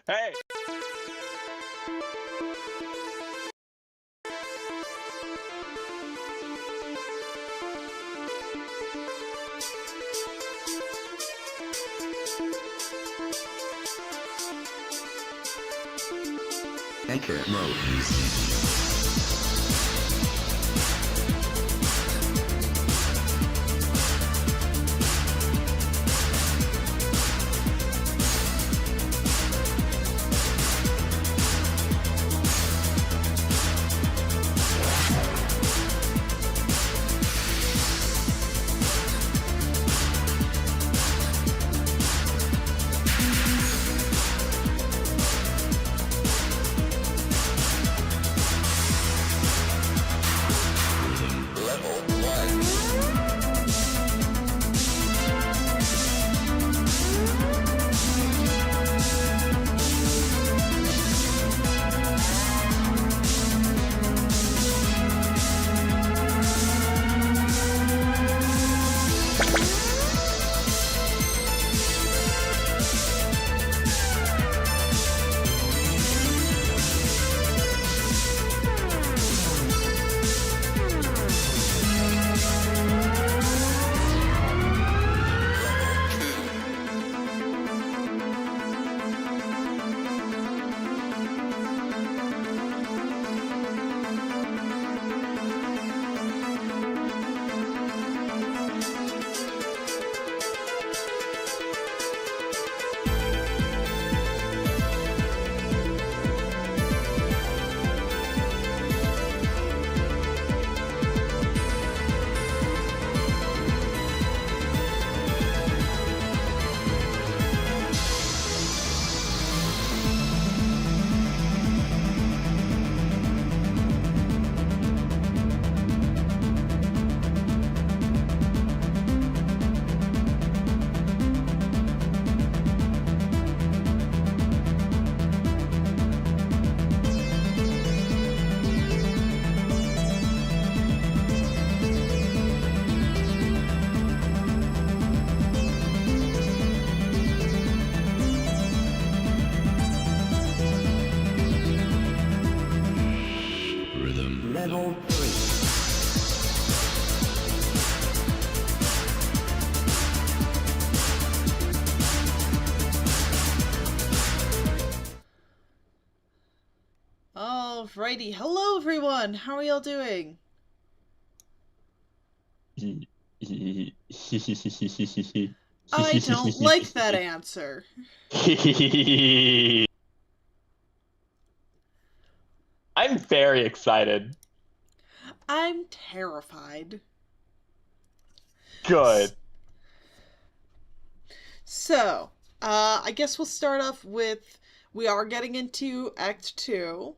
Hey. Enter mode. Alrighty, hello everyone! How are y'all doing? I don't like that answer. I'm very excited. I'm terrified. Good. So, I guess we'll start off with, we are getting into Act 2.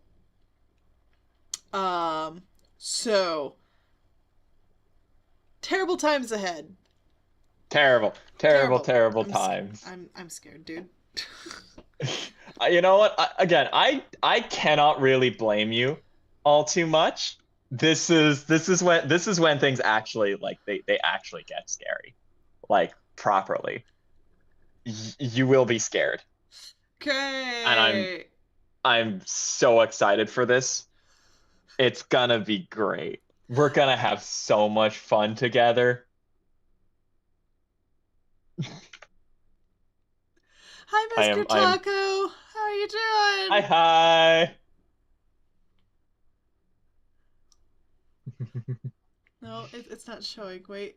So, terrible times ahead. Terrible Terrible. times. I'm scared, dude. You know what? I cannot really blame you all too much. This is when things actually they actually get scary, like properly. You will be scared, and Okay. I'm so excited for this. It's gonna be great. We're gonna have so much fun together. Hi, Mr. I am. Taco. How are you Hi doing? hi. No, it's not showing. Wait.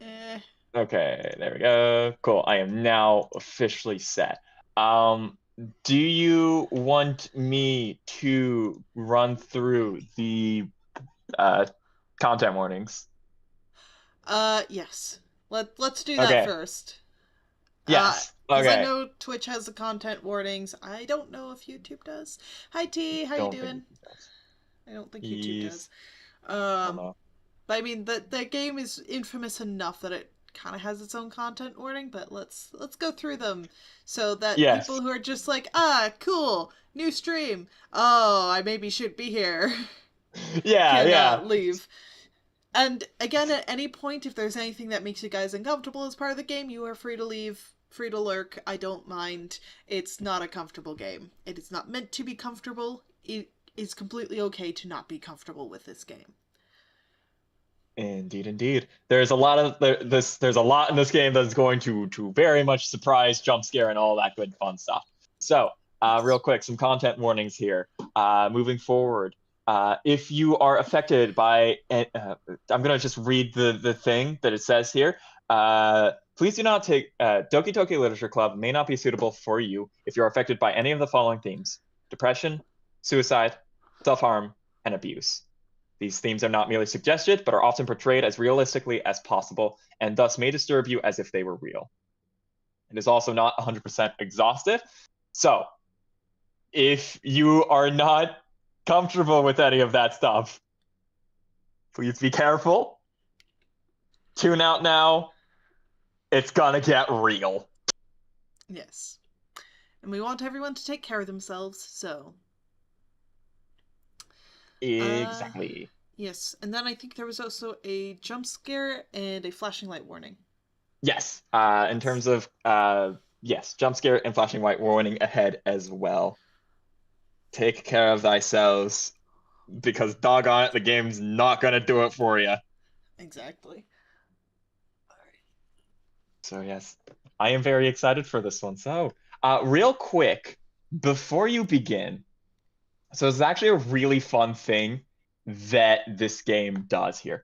Eh. Okay, there we go. Cool. I am now officially set. Do you want me to run through the uh content warnings? Yes. Let's do that Okay. first. Yes. Because I Okay. know Twitch has the content warnings. I don't know if YouTube does. Hi T, how you Don't think doing? he does. I don't think YouTube does. He's I don't Um, know. but I mean the game is infamous enough that it kind of has its own content warning. But let's go through them so that people Yes. who are just like, ah, cool, new stream. Oh, I maybe should be here. Yeah, Can yeah. leave. And again, at any point, if there's anything that makes you guys uncomfortable as part of the game, you are free to leave, free to lurk. I don't mind. It's not a comfortable game. It is not meant to be comfortable. It is completely okay to not be comfortable with this game. Indeed, indeed. There's a lot of there's a lot in this game that's going to very much surprise, jump scare, and all that good fun stuff. So, real Yes. quick, some content warnings here. Moving forward, if you are affected by, I'm gonna just read the thing that it says here. Please do not take Doki Doki Literature Club may not be suitable for you if you are affected by any of the following themes: depression, suicide, self-harm, and abuse. These themes are not merely suggested, but are often portrayed as realistically as possible, and thus may disturb you as if they were real. It is also not 100% exhaustive. So, if you are not comfortable with any of that stuff, please be careful. Tune out now. It's gonna get real. Yes. And we want everyone to take care of themselves, so. Uh, Exactly. yes. And then I think there was also a jump scare and a flashing light warning. Yes. In Yes. terms of yes, jump scare and flashing white warning ahead as well. Take care of thyself, because doggone it, the game's not gonna do it for you. Exactly. So yes, I am very excited for this one. So, real quick, before you begin, so it's actually a really fun thing that this game does here.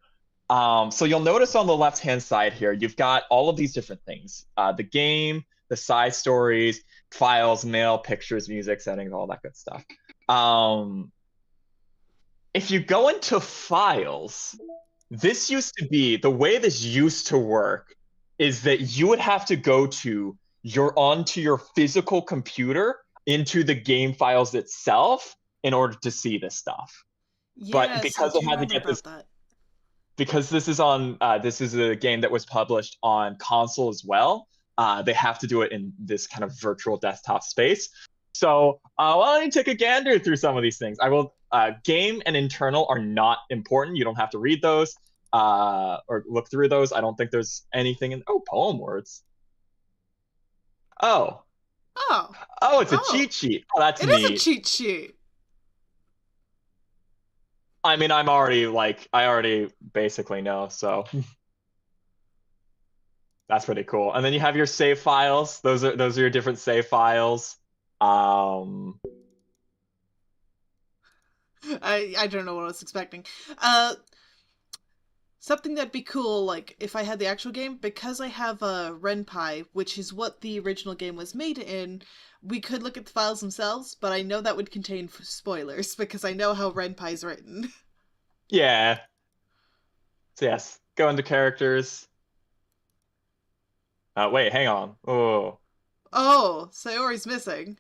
So you'll notice on the left-hand side here, you've got all of these different things: the game, the side stories, files, mail, pictures, music, settings, all that good stuff. Um, if you go into files, this used to be the way this used to work is that you would have to go to onto your physical computer into the game files itself in order to see this stuff. But Yes, I because it do had to remember get this, about that. because this is a game that was published on console as well, they have to do it in this kind of virtual desktop space. So why don't you take a gander through some of these things? I will. Game and internal are not important. You don't have to read those or look through those. I don't think there's anything in. Oh, poem words. Oh, Oh, oh, it's a oh, cheat sheet. Oh, that's it is a neat. cheat sheet. I mean, I already basically know, so that's pretty cool. And then you have your save files. Those are your different save files. Um, I don't know what I was expecting. Something that'd be cool, like, if I had the actual game, because I have a Ren'Py, which is what the original game was made in, we could look at the files themselves, but I know that would contain spoilers, because I know how Ren'Py's written. Yeah. So yes, go into characters. Wait, hang on. Oh. Oh, Sayori's missing.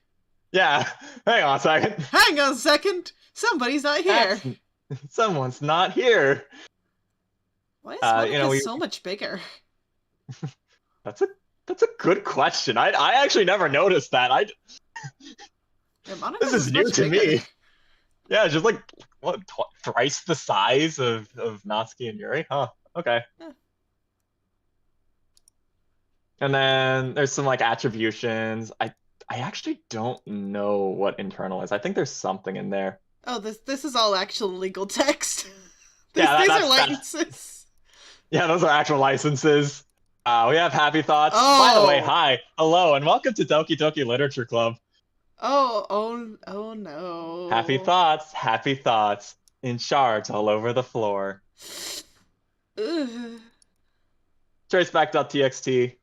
Yeah, hang on a second. Hang on a second! Somebody's not here! That's someone's not here. Why is Monica We so much bigger? that's a that's a good question. I actually never noticed that. Yeah, This Monica's is is new much to bigger. me. Yeah, just like what thrice the size of Natsuki and Yuri. Huh. Okay. Yeah. And then there's some like attributions. I actually don't know what internal is. I think there's something in there. Oh, this is all actual legal text. these Yeah, these are that's licenses. yeah, those are actual licenses. We have happy thoughts. By the way, Oh. hi, hello, and welcome to Doki Doki Literature Club. Oh no. Happy thoughts, in shards all over the floor. Ugh. Traceback.txt.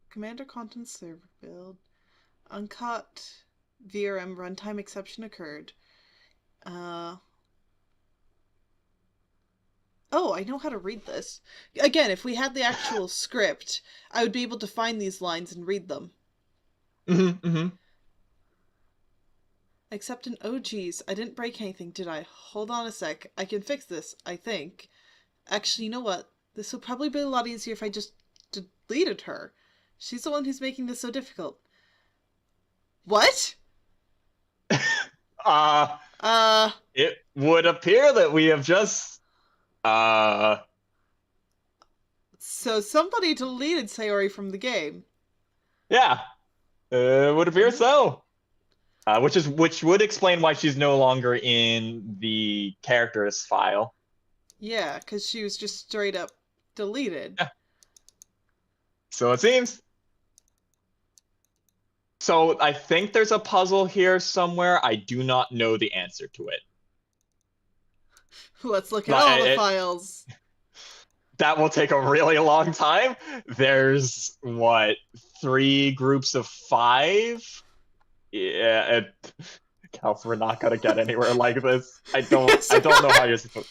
Commander content server build. Uncouth VRM runtime exception occurred. Oh, I know how to read this. Again, if we had the actual script, I would be able to find these lines and read them. Mm-hmm. Except in oh geez, I didn't break anything, did I? Hold on a sec. I can fix this, I think. Actually, you know what? This would probably be a lot easier if I just deleted her. She's the one who's making this so difficult. What? Uh, Uh, it would appear that we have just uh so somebody deleted Sayori from the game. yeah, it would appear so. Which would explain why she's no longer in the characters file. Yeah, because she was just straight up deleted. Yeah. So it seems. So I think there's a puzzle here somewhere. I do not know the answer to it. Let's look at But all the files. that will take a really long time. There's what, 3 groups of 5? Yeah, Kels, we're not gonna get anywhere like this. I don't know how you're supposed.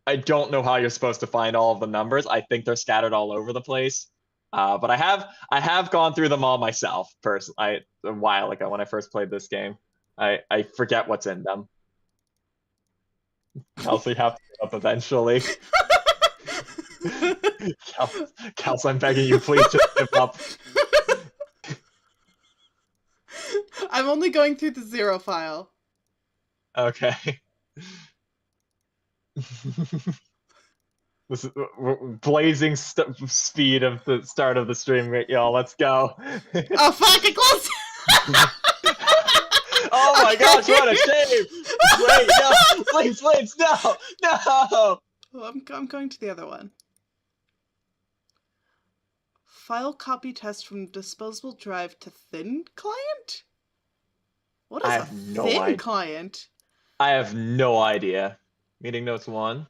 I don't know how you're supposed to find all of the numbers. I think they're scattered all over the place. But I have gone through them all myself personally. A while ago when I first played this game. I forget what's in them. Kelsey have to give up eventually. Kelsey, I'm begging you, please just give up. I'm only going through the 0 file. Okay. This is blazing speed of the start of the stream, y'all. Let's go. Oh fuck! I closed. Oh my gosh! What a shame! Wait, no! Please, no! Oh, I'm going to the other one. File copy test from disposable drive to thin client? What is a thin client? I have no idea. Meeting notes 1.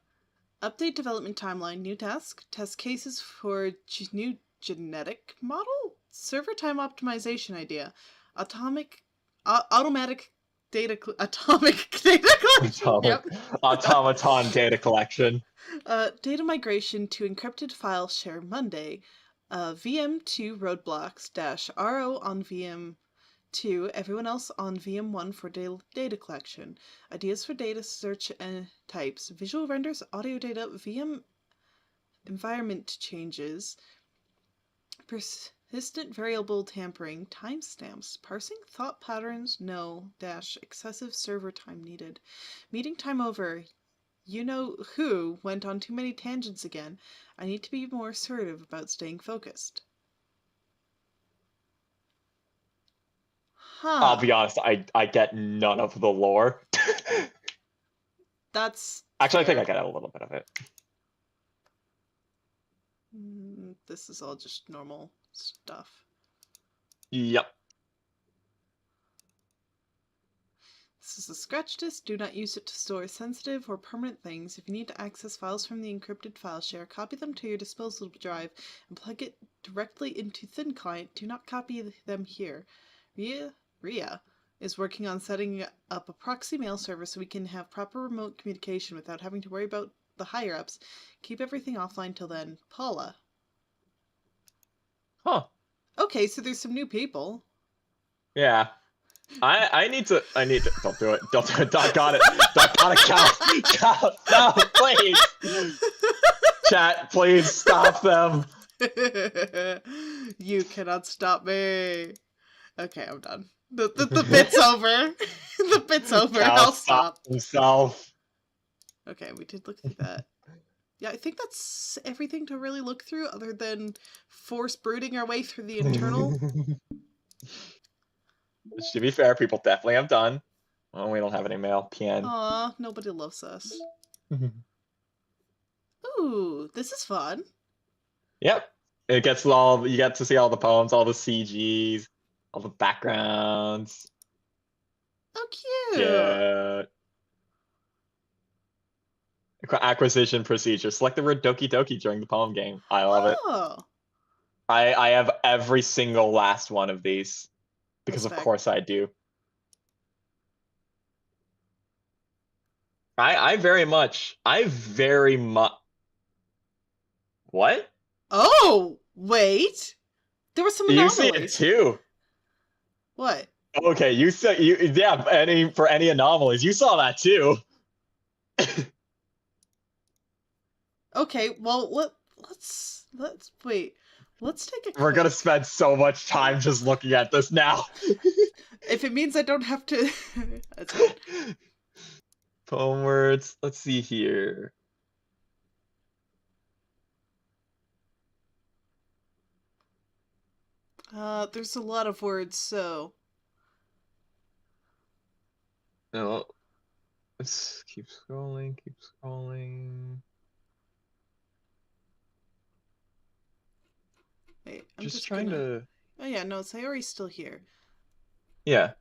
Update development timeline. New task. Test cases for new genetic model. Server time optimization idea. Automatic data collection. Yep. Automaton data collection. Data migration to encrypted file share Monday. VM2 roadblocks -RO on VM2, everyone else on VM1 for data collection. Ideas for data search and types. Visual renders, audio data, VM environment changes. Persistent variable tampering, timestamps, parsing thought patterns, no, excessive server time needed. Meeting time over. You know who went on too many tangents again. I need to be more assertive about staying focused. Huh. I'll be honest, I get none of the lore. That's actually fair. I think I get a little bit of it. This is all just normal stuff. Yep. This is a scratch disk. Do not use it to store sensitive or permanent things. If you need to access files from the encrypted file share, copy them to your disposal drive and plug it directly into Thin Client. Do not copy them here. Ria is working on setting up a proxy mail server so we can have proper remote communication without having to worry about the higher-ups. Keep everything offline till then. Paula. Huh. Okay, so there's some new people. Yeah. I need to don't do it. Don't do it. Doc got it. Doc got it. Cal. No, please. Chat, please stop them. You cannot stop me. Okay, I'm done. The bit's over. The bit's over. Cal I'll stop. himself. Okay, we did look through that. Yeah, I think that's everything to really look through, other than force brooding our way through the internal. To be fair, people definitely have done. Well, we don't have any mail. PN. Aw, nobody loves us. Ooh, this is fun. Yep. It gets all, you get to see all the poems, all the CGs, all the backgrounds. Oh, cute. Yeah. Acquisition procedure. Select the word Doki Doki during the poem game. I love it. Oh, I have every single last one of these. Because of Respect. course I do. I very much. What? Oh, wait. There was some You see anomalies. it too. What? Okay, you saw yeah. For any anomalies, you saw that too. Okay, well let's wait. Let's take a We're gonna quick- spend so much time just looking at this now. If it means I don't have to that's fine. Poem words. Let's see here. There's a lot of words, so No. Let's keep scrolling, keep scrolling. wait, I'm Just just trying gonna... to. Oh yeah, no, Sayori's still here. Yeah.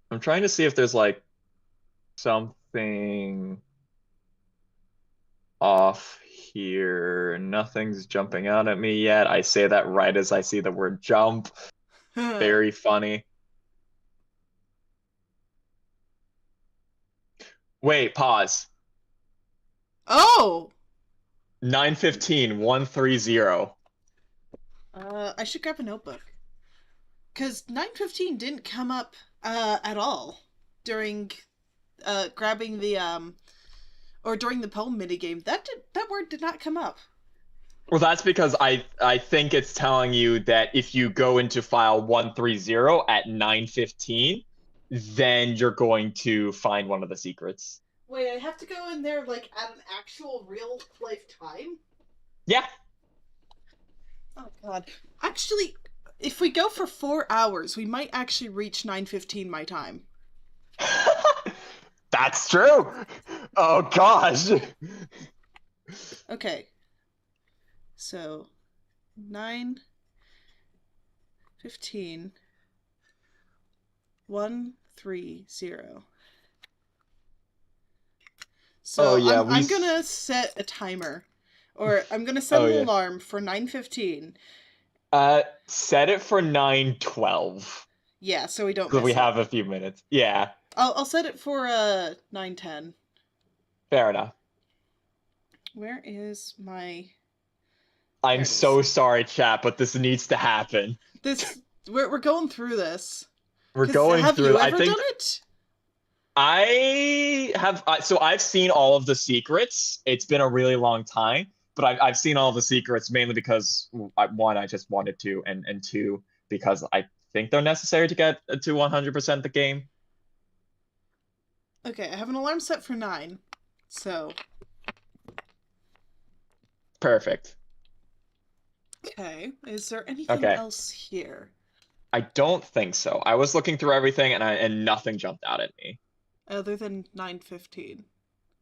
I'm trying to see if there's like something off here. Nothing's jumping out at me yet. I say that right as I see the word jump. Very funny. Wait, pause. Oh! 915 130. I should grab a notebook. Because 915 didn't come up at all during grabbing the or during the poem minigame. That word did not come up. Well, that's because I think it's telling you that if you go into file 130 at 915, then you're going to find one of the secrets. Wait, I have to go in there like at an actual real life time? Yeah. Oh god. Actually, if we go for 4 hours, we might actually reach 9:15 my time. That's true. Oh gosh. Okay. So 9:15 130. So Oh, yeah, I'm gonna set a timer. Or I'm gonna set an alarm for 9:15. Set it for 9:12. Yeah, so we don't So miss we it. have a few minutes. Yeah. I'll set it for 9:10. Fair enough. Where is my... I'm so sorry, chat, but this needs to happen. We're going through this. We're going through. Have you ever done it? I have. So I've seen all of the secrets. It's been a really long time, but I've seen all the secrets mainly because one, I just wanted to, and two, because I think they're necessary to get to 100% the game. Okay, I have an alarm set for 9. So. Perfect. Okay. Is there anything else here? I don't think so. I was looking through everything and nothing jumped out at me. Other than 9:15.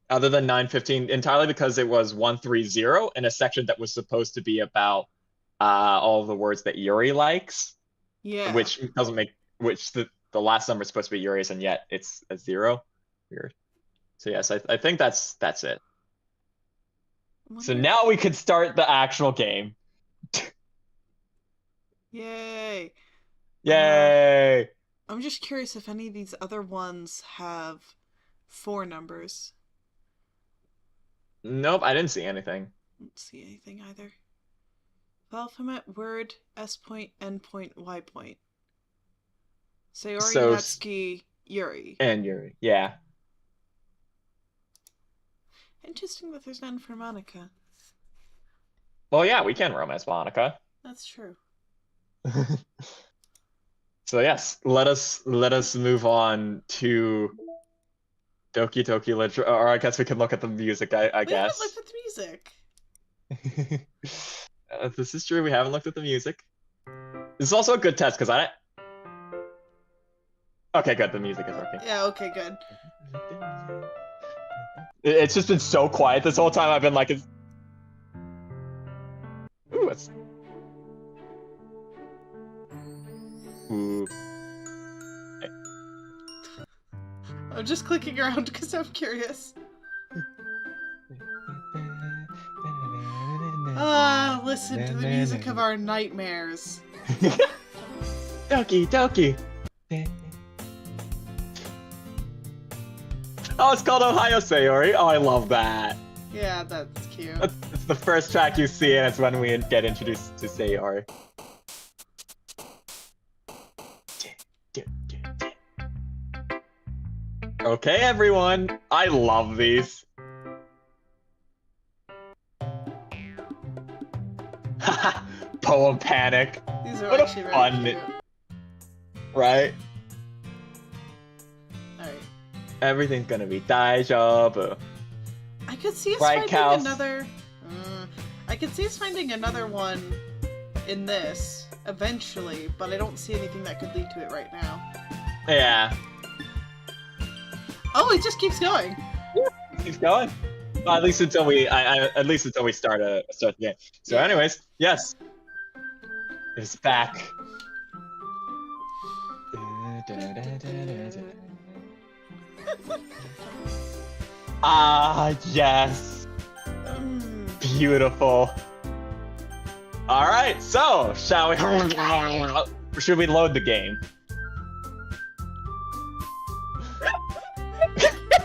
Other than 9:15, entirely because it was 130 in a section that was supposed to be about all of the words that Yuri likes. Yeah. which doesn't make the last number is supposed to be Yuri's, and yet it's a 0. Weird. So yes, I think that's it. So now we can start the actual game. Yay! Yay! I'm just curious if any of these other ones have 4 numbers. Nope, I didn't see anything. Don't see anything either. Alphabet, word, S point, N point, Y point. Sayori, So, Natsuki, Yuri. And Yuri, yeah. Interesting that there's none for Monica. Well, yeah, we can romance Monica. That's true. So yes, let us move on to Doki Doki literature, or I guess we can look at the music. I We haven't guess. looked at the music. This is true. We haven't looked at the music. This is also a good test because I. Okay, good. The music is working. Yeah. Okay. Good. It's just been so quiet this whole time. I've been like, ooh, it's. Ooh. I'm just clicking around because I'm curious. Listen to the music of our nightmares. Doki Doki. Oh, it's called Ohio Sayori. Oh, I love that. Yeah, that's cute. It's the first track you see, and it's when we get introduced to Sayori. Okay, everyone. I love these. Poem Panic. These are What a actually very fun- cute. Right? Alright. Everything's gonna be daijoubu. I could see us Right, finding Kaus? another... I could see us finding another one in this, eventually, but I don't see anything that could lead to it right now. Yeah. Oh, it just keeps going! Keeps going. Well, at least until we start the game. So, Yeah. anyways, yes, it's back. Ah, yes, beautiful. All right, so shall we? Should we load the game?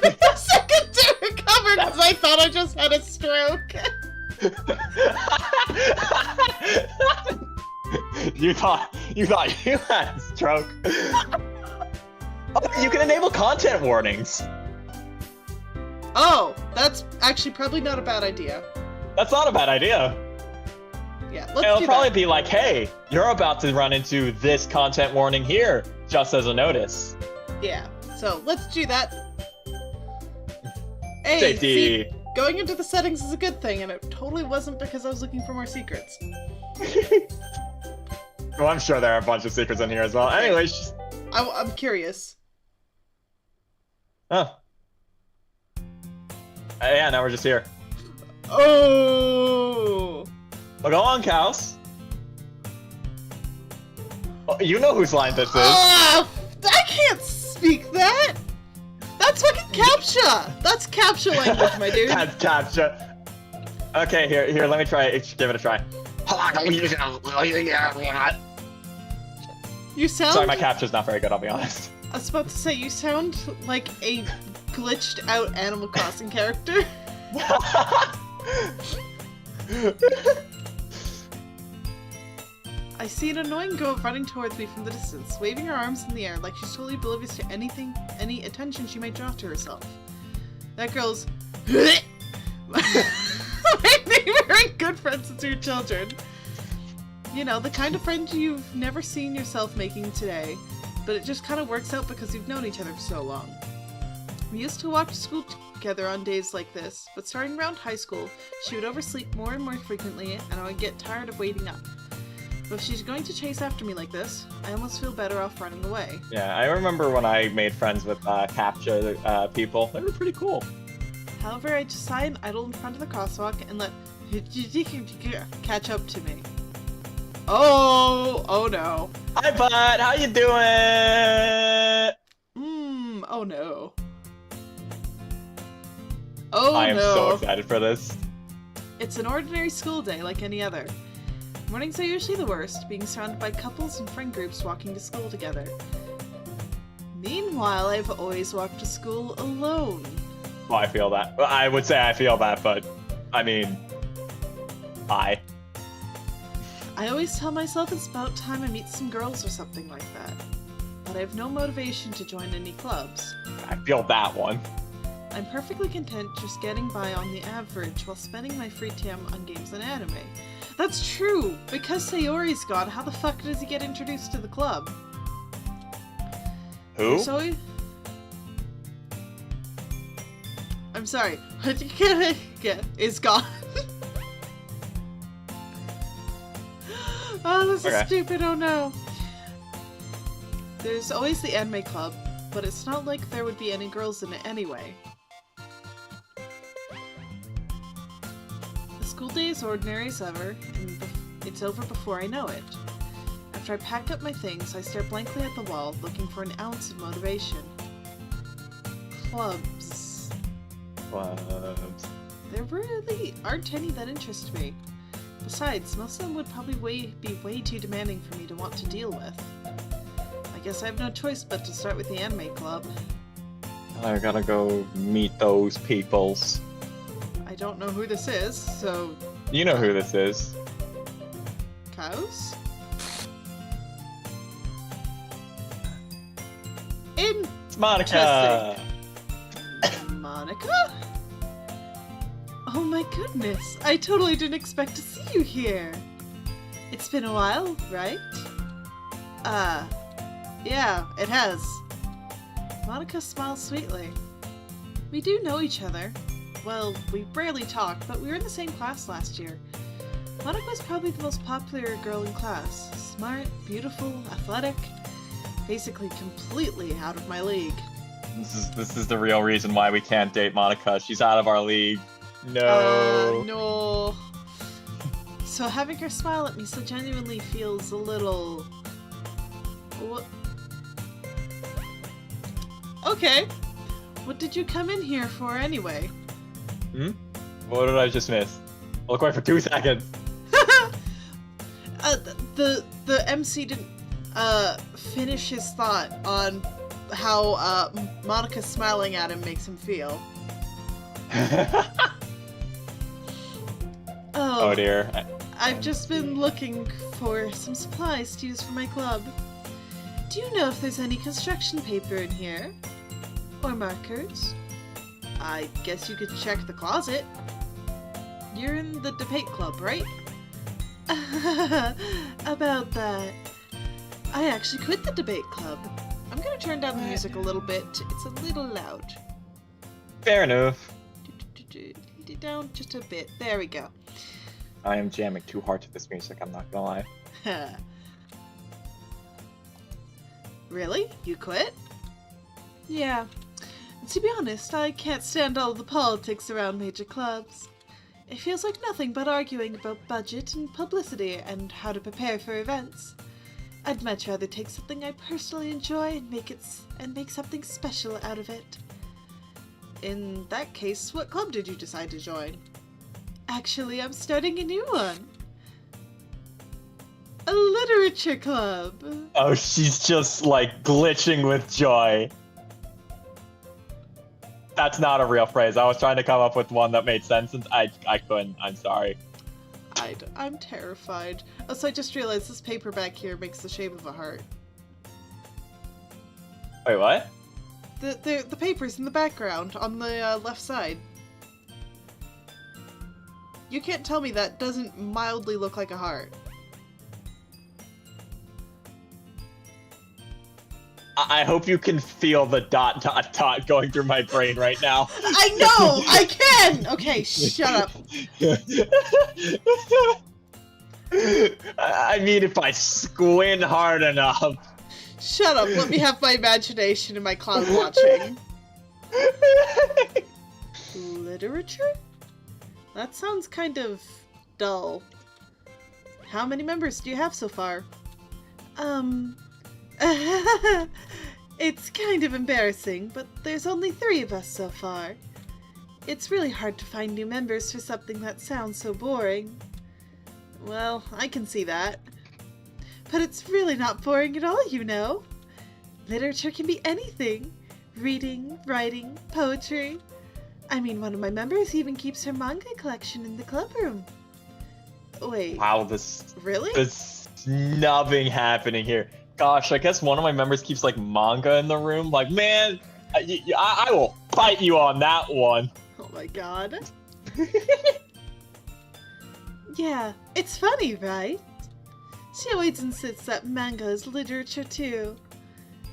A second to recover because I thought I just had a stroke. You thought you had a stroke. Oh, you can enable content warnings. Oh, that's actually probably not a bad idea. That's not a bad idea. Yeah, let's It'll do probably that. be like, hey, you're about to run into this content warning here, just as a notice. Yeah, so let's do that. Hey, Safety. see, going into the settings is a good thing, and it totally wasn't because I was looking for more secrets. Well, I'm sure there are a bunch of secrets in here as well. Anyways, I'm curious. oh. Yeah, now we're just here. Oh! Well, go on, Kaus. Oh, you know whose line this is. I can't speak that! That's fucking CAPTCHA! That's CAPTCHA language, my dude. That's CAPTCHA. Okay, here, let me try it. Give it a try. You sound... Sorry, my CAPTCHA's not very good, I'll be honest. I was about to say, you sound like a glitched out Animal Crossing character. I see an annoying girl running towards me from the distance, waving her arms in the air like she's totally oblivious to any attention she might draw to herself. That girl's my neighbor and good friend since we were children. You know, the kind of friend you've never seen yourself making today, but it just kind of works out because you've known each other for so long. We used to walk to school together on days like this, but starting around high school, she would oversleep more and more frequently, and I would get tired of waiting up. But if she's going to chase after me like this, I almost feel better off running away. Yeah, I remember when I made friends with CAPTCHA people. They were pretty cool. However, I just sigh and idle in front of the crosswalk and let catch up to me. Oh no. Hi, bud. How you doing? Oh no. Oh I am no. so excited for this. It's an ordinary school day like any other. Mornings are usually the worst, being surrounded by couples and friend groups walking to school together. Meanwhile, I've always walked to school alone. Well, I feel that. I would say I feel that, but I mean, I always tell myself it's about time I meet some girls or something like that. But I have no motivation to join any clubs. feel that one. I'm perfectly content just getting by on the average while spending my free time on games and anime. That's true! Because Sayori's gone, how the fuck does he get introduced to the club? Who? I'm sorry. Is gone. Oh, this is stupid. Oh no. There's always the anime club, but it's not like there would be any girls in it anyway. The school day is ordinary as ever, and it's over before I know it. After I pack up my things, I stare blankly at the wall, looking for an ounce of motivation. Clubs. There really aren't any that interest me. Besides, most of them would probably be way too demanding for me to want to deal with. I guess I have no choice but to start with the anime club. I gotta go meet those peoples. I don't know who this is, so... You know who this is. Kaus? It's Monica! Monica? Oh my goodness, I totally didn't expect to see you here. It's been a while, right? Yeah, it has. Monica smiles sweetly. We do know each other. Well, we rarely talk, but we were in the same class last year. Monica was probably the most popular girl in class. Smart, beautiful, athletic. Basically completely out of my league. This is the real reason why we can't date Monica. She's out of our league. No. No. So having her smile at me so genuinely feels a little... What? Okay. What did you come in here for anyway? What did I just miss? Look away for 2 seconds. The MC didn't finish his thought on how Monica smiling at him makes him feel. Oh dear. I've just been looking for some supplies to use for my club. Do you know if there's any construction paper in here? Or markers? I guess you could check the closet. You're in the debate club, right? About that. I actually quit the debate club. I'm gonna turn down the music a little bit. It's a little loud. Fair enough. Down just a bit. There we go. I am jamming too hard to this music, I'm not gonna lie. Really? You quit? Yeah. To be honest, I can't stand all the politics around major clubs. It feels like nothing but arguing about budget and publicity and how to prepare for events. I'd much rather take something I personally enjoy and make something special out of it. In that case, what club did you decide to join? Actually, I'm starting a new one. A literature club. Oh, she's just like glitching with joy. That's not a real phrase. I was trying to come up with one that made sense and I couldn't. I'm sorry. I'm terrified. Also, I just realized this paper back here makes the shape of a heart. Wait, what? The paper's in the background on the left side. You can't tell me that doesn't mildly look like a heart. I hope you can feel the ... going through my brain right now. I know! I can! Okay, shut up. I mean, if I squint hard enough. Shut up, let me have my imagination and my cloud watching. Literature? That sounds kind of dull. How many members do you have so far? It's kind of embarrassing, but there's only 3 of us so far. It's really hard to find new members for something that sounds so boring. Well, I can see that. But it's really not boring at all, you know. Literature can be anything. Reading, writing, poetry. I mean, one of my members even keeps her manga collection in the club room. Wait. Wow, Really? This snubbing happening here. Gosh, I guess one of my members keeps like manga in the room. Like, man, I will fight you on that one. Oh my god. Yeah, it's funny, right? She always insists that manga is literature too.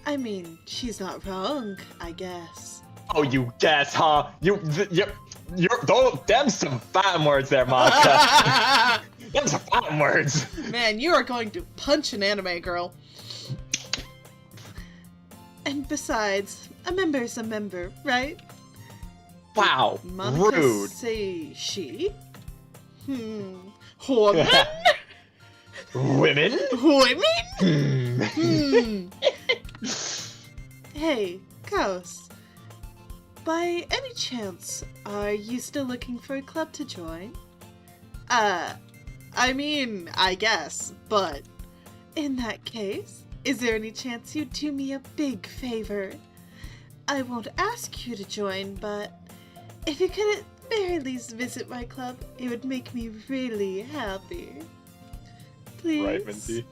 I mean, she's not wrong, I guess. Oh, you guess, huh? You're them's some fine words there, Monica. Them's some fine words. Man, you are going to punch an anime girl. And besides, a member's a member, right? Wow, Monica rude. Say she? Woman? Women? Women? Hey, Kaus. By any chance, are you still looking for a club to join? I mean, I guess, but in that case, is there any chance you'd do me a big favor? I won't ask you to join, but if you could at very least visit my club, it would make me really happy. Please? Right, Minty.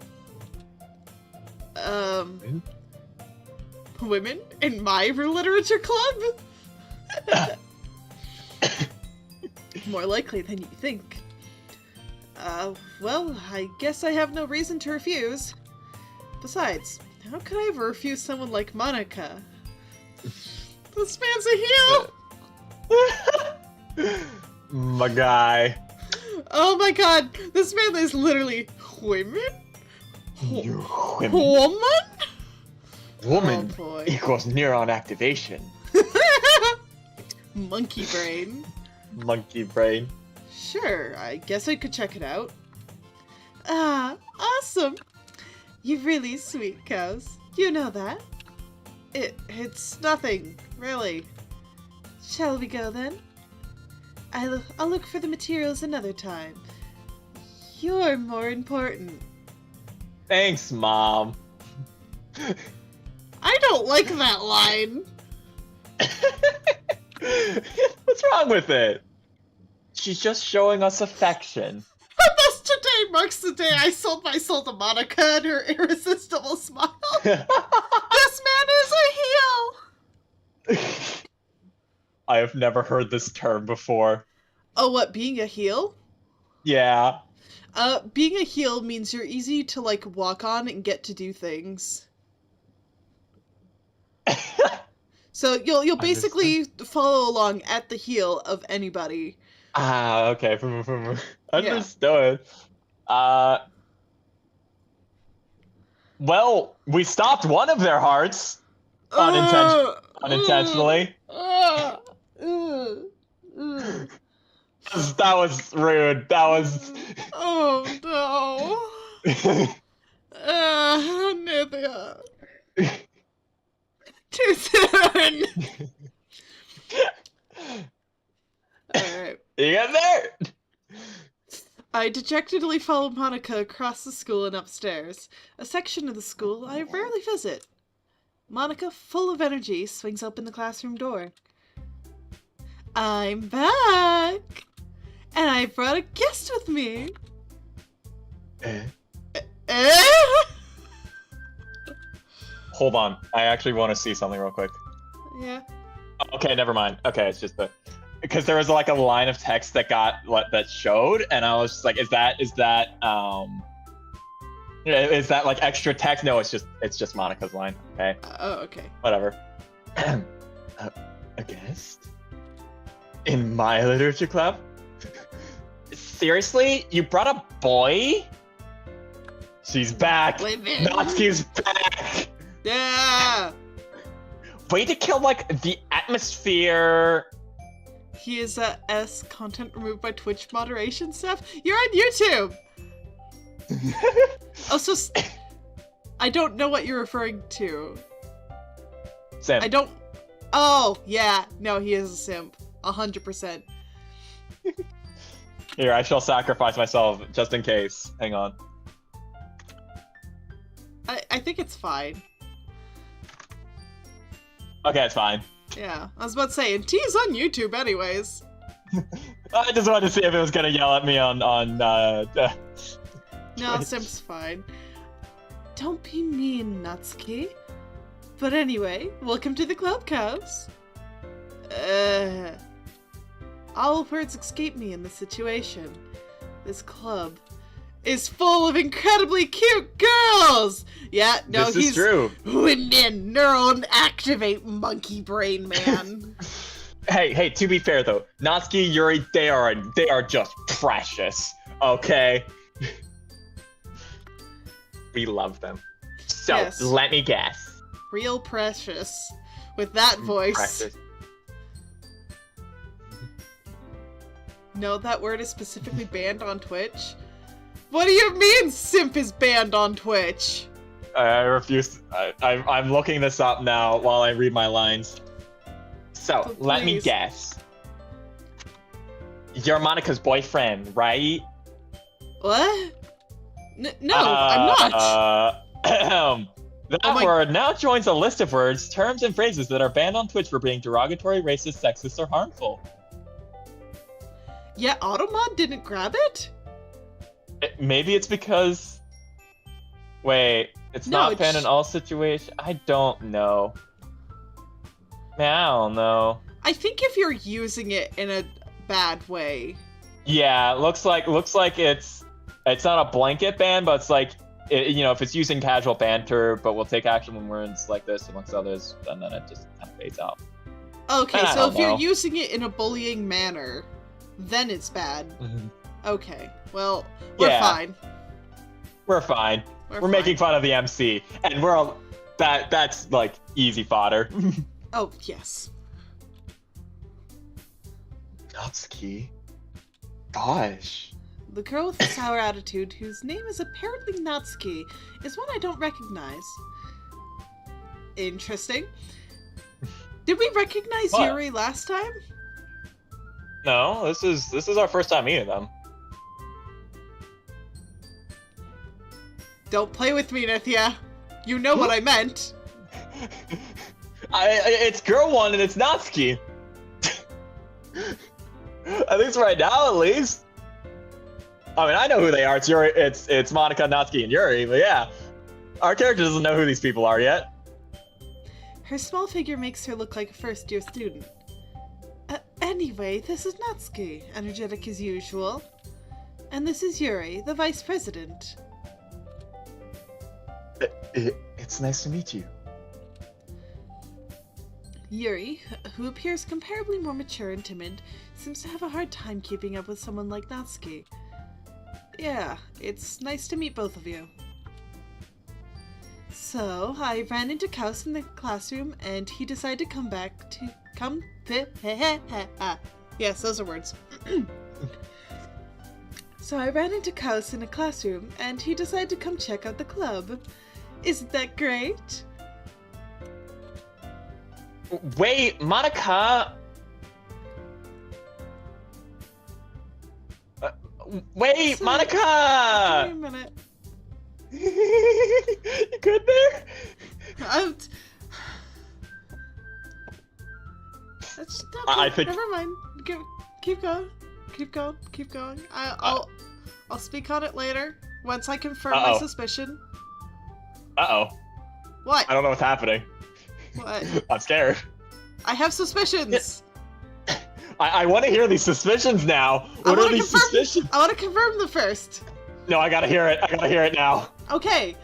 Women in my literature club? More likely than you think. Well, I guess I have no reason to refuse. Besides, how could I ever refuse someone like Monica? This man's a heel! My guy. Oh my god, this man is literally women? You women. Woman? Woman Oh boy. equals neuron activation. Monkey brain. Monkey brain. Sure, I guess I could check it out. Ah, awesome! You're really sweet, Kaus. You know that? It's nothing, really. Shall we go then? I'll look for the materials another time. You're more important. Thanks, Mom. I don't like that line. What's wrong with it? She's just showing us affection. Thus today marks the day I sold my soul to Monica and her irresistible smile. This man is a heel! I have never heard this term before. Oh, what, being a heel? Yeah. Being a heel means you're easy to, like, walk on and get to do things. So you'll basically follow along at the heel of anybody. Ah, okay. Understood. Well, we stopped one of their hearts. Unintentionally. That was rude. That was... Oh, no. Nithia. Too soon. Alright. You get there? I dejectedly follow Monica across the school and upstairs, a section of the school I rarely visit. Monica, full of energy, swings open the classroom door. I'm back! And I brought a guest with me! Hold on. I actually want to see something real quick. Yeah. Okay, never mind. Okay, it's just because there was like a line of text that that showed, and I was just like, is that like extra text? No, it's just Monica's line. Okay. Oh, okay. Whatever. A guest in my literature club? Seriously? You brought a boy? She's back. Women. Natsuki's back. Yeah. Way to kill like the atmosphere. He is S content removed by Twitch moderation stuff. You're on YouTube. Oh, so I don't know what you're referring to. Simp. I don't. Oh, yeah. No, he is a simp. 100%. Here, I shall sacrifice myself just in case. Hang on. I think it's fine. Okay, it's fine. Yeah, I was about to say, and T's on YouTube anyways. I just wanted to see if it was gonna yell at me on No, Twitch. simp's fine. Don't be mean, Natsuki. But anyway, welcome to the club, Kaus. All words escape me in this situation. This club is full of incredibly cute girls! Yeah, no, This he's is true. winning neuron activate monkey brain man. Hey, to be fair though, Natsuki, Yuri, they are just precious. Okay? We love them. So, Yes. let me guess. Real precious. With that voice. Precious. No, that word is specifically banned on Twitch. What do you mean simp is banned on Twitch? I refuse. I'm looking this up now while I read my lines. So, Oh, let me please. guess. You're Monika's boyfriend, right? What? No, I'm not. That Oh my- word now joins a list of words, terms, and phrases that are banned on Twitch for being derogatory, racist, sexist, or harmful. Yeah, Automod didn't grab it? Maybe it's because... Wait, it's No, not it's- banned in all situations? I don't know. Man, I don't know. I think if you're using it in a bad way. Yeah, looks like it's not a blanket ban, but it's like, if it's using casual banter, but we'll take action when words like this amongst others, and then it just kind of fades out. Okay, I so don't if you're know. using it in a bullying manner, then it's bad. Okay, well, we're Yeah. fine. We're fine. We're fine. making fun of the MC, and we're all that's like easy fodder. Oh, yes. Natsuki. Gosh. The girl with the sour attitude, whose name is apparently Natsuki, is one I don't recognize. Interesting. Did we recognize What? Yuri last time? No, this is our first time meeting them. Don't play with me, Nithia. You know what I meant. It's girl one and it's Natsuki. At least right now, at least. I mean, I know who they are. It's Yuri. It's Monika, Natsuki, and Yuri. But yeah, our character doesn't know who these people are yet. Her small figure makes her look like a first-year student. Anyway, this is Natsuki, energetic as usual. And this is Yuri, the vice president. It's nice to meet you. Yuri, who appears comparably more mature and timid, seems to have a hard time keeping up with someone like Natsuki. Yeah, it's nice to meet both of you. So, I ran into Kaus in the classroom, and he decided to come back to Yes, those are words. So I ran into Kaus in a classroom, and he decided to come check out the club. Isn't that great? Wait, Monika. Wait, Sorry. Give me Monika. a minute. You good there? I'm That's okay. I think- Never mind. Keep going. Keep going. Keep going. I'll speak on it later once I confirm my Uh-oh. suspicion. Uh-oh. What? I don't know what's happening. What? I'm scared. I have suspicions. I want to hear these suspicions now. What are these suspicions? I want to confirm them first. No, I gotta hear it. I gotta hear it now. Okay.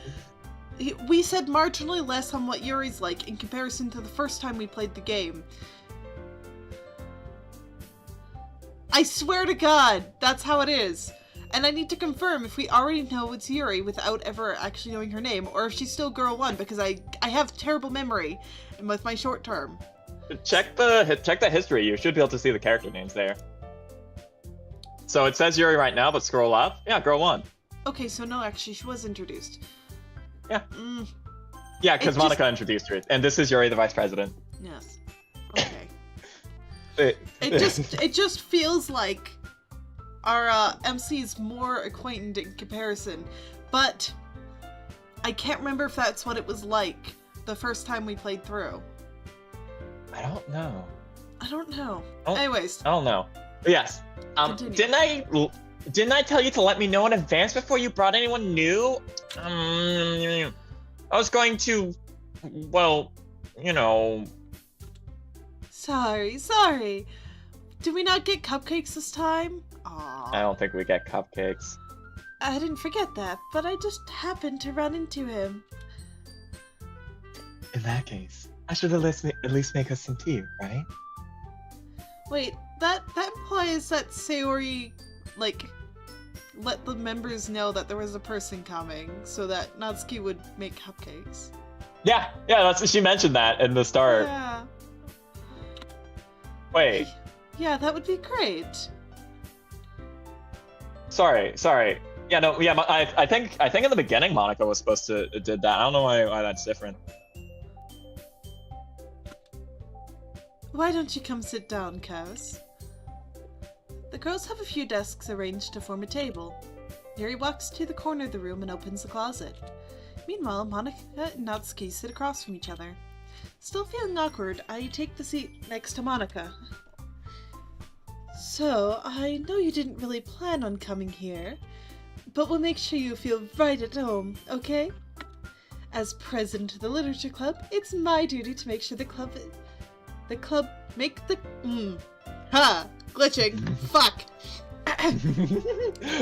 We said marginally less on what Yuri's like in comparison to the first time we played the game. I swear to God, that's how it is. And I need to confirm if we already know it's Yuri without ever actually knowing her name, or if she's still Girl 1, because I have terrible memory with my short term. Check the history. You should be able to see the character names there. So it says Yuri right now, but scroll up. Yeah, girl 1. Okay, so no, actually, she was introduced. Yeah. Yeah, because It Monica just- introduced her, and this is Yuri, the vice president. Yes. Okay. It It just feels like our MC's more acquainted in comparison, but I can't remember if that's what it was like the first time we played through. I don't know. I don't know. Oh. Anyways, I don't know. But yes. Continue. Didn't I tell you to let me know in advance before you brought anyone new? I was going to, well, you know. sorry. Did we not get cupcakes this time? I Aww. don't think we get cupcakes. I didn't forget that, but I just happened to run into him. In that case, I should at least make us some tea, right? Wait, that implies that Sayori, like, let the members know that there was a person coming so that Natsuki would make cupcakes. Yeah, that's she mentioned that in the start. Yeah. Wait, Yeah, that would be great. sorry. Yeah, no, yeah. I think in the beginning Monica was supposed to did that. I don't know why that's different. Why don't you come sit down, Kaus? The girls have a few desks arranged to form a table. Yuri walks to the corner of the room and opens the closet. Meanwhile, Monica and Natsuki sit across from each other. Still feeling awkward, I take the seat next to Monica. So, I know you didn't really plan on coming here, but we'll make sure you feel right at home, okay? As president of the Literature Club, it's my duty to make sure the club make the... Glitching. Fuck.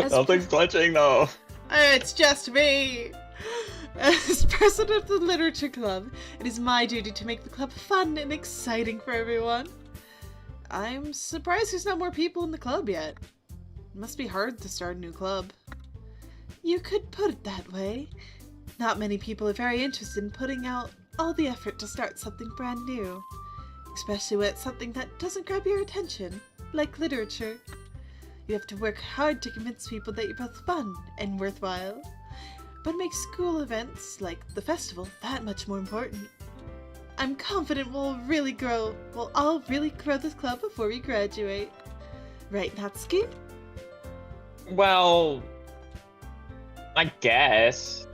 Nothing's glitching though. It's just me. As president of the Literature Club, it is my duty to make the club fun and exciting for everyone. I'm surprised there's not more people in the club yet. It must be hard to start a new club. You could put it that way. Not many people are very interested in putting out all the effort to start something brand new. Especially when it's something that doesn't grab your attention, like literature. You have to work hard to convince people that you're both fun and worthwhile. But it makes school events, like the festival, that much more important. I'm confident we'll all really grow this club before we graduate. Right, Natsuki? Well, I guess.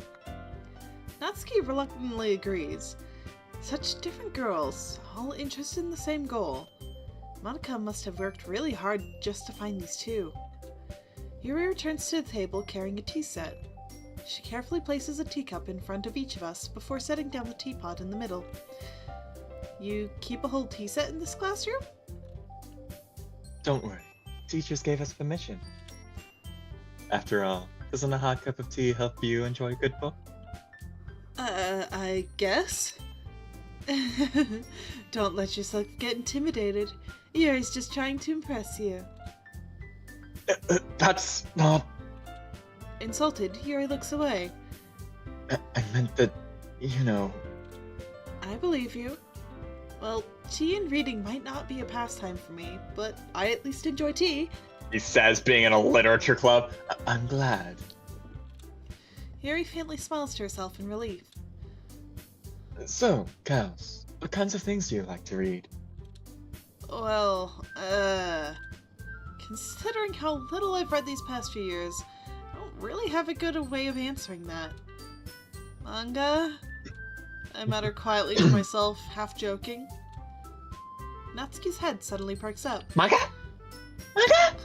Natsuki reluctantly agrees. Such different girls, all interested in the same goal. Monica must have worked really hard just to find these two. Yuri returns to the table carrying a tea set. She carefully places a teacup in front of each of us before setting down the teapot in the middle. You keep a whole tea set in this classroom? Don't worry. Teachers gave us permission. After all, doesn't a hot cup of tea help you enjoy a good book? I guess? Don't let yourself get intimidated. Yuri's just trying to impress you. That's not... Insulted, Yuri looks away. I meant that, you know... I believe you. Well, tea and reading might not be a pastime for me, but I at least enjoy tea. He says, being in a literature club. I'm glad. Yuri faintly smiles to herself in relief. So, Kaus, what kinds of things do you like to read? Well, considering how little I've read these past few years, I don't really have a good way of answering that. Manga? I mutter quietly to myself, half joking. Natsuki's head suddenly perks up. Manga? Manga?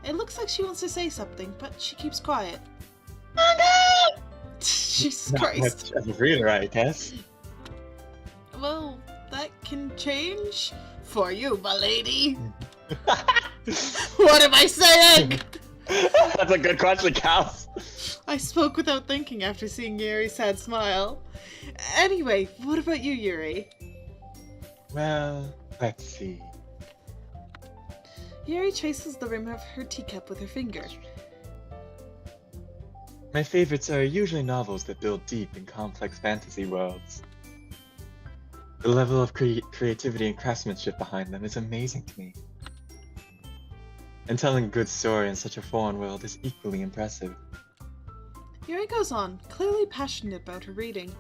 It looks like she wants to say something, but she keeps quiet. Manga! Jesus Not Christ. much of a reader, I guess. Well, that can change for you, my lady. What am I saying? That's a good question, Kaus. I spoke without thinking after seeing Yuri's sad smile. Anyway, what about you, Yuri? Well, let's see. Yuri traces the rim of her teacup with her finger. My favorites are usually novels that build deep and complex fantasy worlds. The level of creativity and craftsmanship behind them is amazing to me. And telling a good story in such a foreign world is equally impressive. Yuri goes on, clearly passionate about her reading.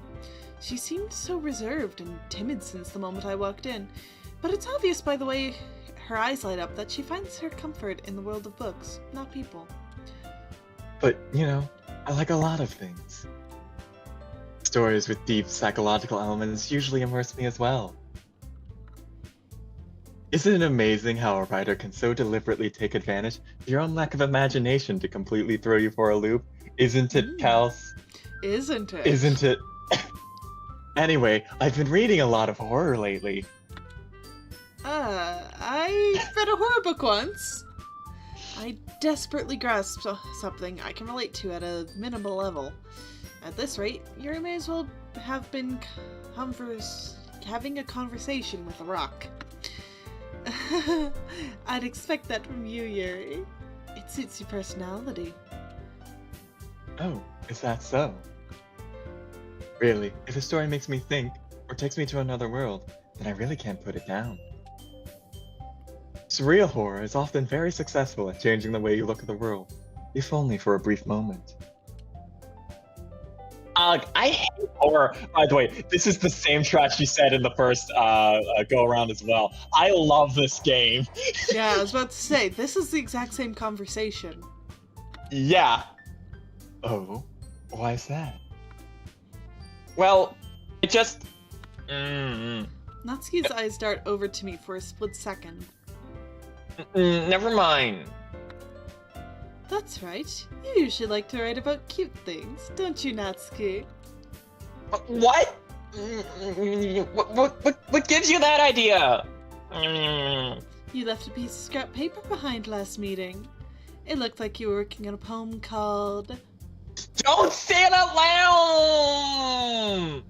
She seemed so reserved and timid since the moment I walked in, but it's obvious by the way her eyes light up that she finds her comfort in the world of books, not people. But, you know, I like a lot of things. Stories with deep psychological elements usually immerse me as well. Isn't it amazing how a writer can so deliberately take advantage of your own lack of imagination to completely throw you for a loop? Isn't it, Kaus? Isn't it? Isn't it? Anyway, I've been reading a lot of horror lately. I read a horror book once. I desperately grasped something I can relate to at a minimal level. At this rate, Yuri may as well have been having a conversation with a rock. I'd expect that from you, Yuri. It suits your personality. Oh, is that so? Really, if a story makes me think, or takes me to another world, then I really can't put it down. Surreal horror is often very successful at changing the way you look at the world, if only for a brief moment. I hate horror. By the way, this is the same trash you said in the first go-around as well. I love this game. Yeah, I was about to say, this is the exact same conversation. Yeah. Oh, why is that? Well, it just... Natsuki's eyes dart over to me for a split second. Never mind. That's right. You usually like to write about cute things, don't you, Natsuki? What? What gives you that idea? You left a piece of scrap paper behind last meeting. It looked like you were working on a poem called... Don't say it out loud!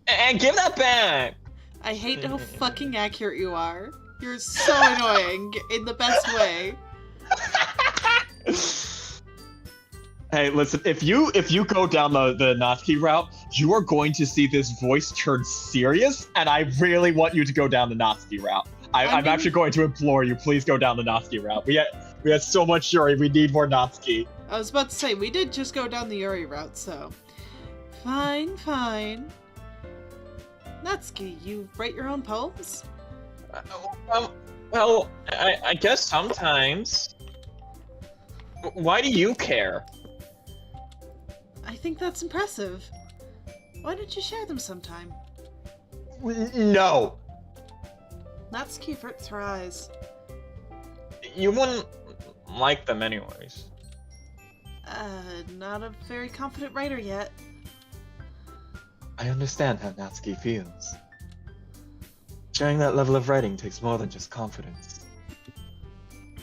And give that back! I hate how fucking accurate you are. You're so annoying, in the best way. Hey, listen, if you go down the Natsuki route, you are going to see this voice turn serious, and I really want you to go down the Natsuki route. I'm actually going to implore you, please go down the Natsuki route. We had so much Yuri, we need more Natsuki. I was about to say, we did just go down the Yuri route, so... Fine, fine. Natsuki, you write your own poems? Well, I guess sometimes. Why do you care? I think that's impressive. Why don't you share them sometime? No. Natsuki averts her eyes. You wouldn't like them anyways. Not a very confident writer yet. I understand how Natsuki feels. Sharing that level of writing takes more than just confidence.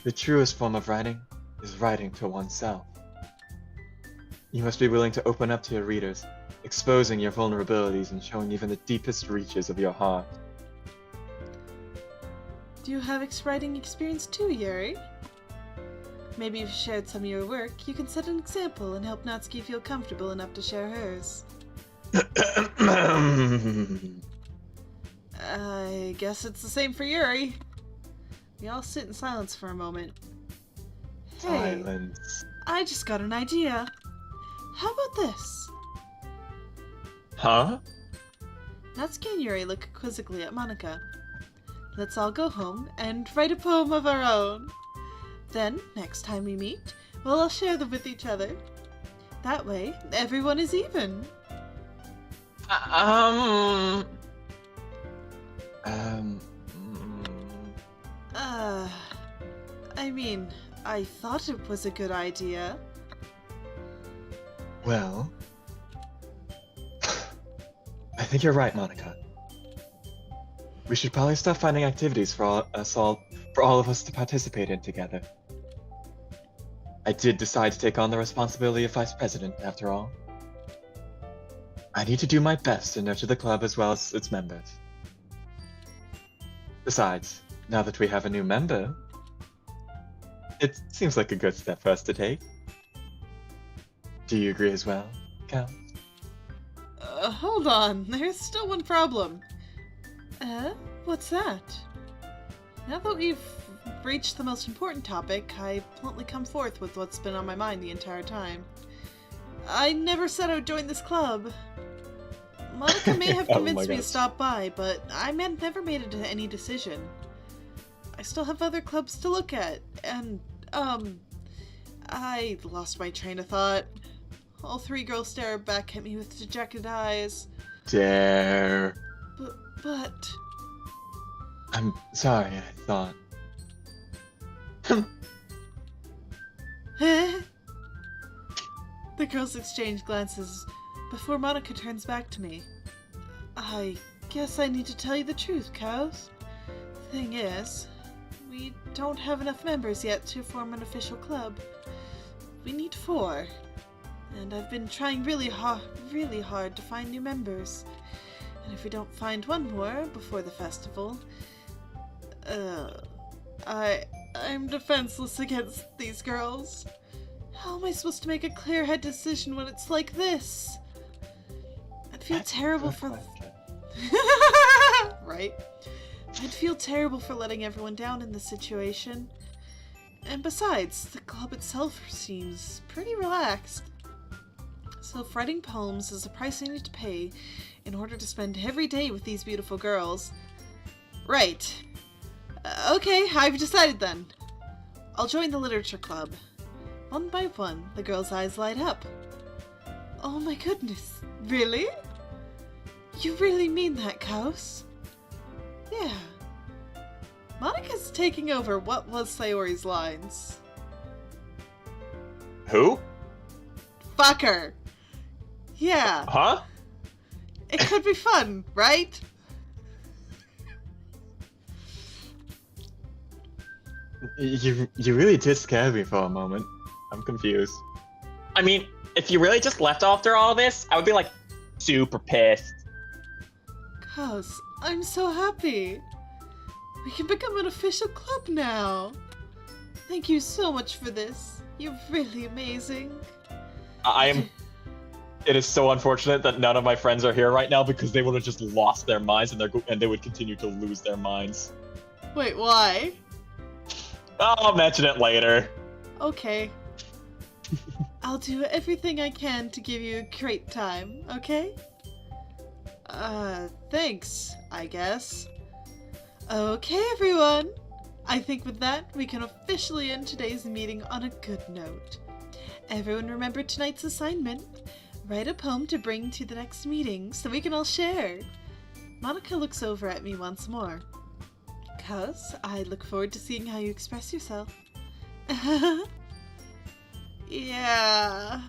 The truest form of writing is writing to oneself. You must be willing to open up to your readers, exposing your vulnerabilities and showing even the deepest reaches of your heart. Do you have writing experience too, Yuri? Maybe if you shared some of your work, you can set an example and help Natsuki feel comfortable enough to share hers. I guess it's the same for Yuri. We all sit in silence for a moment. Hey, Silence. I just got an idea. How about this? Huh? Natsuki and Yuri look quizzically at Monika. Let's all go home and write a poem of our own. Then, next time we meet, we'll all share them with each other. That way, everyone is even. I mean, I thought it was a good idea. Well... I think you're right, Monika. We should probably start finding activities for all of us to participate in together. I did decide to take on the responsibility of Vice President, after all. I need to do my best to nurture the club as well as its members. Besides, now that we have a new member, it seems like a good step for us to take. Do you agree as well, Cal? Hold on, there's still one problem. What's that? Now that we've reached the most important topic, I bluntly come forth with what's been on my mind the entire time. I never said I would join this club. Monica may have convinced me to stop by, but I never made it to any decision. I still have other clubs to look at, and, I lost my train of thought. All three girls stare back at me with dejected eyes. Dare. But... I'm sorry, I thought... The girls exchange glances before Monica turns back to me. I guess I need to tell you the truth, Kaus. Thing is, we don't have enough members yet to form an official club. We need 4. And I've been trying really hard to find new members. And if we don't find one more before the festival, I'm defenseless against these girls. How am I supposed to make a clear-headed decision when it's like this? I'd feel terrible for... Right? I'd feel terrible for letting everyone down in this situation. And besides, the club itself seems pretty relaxed. So writing poems is a price I need to pay in order to spend every day with these beautiful girls. Right. Okay, I've decided then. I'll join the literature club. One by one, the girl's eyes light up. Oh my goodness, really? You really mean that, Kaus? Yeah. Monica's taking over what was Sayori's lines. Who? Fuck her. Yeah. Huh? It could be fun, right? You really did scare me for a moment. I'm confused. I mean, if you really just left after all this, I would be like super pissed. Kaus, I'm so happy. We can become an official club now. Thank you so much for this. You're really amazing. It is so unfortunate that none of my friends are here right now because they would have just lost their minds and they would continue to lose their minds. Wait, why? I'll mention it later. Okay. I'll do everything I can to give you a great time, okay? Thanks, I guess. Okay, everyone. I think with that, we can officially end today's meeting on a good note. Everyone remember tonight's assignment. Write a poem to bring to the next meeting so we can all share. Monica looks over at me once more. Kaus, I look forward to seeing how you express yourself. Yeah.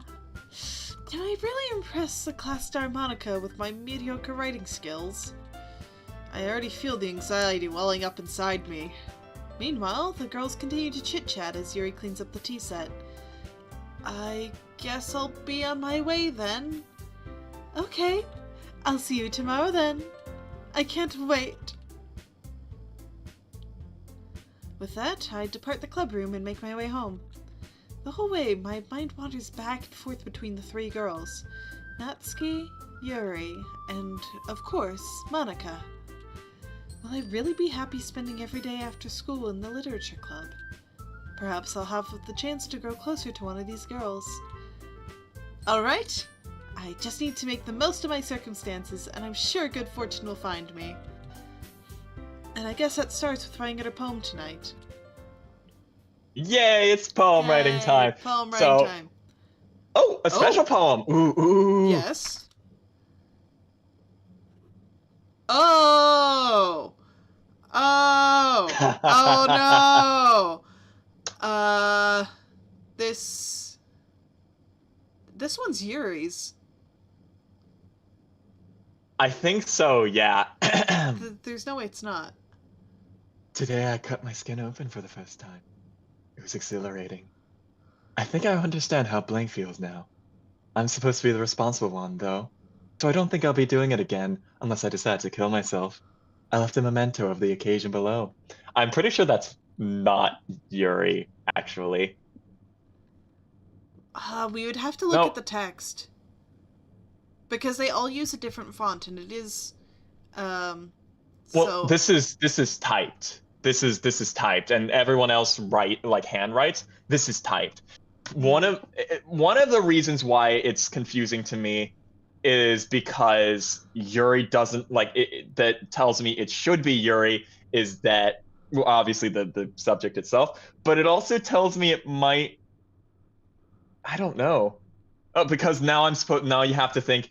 Can I really impress the class star Monica with my mediocre writing skills? I already feel the anxiety welling up inside me. Meanwhile, the girls continue to chit-chat as Yuri cleans up the tea set. I guess I'll be on my way then. Okay, I'll see you tomorrow then. I can't wait. With that, I depart the club room and make my way home. The whole way, my mind wanders back and forth between the 3 girls. Natsuki, Yuri, and, of course, Monica. Will I really be happy spending every day after school in the literature club? Perhaps I'll have the chance to grow closer to one of these girls. Alright, I just need to make the most of my circumstances, and I'm sure good fortune will find me. And I guess that starts with writing a poem tonight. Yay, it's poem writing time. Poem writing time. Oh, a special poem. Ooh. Yes. Oh. Oh no. This one's Yuri's. I think so, yeah. There's no way it's not. Today I cut my skin open for the first time. It was exhilarating. I think I understand how blank feels now. I'm supposed to be the responsible one, though, so I don't think I'll be doing it again unless I decide to kill myself. I left a memento of the occasion below. I'm pretty sure that's not Yuri, actually. We would have to look at the text. Because they all use a different font, and it is, Well, so... this is typed. This is typed, and everyone else hand writes. This is typed. one of the reasons why it's confusing to me is because Yuri doesn't like it, that tells me it should be Yuri is that, well, obviously the subject itself, but it also tells me it might, I don't know. Because now you have to think,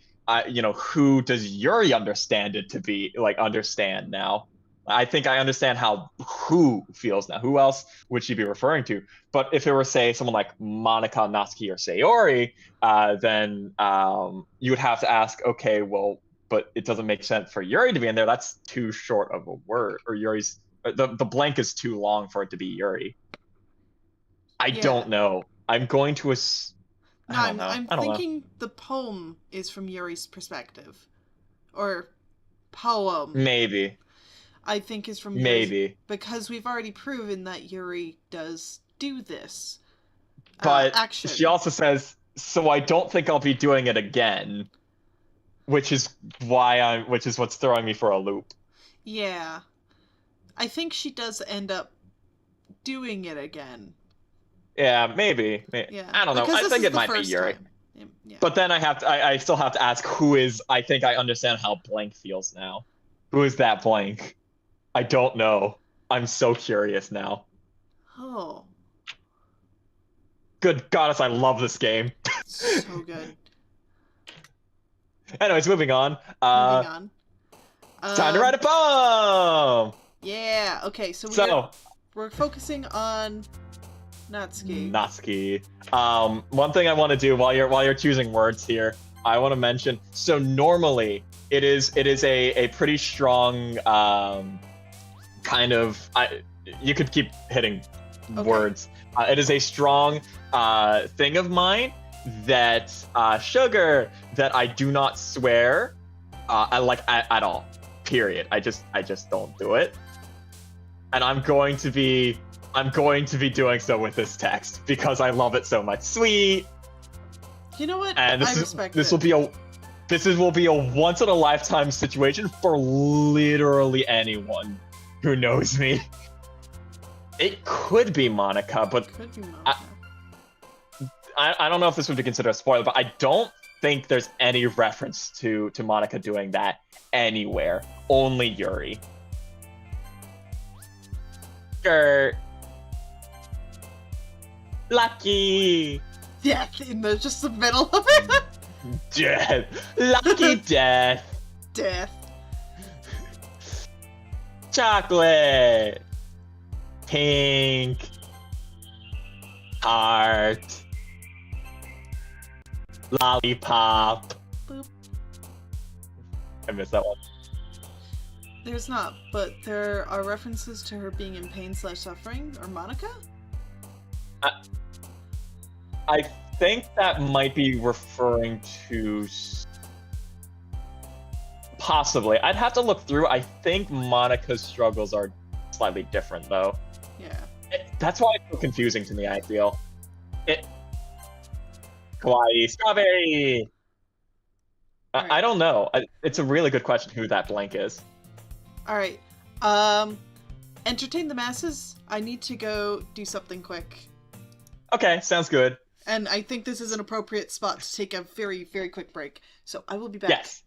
who does Yuri understand it to be, like, understand now? I think I understand how who feels now. Who else would she be referring to? But if it were, say, someone like Monica, Natsuki, or Sayori, then you would have to ask, okay, well, but it doesn't make sense for Yuri to be in there. That's too short of a word, or Yuri's the blank is too long for it to be Yuri. I Yeah. don't know. I'm going to No, I don't know. I'm I don't know. thinking the poem is from Yuri's perspective. Or poem. Maybe. I think is from Yuri's, Maybe. because we've already proven that Yuri does do this But action. she also says, so I don't think I'll be doing it again, which is what's throwing me for a loop. Yeah. I think she does end up doing it again. Yeah, maybe. Yeah. I don't know. Because I this think is it the might be first Yuri. time. Yeah. But then I still have to ask, who is, I think I understand how blank feels now. Who is that blank? I don't know. I'm so curious now. Oh. Good goddess, I love this game. So good. Anyways, moving on. Moving on. It's time to write a poem! Yeah, okay, so we're focusing on Natsuki. Natsuki. One thing I want to do while you're choosing words here, I want to mention. So normally it is a pretty strong kind of. You could keep hitting words. It is a strong thing of mine that sugar that I do not swear at all. Period. I just don't do it. And I'm going to be doing so with this text because I love it so much. Sweet. You know what? And this will be a once in a lifetime situation for literally anyone who knows me. It could be Monica, but could be Monica. I don't know if this would be considered a spoiler, but I don't think there's any reference to Monica doing that anywhere. Only Yuri. Lucky. Death in just the middle of it. Death. Lucky death. Death. Chocolate. Pink. Heart. Lollipop. Boop. I missed that one. There's not, but there are references to her being in pain/suffering, or Monica? I think that might be referring to... Possibly. I'd have to look through. I think Monica's struggles are slightly different, though. Yeah. That's why it's so confusing to me, I feel. Kawaii. Strawberry! Right. I don't know. It's a really good question who that blank is. Alright. Entertain the masses. I need to go do something quick. Okay, sounds good. And I think this is an appropriate spot to take a very, very quick break. So I will be back. Yes.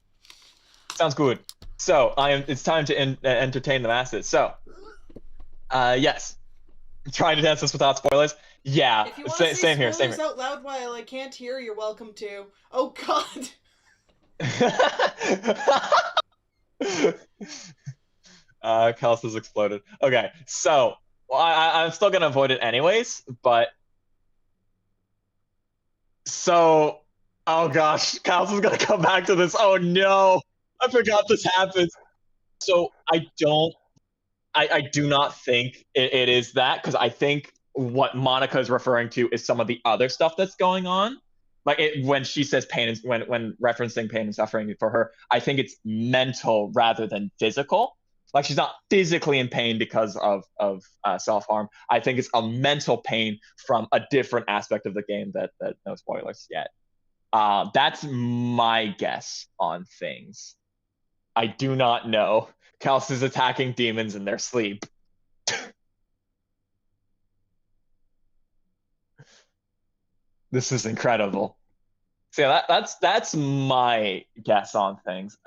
Sounds good. So it's time to entertain the masses. So, yes. Trying to dance this without spoilers. Yeah. If you want to same here. Same here. out loud while I can't hear, you're welcome to. Oh God. Kaus has exploded. Okay, so I'm still gonna avoid it anyways, but so, oh gosh, Kaus is gonna come back to this. Oh no, I forgot this happens. So I do not think it is that, because I think what Monica is referring to is some of the other stuff that's going on. Like when she says pain, when referencing pain and suffering for her, I think it's mental rather than physical. Like she's not physically in pain because of self-harm. I think it's a mental pain from a different aspect of the game that no spoilers yet. That's my guess on things. I do not know. Kaus is attacking demons in their sleep. This is incredible. So yeah, that's my guess on things.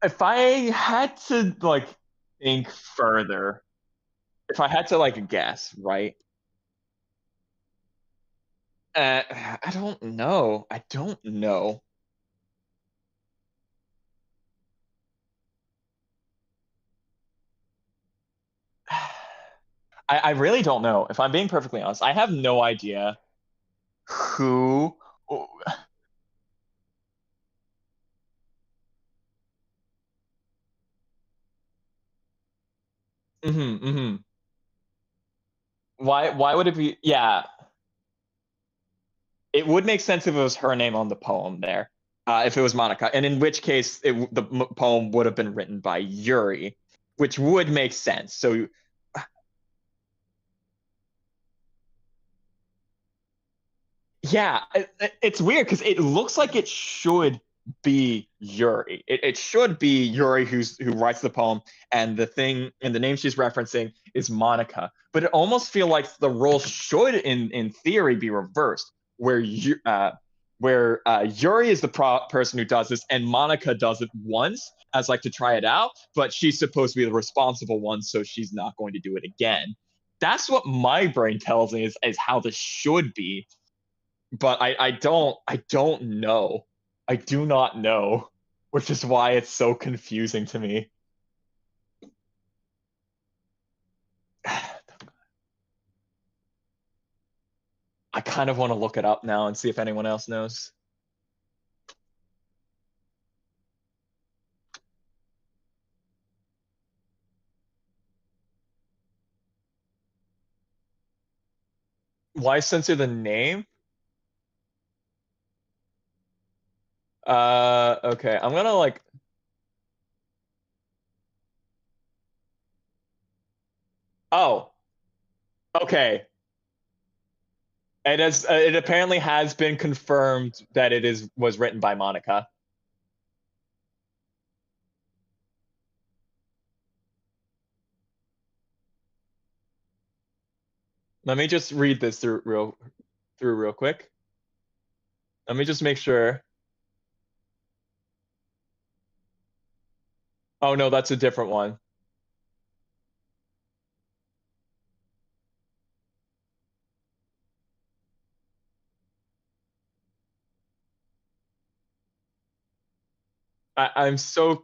If I had to like think further, if I had to like guess, right? I don't know. I don't know. I really don't know. If I'm being perfectly honest, I have no idea who. Hmm. Why would it be? Yeah, it would make sense if it was her name on the poem there. If it was Monica, and in which case the poem would have been written by Yuri, which would make sense. So yeah, it's weird because it looks like it should be Yuri. It should be Yuri who writes the poem, and the thing and the name she's referencing is Monica. But it almost feels like the role should, in theory, be reversed, where Yuri is the person who does this, and Monica does it once as like to try it out, but she's supposed to be the responsible one, so she's not going to do it again. That's what my brain tells me is how this should be, but I don't know. I do not know, which is why it's so confusing to me. I kind of want to look it up now and see if anyone else knows. Why censor the name? Okay. I'm gonna like. Oh, okay. It apparently has been confirmed that was written by Monica. Let me just read this through real quick. Let me just make sure. Oh no, that's a different one. I'm so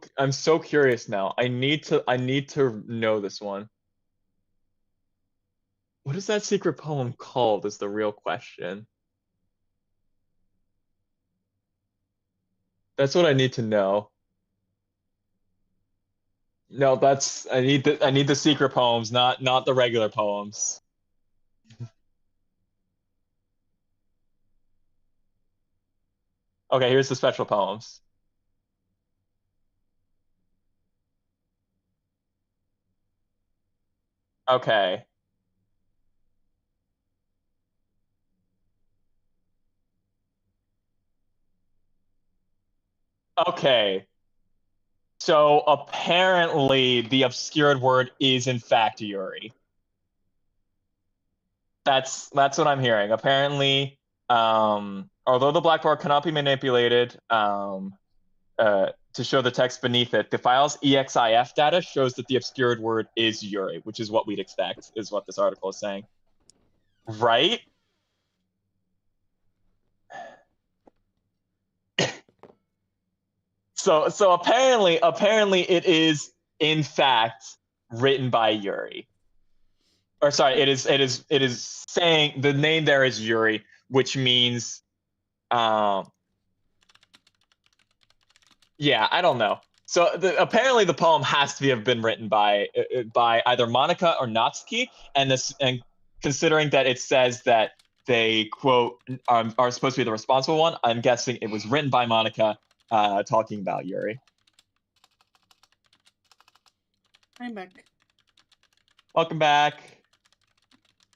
curious now. I need to know this one. What is that secret poem called? Is the real question. That's what I need to know. No, that's I need the secret poems, not the regular poems. Okay, here's the special poems. Okay. Okay. So apparently the obscured word is in fact Yuri. That's what I'm hearing. Apparently, although the blackboard cannot be manipulated, to show the text beneath it, the file's EXIF data shows that the obscured word is Yuri, which is what we'd expect, is what this article is saying. Right? So apparently it is in fact written by Yuri. Or sorry, it is saying the name there is Yuri, which means yeah, I don't know. So apparently the poem has to have been written by either Monica or Natsuki, and considering that it says that they quote are supposed to be the responsible one, I'm guessing it was written by Monica, talking about Yuri. I'm back. Welcome back.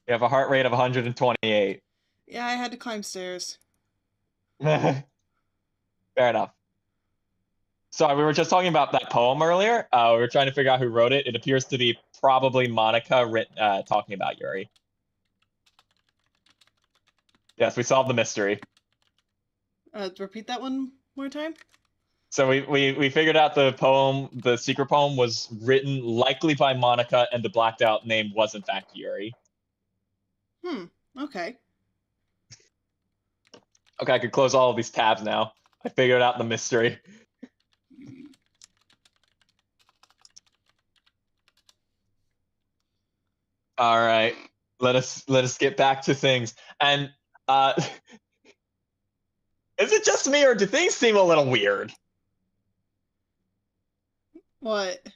You have a heart rate of 128. Yeah, I had to climb stairs. Fair enough. Sorry, we were just talking about that poem earlier. We were trying to figure out who wrote it. It appears to be probably Monica talking about Yuri. Yes, we solved the mystery. Repeat that one more time. So we figured out the secret poem was written likely by Monica, and the blacked out name was in fact Yuri. Okay. Okay, I can close all of these tabs now. I figured out the mystery. All right, let us get back to things. And is it just me, or do things seem a little weird? What?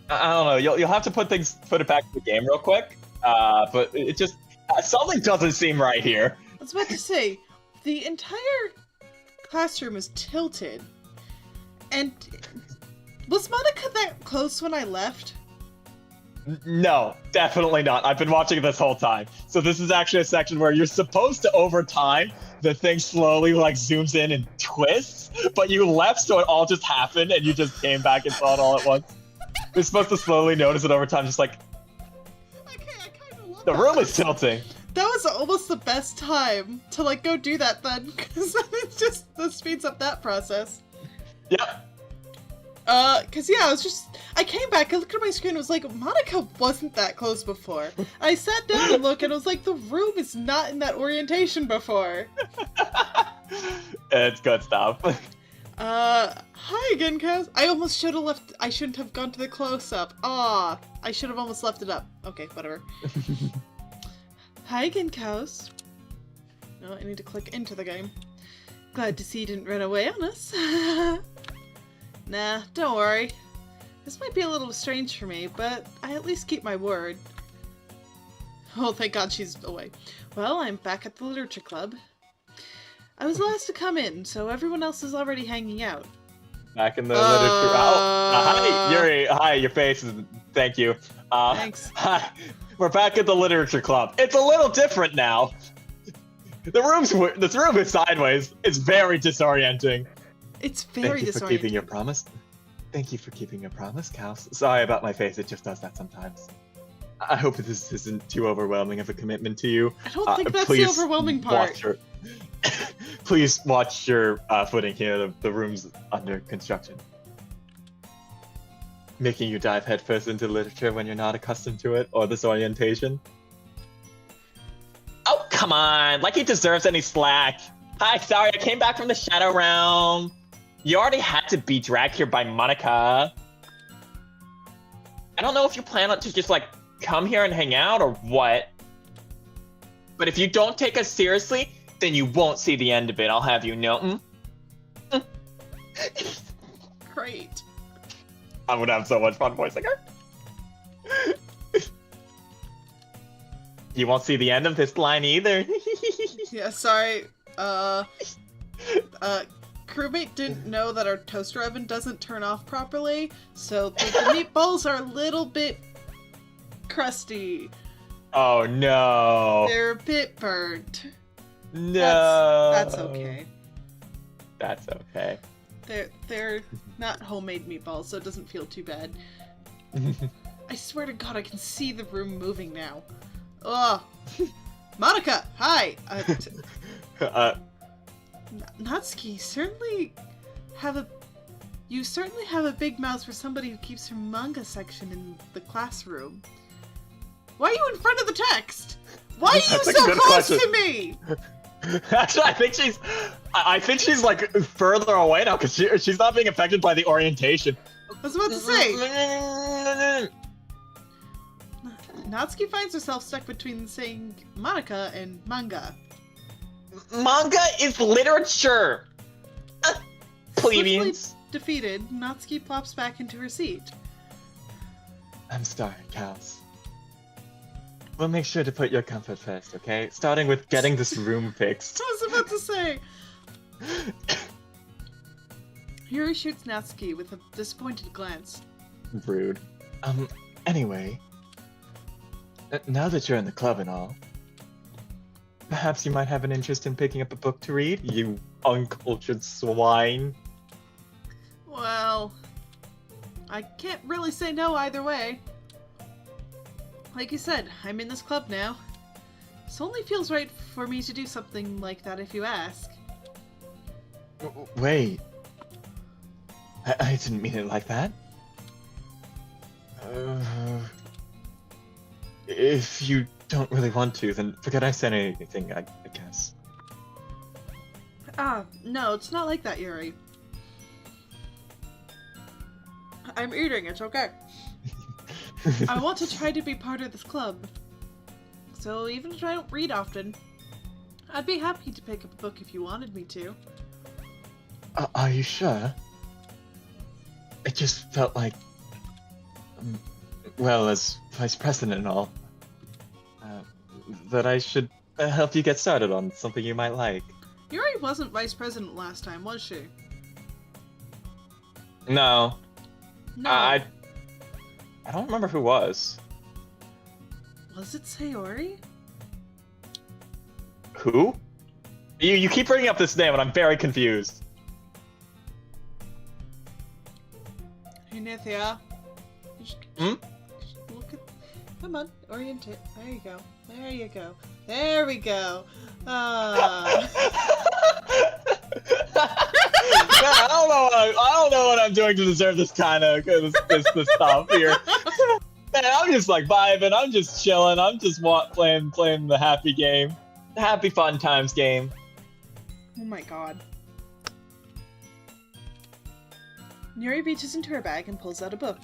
I don't know. You'll have to put it back to the game real quick. But it just something doesn't seem right here. I was about to say, the entire classroom is tilted. And was Monica that close when I left? No, definitely not. I've been watching this whole time. So this is actually a section where you're supposed to, over time, the thing slowly like zooms in and twists, but you left so it all just happened and you just came back and saw it all at once. You're supposed to slowly notice it over time, just like, Okay, I kind of love the room is tilting. That was almost the best time to like go do that then, because it's just, that speeds up that process. Yep. Cause yeah, I came back, I looked at my screen, and was like, Monica wasn't that close before. I sat down and looked, and I was like, the room is not in that orientation before. It's good stuff. Hi again, Kaus. I almost should have left, I shouldn't have gone to the close-up. I should have almost left it up. Okay, whatever. Hi again, Kaus. No, I need to click into the game. Glad to see you didn't run away on us. Nah, don't worry. This might be a little strange for me, but I at least keep my word. Oh, thank God she's away. Well, I'm back at the literature club. I was the last to come in, so everyone else is already hanging out. Back in the literature. Hi, Yuri. Hi, your face is. Thank you. Thanks. Hi. We're back at the literature club. It's a little different now. This room is sideways. It's very disorienting. It's very disorienting. Thank you for keeping your promise. Thank you for keeping your promise, Kaus. Sorry about my face. It just does that sometimes. I hope this isn't too overwhelming of a commitment to you. I don't think that's the overwhelming part. Please watch your footing here. The room's under construction. Making you dive headfirst into literature when you're not accustomed to it, or this orientation. Oh, come on! Like he deserves any slack. Hi, sorry, I came back from the Shadow Realm. You already had to be dragged here by Monica. I don't know if you plan on to just, like, come here and hang out or what. But if you don't take us seriously, then you won't see the end of it, I'll have you know. Great. I'm gonna have so much fun voicing her. You won't see the end of this line either. Yeah, sorry. Crewmate didn't know that our toaster oven doesn't turn off properly, so the meatballs are a little bit crusty. Oh no. They're a bit burnt. No. That's okay. That's okay. They're not homemade meatballs, so it doesn't feel too bad. I swear to God, I can see the room moving now. Ugh. Monica, hi. Natsuki, you certainly have a big mouth for somebody who keeps her manga section in the classroom. Why are you in front of the text? Why are you so close to me? Actually, I think she's like further away now because she's not being affected by the orientation. I was about to say. Natsuki finds herself stuck between saying Monica and manga. Manga is literature! Plebeians. Swiftly defeated, Natsuki plops back into her seat. I'm sorry, Kaus. We'll make sure to put your comfort first, okay? Starting with getting this room fixed. I was about to say! Yuri shoots Natsuki with a disappointed glance. Rude. Anyway. Now that you're in the club and all, perhaps you might have an interest in picking up a book to read, you uncultured swine. Well, I can't really say no either way. Like you said, I'm in this club now. This only feels right for me to do something like that if you ask. Wait. I didn't mean it like that. If you don't really want to, then forget I said anything, I guess. No, it's not like that, Yuri. I'm eating, it's okay. I want to try to be part of this club. So even if I don't read often, I'd be happy to pick up a book if you wanted me to. Are you sure? It just felt like... well, as vice president and all, that I should help you get started on something you might like. Yuri wasn't vice president last time, was she? No. No. I don't remember who was. Was it Sayori? Who? You keep bringing up this name and I'm very confused. Hey, Nithia. Hmm? Look at... Come on, orient it. There you go. There you go. There we go. I don't know what I'm doing to deserve this kind of this stuff here. Man, I'm just like vibing. I'm just chilling. I'm just playing the happy game, the happy fun times game. Oh my god. Yuri reaches into her bag and pulls out a book.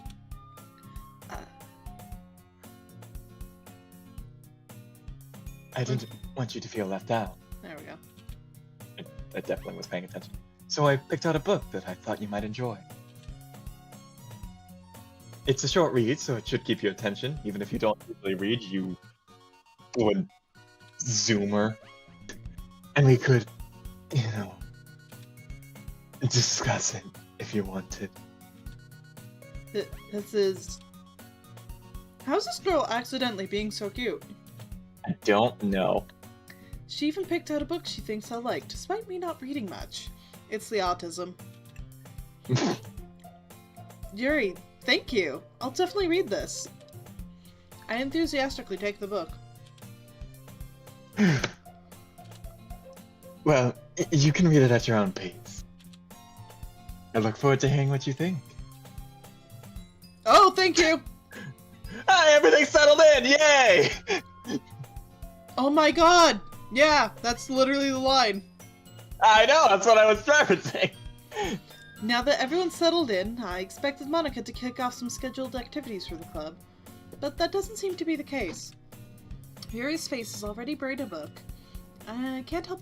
I didn't want you to feel left out. There we go. I definitely was paying attention. So I picked out a book that I thought you might enjoy. It's a short read, so it should keep your attention, even if you don't usually read, you would zoomer. And we could, discuss it if you wanted. This is... How's this girl accidentally being so cute? I don't know. She even picked out a book she thinks I'll like, despite me not reading much. It's the autism. Yuri, thank you. I'll definitely read this. I enthusiastically take the book. Well, you can read it at your own pace. I look forward to hearing what you think. Oh, thank you! Hi, everything's settled in! Yay! Oh my god! Yeah, that's literally the line. I know, that's what I was referencing. Now that everyone's settled in, I expected Monica to kick off some scheduled activities for the club. But that doesn't seem to be the case. Yuri's face is already buried in a book. I can't help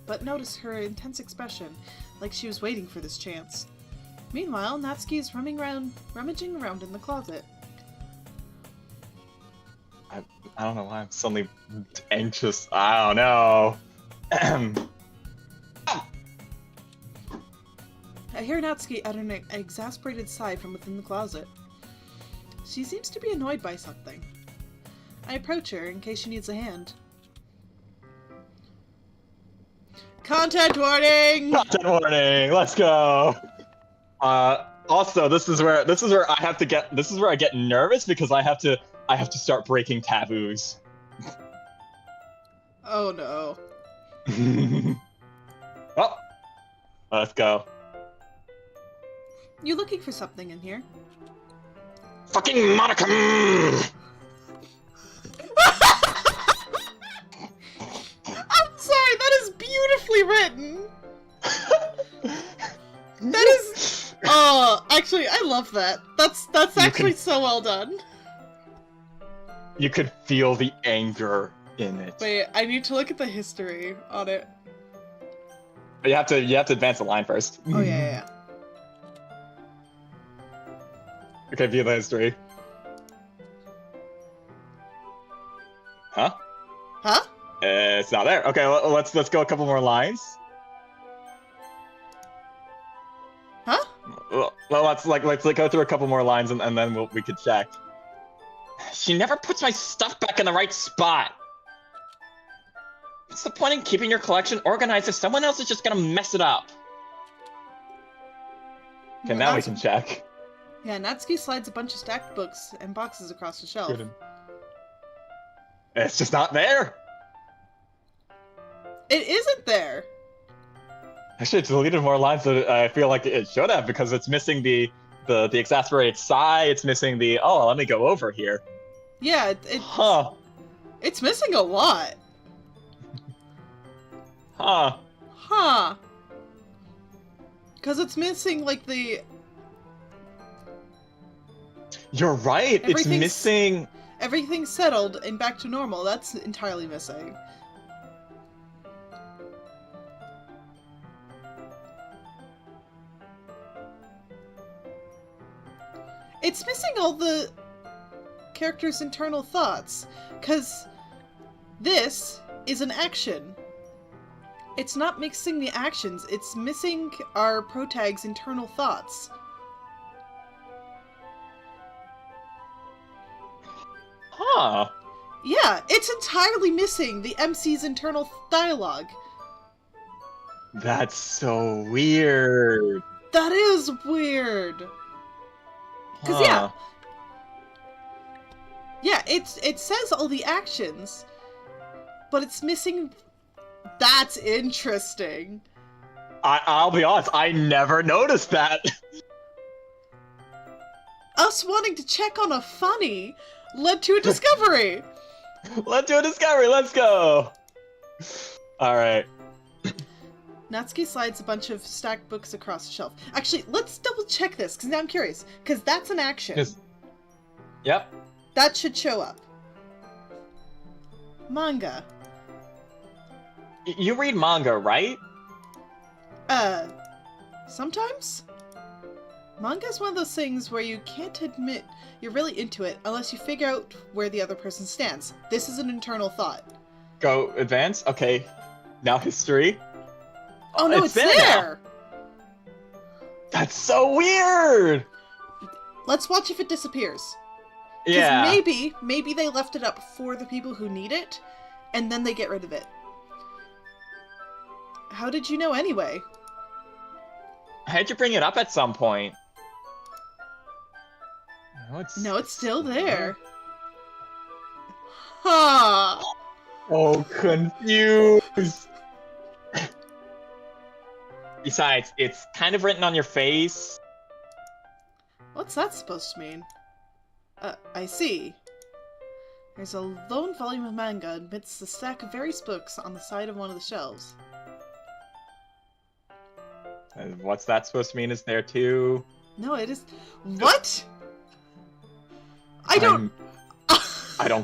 but notice her intense expression, like she was waiting for this chance. Meanwhile, Natsuki is rummaging around in the closet. I don't know why I'm suddenly anxious. I don't know. I hear Natsuki utter an exasperated sigh from within the closet. She seems to be annoyed by something. I approach her in case she needs a hand. Content warning! Content warning. Let's go. Also, this is where I get nervous because I have to start breaking taboos. Oh no. Oh, let's go. You looking for something in here? Fucking Monica! I'm sorry, that is beautifully written! That is... Oh, actually, I love that. That's actually so well done. You could feel the anger in it. Wait, I need to look at the history on it. You have to advance the line first. Oh, yeah. Okay, view the history. Huh? Huh? It's not there. Okay, let's go a couple more lines. Huh? Well, let's go through a couple more lines and then we could check. She never puts my stuff back in the right spot. What's the point in keeping your collection organized if someone else is just gonna mess it up? Okay, now we can check. Yeah, Natsuki slides a bunch of stacked books and boxes across the shelf. It's just not there. It isn't there. Actually, it deleted more lines than I feel like it should have because it's missing the exasperated sigh. It's missing the let me go over here. Yeah, it's missing a lot. Huh. Because it's missing, like, the... You're right. It's missing... Everything's settled and back to normal. That's entirely missing. It's missing all the characters' internal thoughts. Because this is an action. It's not mixing the actions, it's missing our protag's internal thoughts. Huh. Yeah, it's entirely missing the MC's internal dialogue. That's so weird. That is weird. Because, yeah, it says all the actions, but it's missing... That's interesting. I'll be honest, I never noticed that. Us wanting to check on a funny led to a discovery. Let's do a discovery, let's go. Alright. Natsuki slides a bunch of stacked books across the shelf. Actually, let's double check this, because now I'm curious. Because that's an action. Yes. Yep. That should show up. Manga. You read manga, right? Sometimes? Manga is one of those things where you can't admit you're really into it unless you figure out where the other person stands. This is an internal thought. Go advance. Okay. Now history. Oh no, it's there! That's so weird! Let's watch if it disappears. Yeah. Maybe they left it up for the people who need it, and then they get rid of it. How did you know anyway? I had to bring it up at some point. No, it's still there. Huh. Oh, confused. Besides, it's kind of written on your face. What's that supposed to mean? I see. There's a lone volume of manga amidst a stack of various books on the side of one of the shelves. What's that supposed to mean is there too? No, it is... What? I don't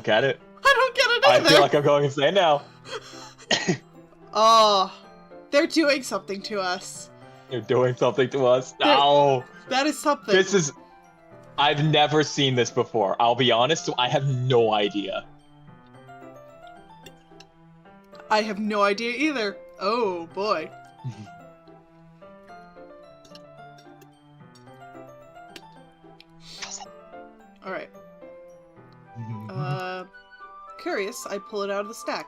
get it. I don't get it either! I feel like I'm going insane now. Oh, they're doing something to us. You're doing something to us? No! That is something. I've never seen this before. I'll be honest, so I have no idea. I have no idea either. Oh, boy. Alright. Curious, I pull it out of the stack.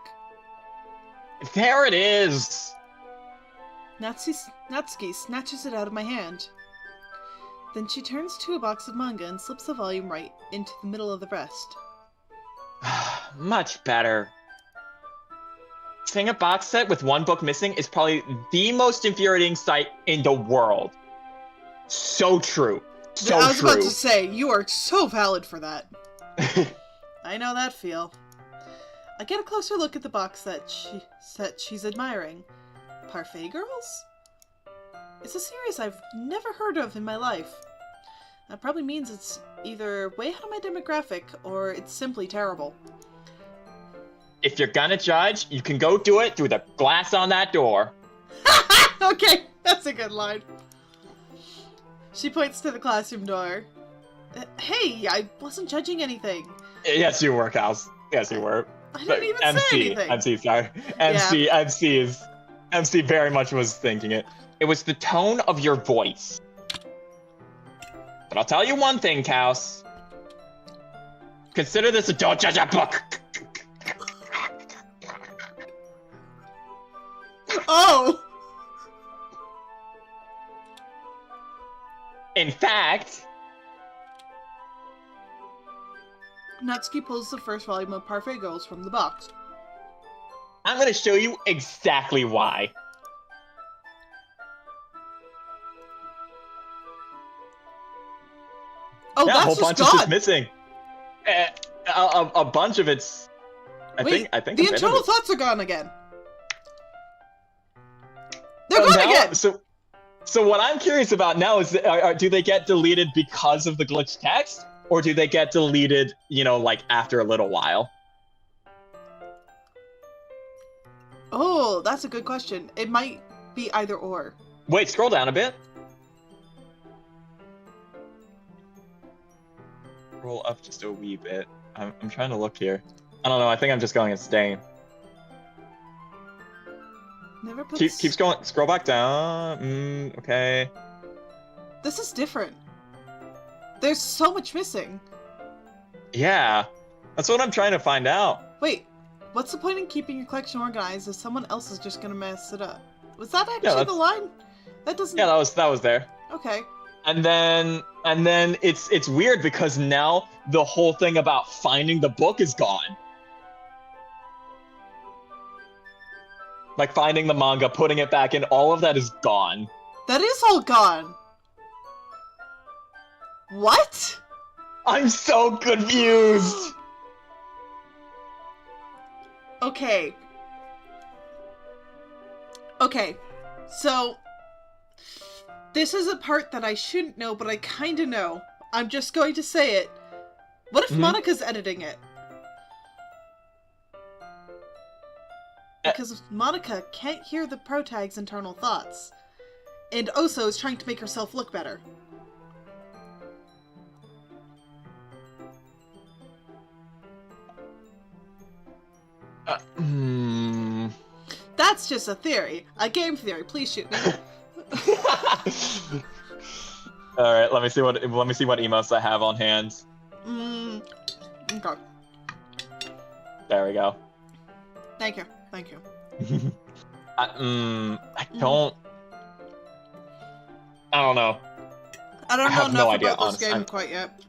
There it is! Natsuki snatches it out of my hand. Then she turns to a box of manga and slips the volume right into the middle of the rest. Much better. Seeing a box set with one book missing is probably the most infuriating sight in the world. So true. So true. I was about to say, you are so valid for that. I know that feel. I get a closer look at the box that she's admiring. Parfait Girls? It's a series I've never heard of in my life. That probably means it's either way out of my demographic, or it's simply terrible. If you're gonna judge, you can go do it through the glass on that door. Okay, that's a good line. She points to the classroom door. Hey, I wasn't judging anything. Yes, you were, Kaus. Yes, you were. I didn't even say anything. MC, sorry. MC very much was thinking it. It was the tone of your voice. But I'll tell you one thing, Kaus. Consider this a don't judge a book. Oh! In fact... Natsuki pulls the first volume of Parfait Girls from the box. I'm gonna show you exactly why. Oh, Yeah, a that's whole just bunch gone. is just missing. A bunch of it's. Wait, I think the a bit of internal it's- thoughts are gone again. They're gone now, again. So what I'm curious about now is, do they get deleted because of the glitched text, or do they get deleted, like after a little while? Oh, that's a good question. It might be either or. Wait, scroll down a bit. Scroll up just a wee bit. I'm trying to look here. I don't know. I think I'm just going insane. Never put. Keep scrolling. Scroll back down. Okay. This is different. There's so much missing. Yeah, that's what I'm trying to find out. Wait, what's the point in keeping your collection organized if someone else is just gonna mess it up? Was that actually the line? That doesn't. Yeah, that was there. Okay. And then it's weird because now the whole thing about finding the book is gone. Like finding the manga, putting it back in, all of that is gone. That is all gone. What? I'm so confused. Okay. Okay. So this is a part that I shouldn't know, but I kind of know. I'm just going to say it. What if Monica's editing it? Because Monica can't hear the protag's internal thoughts. And Oso is trying to make herself look better. That's just a theory. A game theory. Please shoot me. All right, let me see what emotes I have on hand. Okay. There we go. Thank you. Thank you. I don't. I don't know. I don't know have enough no idea, about this honestly. game quite yet.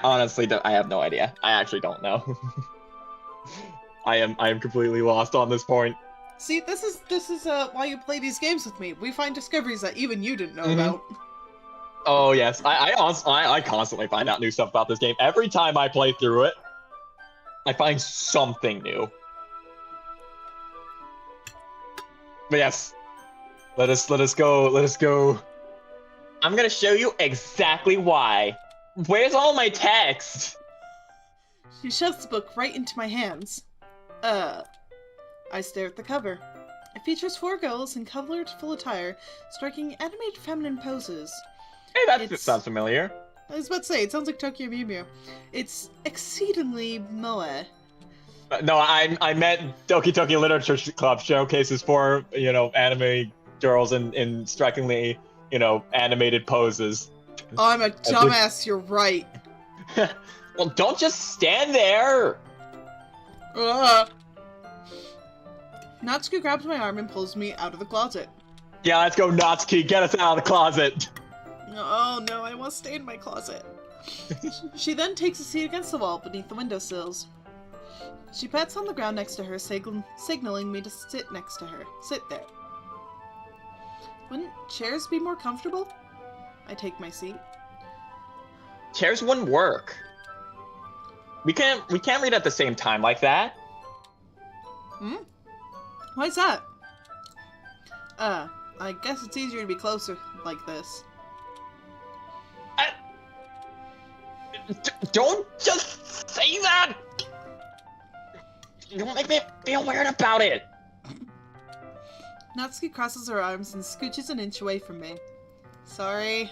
Honestly I have no idea. I actually don't know. I am completely lost on this point. See, this is why you play these games with me. We find discoveries that even you didn't know about. Oh yes, I constantly find out new stuff about this game. Every time I play through it, I find something new. But yes, let us go. I'm gonna show you exactly why. Where's all my text? She shoves the book right into my hands. I stare at the cover. It features 4 girls in colorful attire, striking animated feminine poses. Hey, that sounds familiar. I was about to say, it sounds like Tokyo Mew Mew. It's exceedingly moe. No, I meant Doki Doki Literature Club showcases 4, anime girls in strikingly, animated poses. Oh, I'm a dumbass, you're right. Well, don't just stand there! Natsuki grabs my arm and pulls me out of the closet. Yeah, let's go, Natsuki. Get us out of the closet. Oh no, I want to stay in my closet. She then takes a seat against the wall beneath the windowsills. She pats on the ground next to her, signaling me to sit next to her. Sit there. Wouldn't chairs be more comfortable? I take my seat. Chairs wouldn't work. We can't read at the same time like that. Why's that? I guess it's easier to be closer like this. Don't just say that! You make me feel weird about it. Natsuki crosses her arms and scooches an inch away from me. Sorry.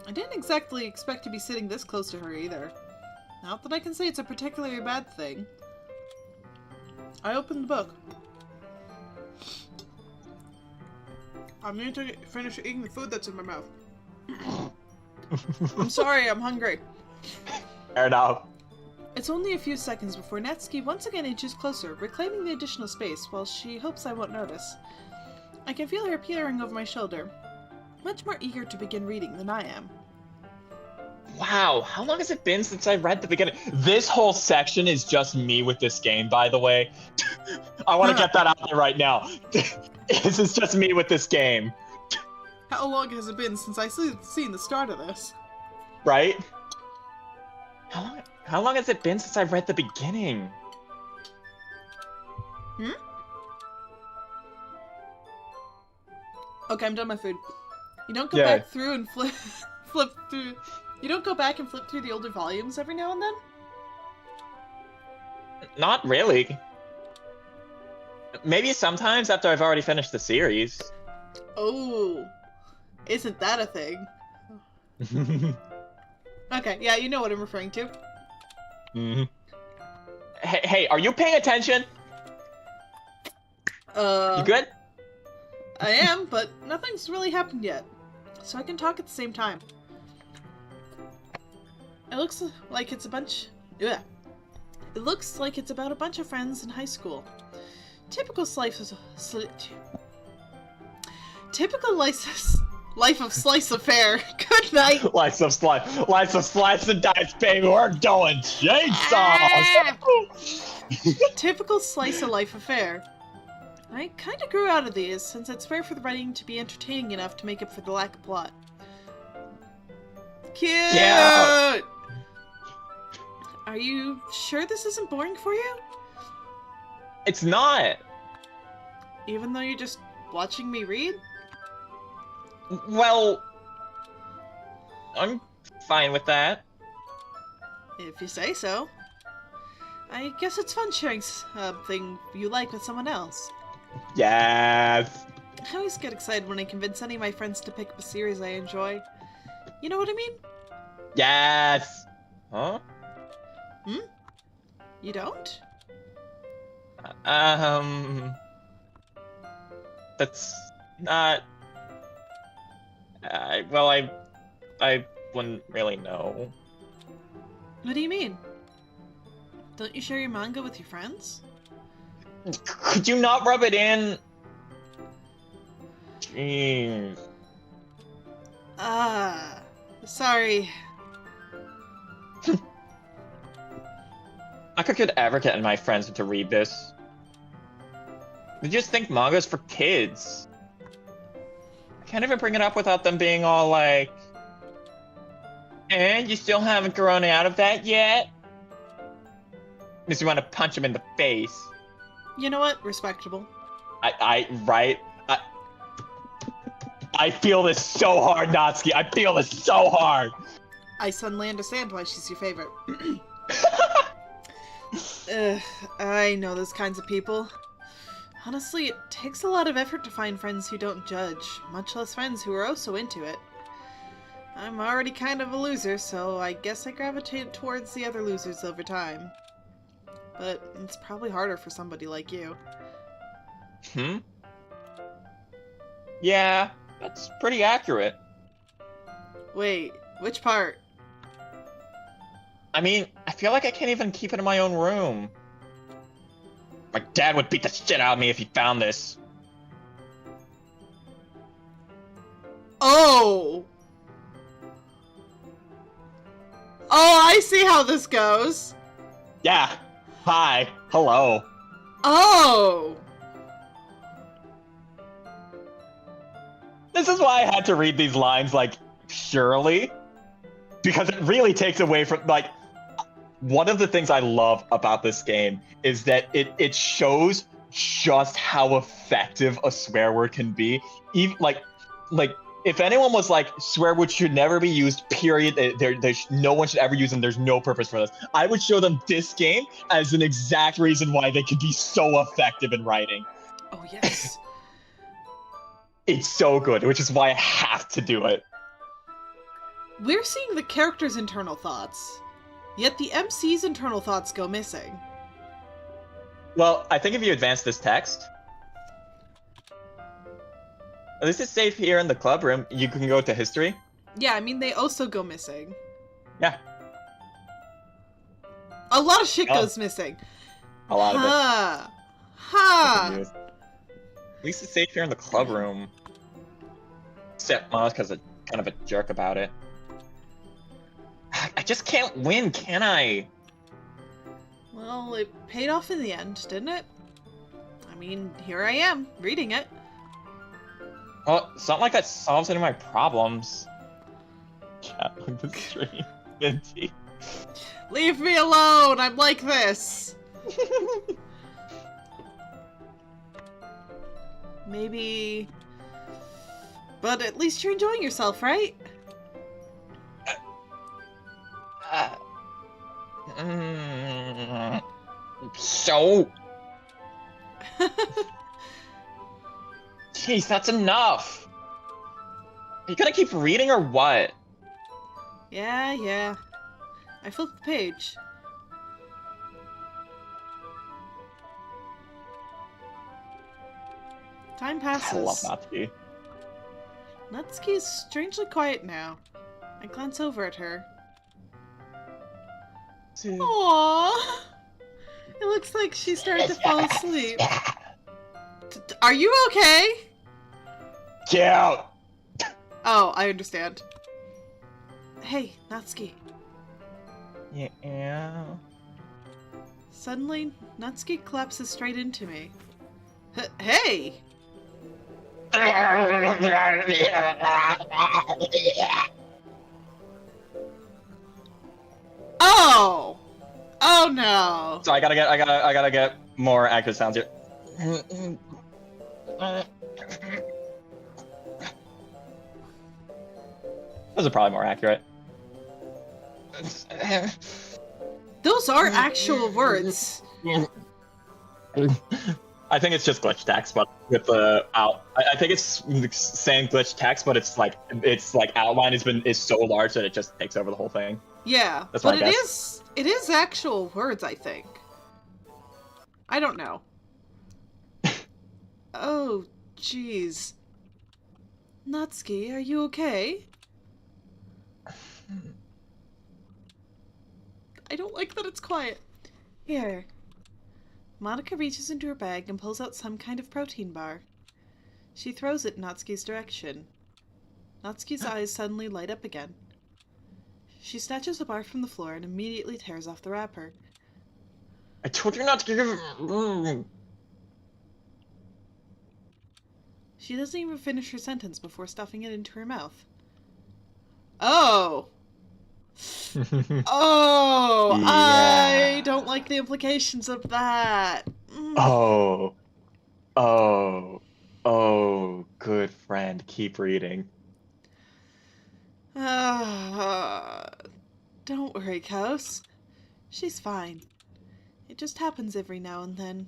I didn't exactly expect to be sitting this close to her either. Not that I can say it's a particularly bad thing. I opened the book. I'm going to finish eating the food that's in my mouth. I'm sorry, I'm hungry. Fair enough. It's only a few seconds before Natsuki once again inches closer, reclaiming the additional space while she hopes I won't notice. I can feel her peering over my shoulder, much more eager to begin reading than I am. Wow, how long has it been since I read the beginning? This whole section is just me with this game, by the way. I want to get that out there right now. This is just me with this game. How long has it been since I seen the start of this? Right? How long has it been since I read the beginning? Okay, I'm done with my food. You don't go back through and flip through. You don't go back and flip through the older volumes every now and then? Not really. Maybe sometimes after I've already finished the series. Oh, isn't that a thing? Okay, yeah, you know what I'm referring to. Mm-hmm. Hey, are you paying attention? You good? I am, but nothing's really happened yet. So I can talk at the same time. It looks like it's a bunch... Ugh. It looks like it's about a bunch of friends in high school. Typical life of slice of fare. Good night. Life of slice and dice, baby. We're going chainsaws. Typical slice of life affair. I kinda grew out of these, since it's rare for the writing to be entertaining enough to make up for the lack of plot. Cute! Yeah. Are you sure this isn't boring for you? It's not. Even though you're just watching me read? Well, I'm fine with that. If you say so. I guess it's fun sharing something you like with someone else. Yes. I always get excited when I convince any of my friends to pick up a series I enjoy. You know what I mean? Yes. Huh? You don't? That's not... well, I wouldn't really know. What do you mean? Don't you share your manga with your friends? Could you not rub it in? Jeez. Sorry. I could ever get my friends to read this. They just think manga's for kids. I can't even bring it up without them being all like, "And you still haven't grown out of that yet?" Makes you want to punch him in the face. You know what? Respectable. Right? I feel this so hard, Natsuki. I feel this so hard. I suddenly understand why she's your favorite. I know those kinds of people. Honestly, it takes a lot of effort to find friends who don't judge, much less friends who are also into it. I'm already kind of a loser, so I guess I gravitate towards the other losers over time. But it's probably harder for somebody like you. Yeah, that's pretty accurate. Wait, which part? I mean, I feel like I can't even keep it in my own room. My dad would beat the shit out of me if he found this. Oh! Oh, I see how this goes. Yeah. Hi. Hello. Oh! This is why I had to read these lines, like, surely. Because it really takes away from, like, one of the things I love about this game is that it shows just how effective a swear word can be. Even, like, if anyone was like, swear words should never be used, period, no one should ever use them, there's no purpose for this, I would show them this game as an exact reason why they could be so effective in writing. Oh, yes. It's so good, which is why I have to do it. We're seeing the character's internal thoughts, yet the MC's internal thoughts go missing. Well, I think if you advance this text... This is safe here in the club room. You can go to history. Yeah, I mean, they also go missing. Yeah. A lot of shit goes missing. A lot of it. Ha! At least it's safe here in the club room. Except Monica's kind of a jerk about it. I just can't win, can I? Well, it paid off in the end, didn't it? I mean, here I am, reading it. Well, it's not like that solves any of my problems. Chat on the stream. Minty. Leave me alone! I'm like this! Maybe... But at least you're enjoying yourself, right? So? Jeez, that's enough! Are you gonna keep reading or what? Yeah. I flipped the page. Time passes. I love Natsuki. Natsuki is strangely quiet now. I glance over at her. Aww! It looks like she started to fall asleep. Are you okay? Get out! Oh, I understand. Hey, Natsuki. Yeah. Suddenly, Natsuki collapses straight into me. Hey! Oh! Oh no! So I gotta get more accurate sounds here. Those are probably more accurate. Those are actual words. I think it's just glitch text, but with the out. I think it's saying glitch text, but it's like outline is so large that it just takes over the whole thing. Yeah, That's but my guess. it is actual words, I think. I don't know. Oh, jeez. Natsuki, are you okay? I don't like that it's quiet. Here. Monica reaches into her bag and pulls out some kind of protein bar. She throws it in Natsuki's direction. Natsuki's eyes suddenly light up again. She snatches the bar from the floor and immediately tears off the wrapper. I told you not to give. She doesn't even finish her sentence before stuffing it into her mouth. Oh! Oh! Yeah. I don't like the implications of that. Oh, good friend, keep reading. Don't worry, Kaus. She's fine. It just happens every now and then.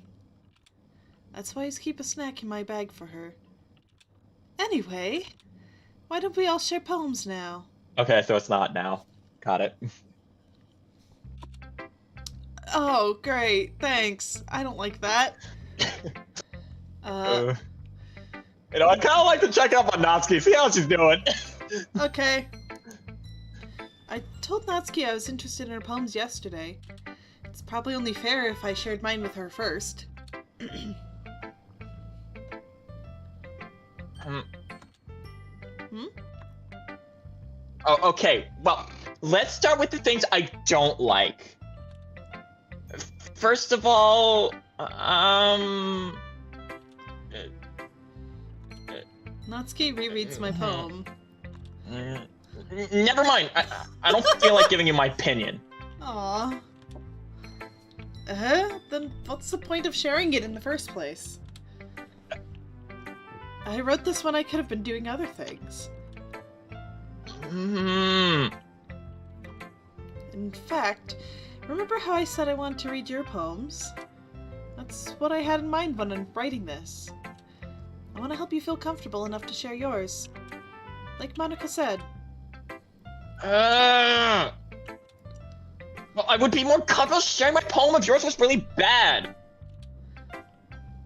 That's why I keep a snack in my bag for her. Anyway, why don't we all share poems now? Okay, so it's not now. Got it. Oh, great. Thanks. I don't like that. You know, I'd kind of like to check up on Natsuki, see how she's doing. Okay. I told Natsuki I was interested in her poems yesterday. It's probably only fair if I shared mine with her first. Oh, okay. Well, let's start with the things I don't like. First of all, Natsuki rereads my poem. Never mind. I don't feel like giving you my opinion. Aww. Then what's the point of sharing it in the first place? I wrote this when I could have been doing other things. In fact, remember how I said I wanted to read your poems? That's what I had in mind when I'm writing this. I want to help you feel comfortable enough to share yours. Like Monica said. Well, I would be more comfortable sharing my poem if yours was really bad.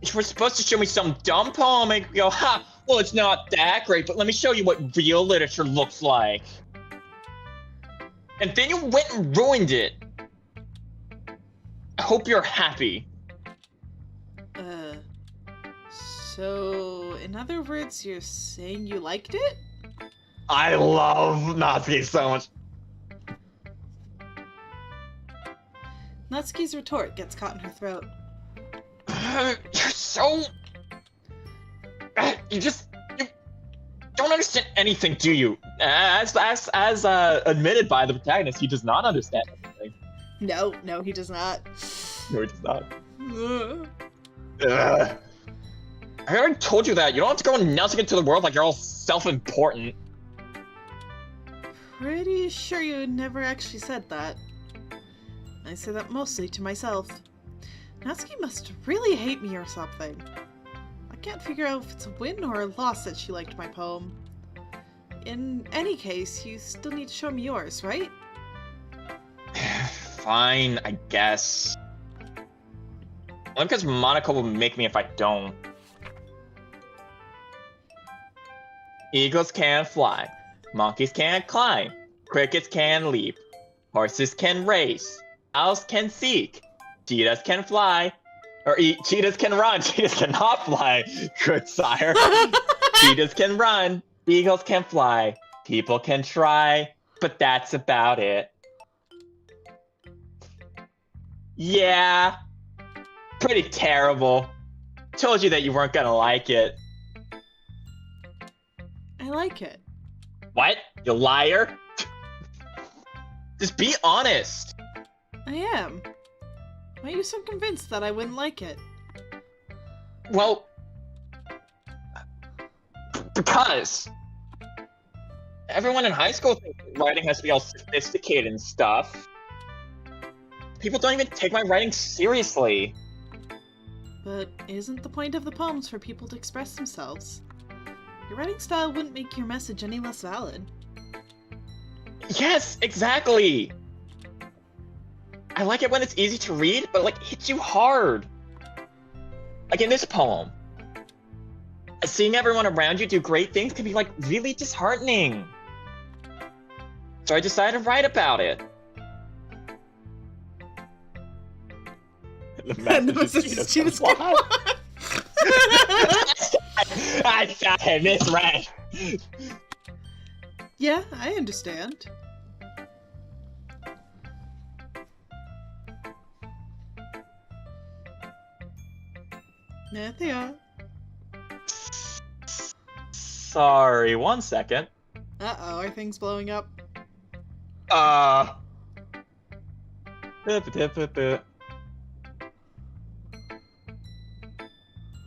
You were supposed to show me some dumb poem and go, ha, well, it's not that great, but let me show you what real literature looks like. And then you went and ruined it. I hope you're happy. So, in other words, you're saying you liked it? I love Natsuki so much. Natsuki's retort gets caught in her throat. You're so... You don't understand anything, do you? As admitted by the protagonist, he does not understand anything. No, he does not. No, he does not. I already told you that. You don't have to go announcing it to the world like you're all self-important. Pretty sure you never actually said that. I say that mostly to myself. Natsuki must really hate me or something. I can't figure out if it's a win or a loss that she liked my poem. In any case, you still need to show me yours, right? Fine, I guess. Only because Monica will make me if I don't. Eagles can fly. Monkeys can climb. Crickets can leap. Horses can race. Owls can seek. Cheetahs can fly. Cheetahs can run. Cheetahs cannot fly. Good sire. Cheetahs can run. Eagles can fly. People can try. But that's about it. Yeah. Pretty terrible. Told you that you weren't gonna like it. I like it. What? You liar? Just be honest. I am. Why are you so convinced that I wouldn't like it? Well, because everyone in high school thinks writing has to be all sophisticated and stuff. People don't even take my writing seriously. But isn't the point of the poems for people to express themselves? Your writing style wouldn't make your message any less valid. Yes, exactly! I like it when it's easy to read, but like hits you hard. Like in this poem. Seeing everyone around you do great things can be like really disheartening. So I decided to write about it. The message is Jesus I misread. Yeah, I understand. Nithia. Sorry, 1 second. Uh-oh, are things blowing up? Boop-a-doop-boop-boop.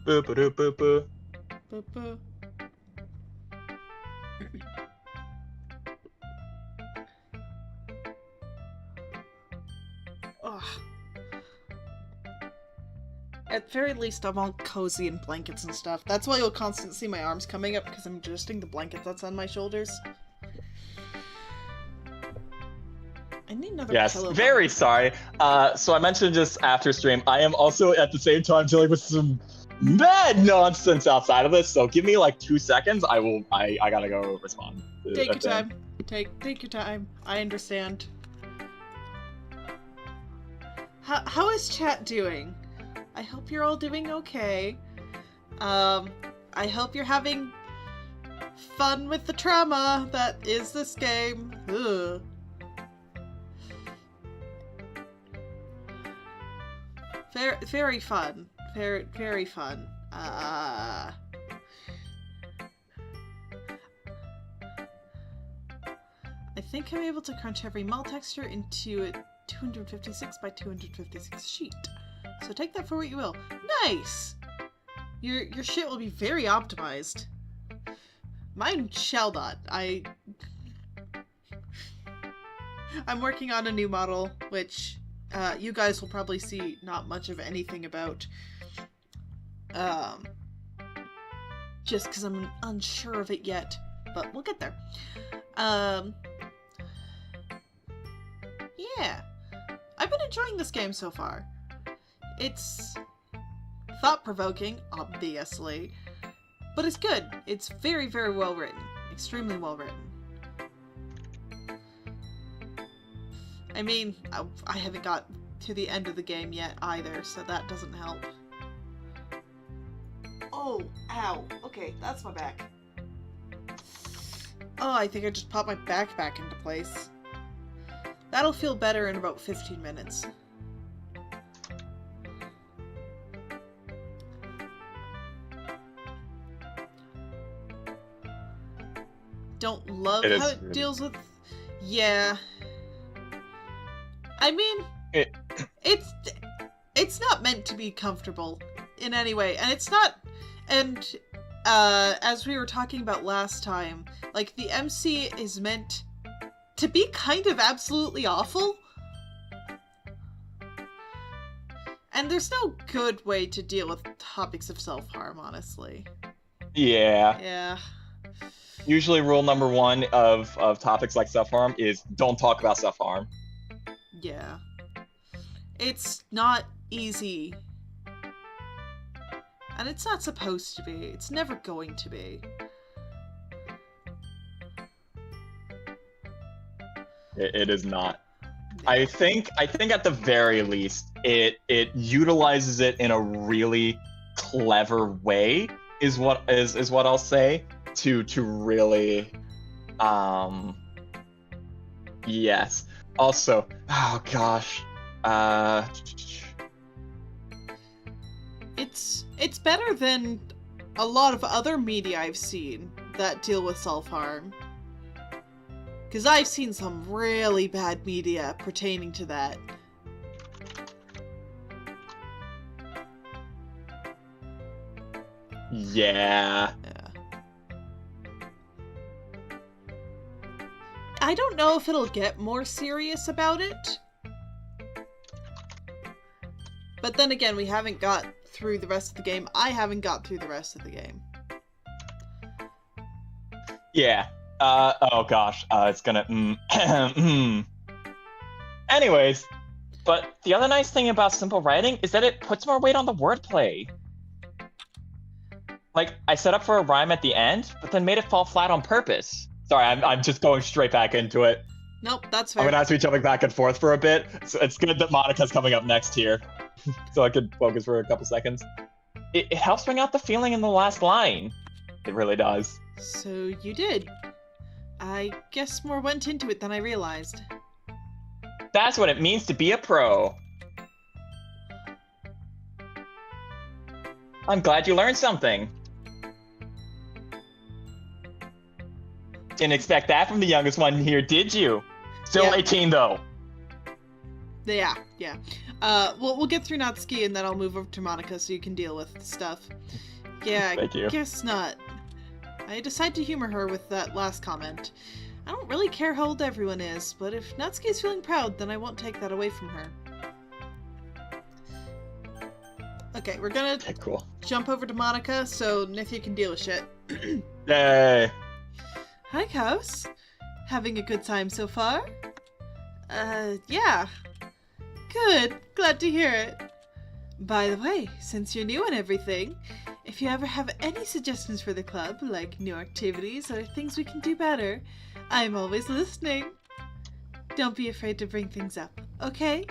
Boop-a-doop-boop-boop. Boo-boo. Ugh. At very least, I'm all cozy in blankets and stuff. That's why you'll constantly see my arms coming up, because I'm adjusting the blanket that's on my shoulders. I need another pillow. Yes, very sorry. So I mentioned just after stream, I am also at the same time dealing with some mad nonsense outside of this, so give me like 2 seconds. I gotta go respond. Take your time. Take your time. I understand. How is chat doing? I hope you're all doing okay. I hope you're having fun with the trauma that is this game. Ugh. Very fun. Very fun. I think I'm able to crunch every mall texture into a 256 by 256 sheet. So take that for what you will. Nice! Your shit will be very optimized. Mine shall not. I'm working on a new model, which you guys will probably see not much of anything about. Just because I'm unsure of it yet, but we'll get there. Yeah. I've been enjoying this game so far. It's thought-provoking, obviously, but it's good. It's very, very well written. Extremely well written. I mean, I haven't got to the end of the game yet either, so that doesn't help. Oh, ow. Okay, that's my back. Oh, I think I just popped my back back into place. That'll feel better in about 15 minutes. don't love It how is it really- deals with... Yeah. I mean, it's not meant to be comfortable in any way, and it's not... And as we were talking about last time, like, the MC is meant to be kind of absolutely awful. And there's no good way to deal with topics of self-harm, honestly. Yeah. Yeah. Usually rule number 1 of topics like self-harm is don't talk about self-harm. Yeah. It's not easy. And it's not supposed to be. It's never going to be. It is not. Yeah. I think at the very least it utilizes it in a really clever way is what I'll say to really yes. Also, oh gosh. It's better than a lot of other media I've seen that deal with self-harm. Because I've seen some really bad media pertaining to that. Yeah. I don't know if it'll get more serious about it. But then again, we haven't got through the rest of the game. I haven't got through the rest of the game. Yeah. Oh gosh. It's gonna. Anyways, but the other nice thing about simple writing is that it puts more weight on the wordplay. Like, I set up for a rhyme at the end, but then made it fall flat on purpose. Sorry, I'm just going straight back into it. Nope, that's fair. I'm gonna have to be jumping back and forth for a bit. So it's good that Monica's coming up next here, so I could focus for a couple seconds. It helps bring out the feeling in the last line. It really does. So you did. I guess more went into it than I realized. That's what it means to be a pro. I'm glad you learned something. Didn't expect that from the youngest one here, did you? Still Yeah. 18 though. Yeah. We'll get through Natsuki and then I'll move over to Monica so you can deal with stuff. Yeah, Thank you. Guess not. I decided to humor her with that last comment. I don't really care how old everyone is, but if Natsuki is feeling proud, then I won't take that away from her. Okay, we're gonna Cool. jump over to Monica so Nithia can deal with shit. Yay. Hi, Kaus. Having a good time so far? Yeah. Good. Glad to hear it. By the way, since you're new and everything, if you ever have any suggestions for the club, like new activities or things we can do better, I'm always listening. Don't be afraid to bring things up, okay?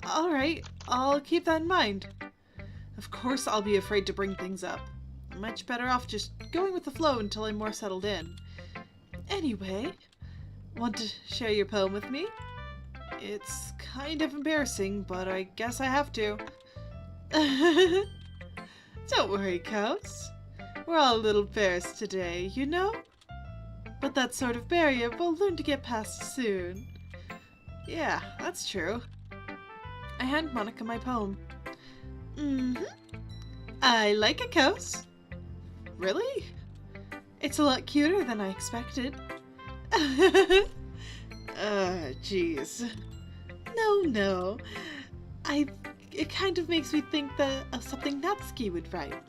Alright, I'll keep that in mind. Of course I'll be afraid to bring things up. I'm much better off just going with the flow until I'm more settled in. Anyway, want to share your poem with me? It's kind of embarrassing, but I guess I have to. Don't worry, Kaus. We're all a little embarrassed today, you know? But that sort of barrier we'll learn to get past soon. Yeah, that's true. I hand Monica my poem. I like it, Kaus. Really? It's a lot cuter than I expected. Jeez. No. It kind of makes me think of something Natsuki would write.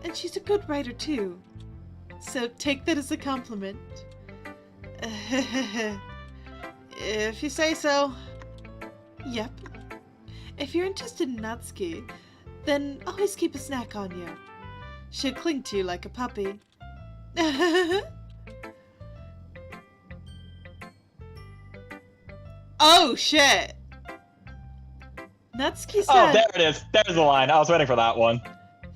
And she's a good writer too. So take that as a compliment. If you say so. Yep. If you're interested in Natsuki, then always keep a snack on you. She'll cling to you like a puppy. Oh shit! Natsuki's Oh, dad. there it is. There's the line. I was waiting for that one.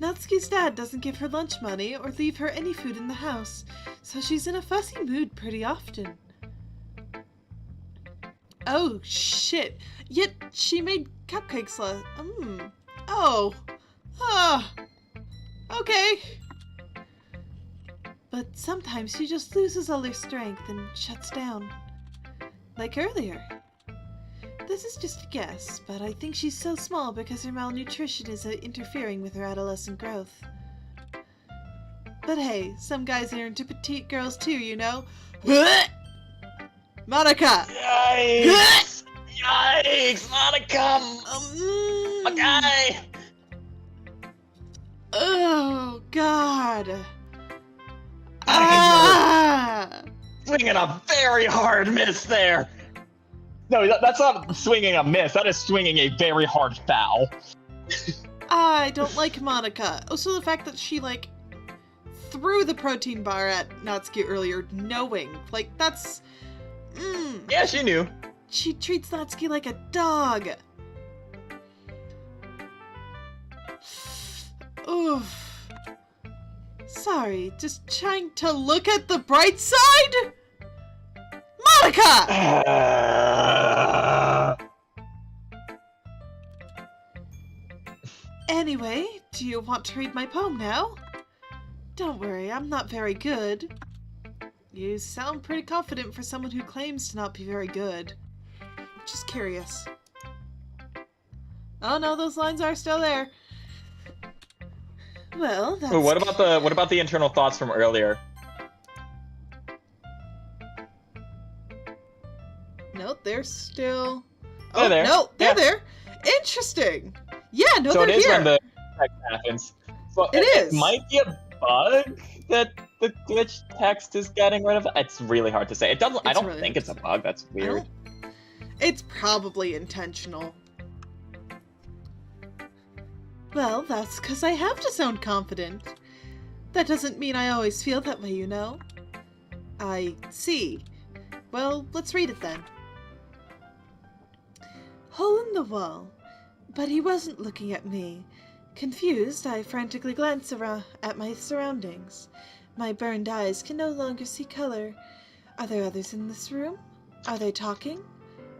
Natsuki's dad doesn't give her lunch money or leave her any food in the house, so she's in a fussy mood pretty often. Oh shit! Yet she made cupcakes last. Oh. Ah. Okay. But sometimes she just loses all her strength and shuts down. Like earlier. This is just a guess, but I think she's so small because her malnutrition is interfering with her adolescent growth. But hey, some guys are into petite girls too, you know? Monica! Yikes! Yikes! Monica! My guy! Oh, God. Swinging a very hard miss there. No, that's not swinging a miss. That is swinging a very hard foul. I don't like Monica. Also, the fact that she, threw the protein bar at Natsuki earlier, knowing. That's... Yeah, she knew. She treats Natsuki like a dog. Oof. Sorry, just trying to look at the bright side? Monica! Anyway, do you want to read my poem now? Don't worry, I'm not very good. You sound pretty confident for someone who claims to not be very good. Just curious. Oh no, those lines are still there. Well, that's... Ooh, what about the internal thoughts from earlier? No, they're still... They're there. No, they're Yeah. there. Interesting. Yeah, no, So they're it is here. when the text happens. So It is. It might be a bug that the glitch text is getting rid of. It's really hard to say. It doesn't. I It's don't really think hard it's a to say. bug. That's weird. It's probably intentional. Well, that's because I have to sound confident. That doesn't mean I always feel that way, you know. I see. Well, let's read it then. Hole in the wall. But he wasn't looking at me. Confused, I frantically glance around at my surroundings. My burned eyes can no longer see color. Are there others in this room? Are they talking?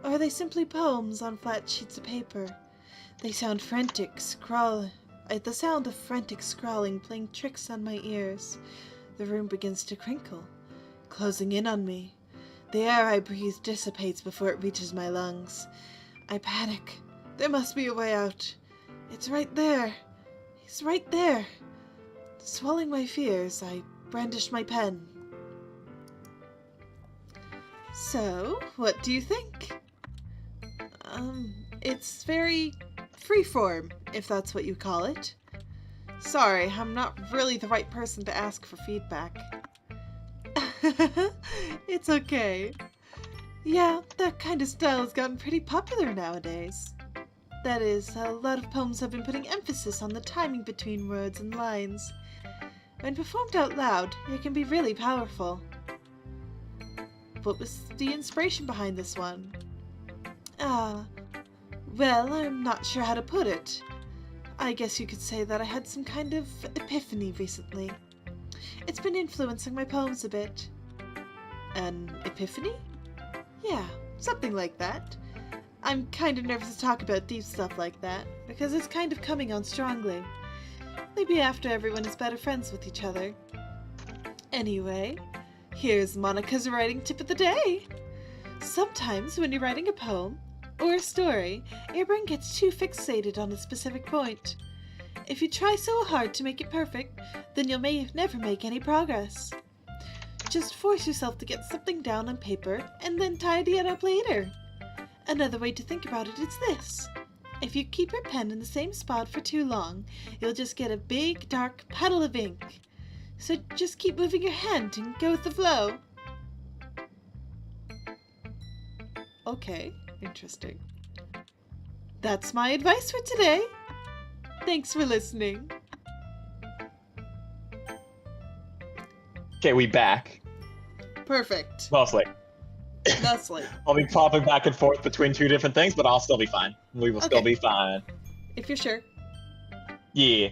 Or are they simply poems on flat sheets of paper? They sound frantic, the sound of frantic scrawling playing tricks on my ears. The room begins to crinkle, closing in on me. The air I breathe dissipates before it reaches my lungs. I panic. There must be a way out. It's right there. He's right there. Swallowing my fears, I brandish my pen. So, what do you think? It's very freeform, if that's what you call it. Sorry, I'm not really the right person to ask for feedback. It's okay. Yeah, that kind of style has gotten pretty popular nowadays. That is, a lot of poems have been putting emphasis on the timing between words and lines. When performed out loud, it can be really powerful. What was the inspiration behind this one? Well, I'm not sure how to put it. I guess you could say that I had some kind of epiphany recently. It's been influencing my poems a bit. An epiphany? Yeah, something like that. I'm kind of nervous to talk about deep stuff like that, because it's kind of coming on strongly. Maybe after everyone is better friends with each other. Anyway, here's Monica's writing tip of the day. Sometimes when you're writing a poem or a story, your brain gets too fixated on a specific point. If you try so hard to make it perfect, then you'll never make any progress. Just force yourself to get something down on paper and then tidy it up later. Another way to think about it is this. If you keep your pen in the same spot for too long, you'll just get a big, dark puddle of ink. So just keep moving your hand and go with the flow. Okay, interesting. That's my advice for today. Thanks for listening. Okay, we back. Perfect. Mostly. Mostly. I'll be popping back and forth between two different things, but I'll still be fine. We will still be fine. If you're sure. Yeah.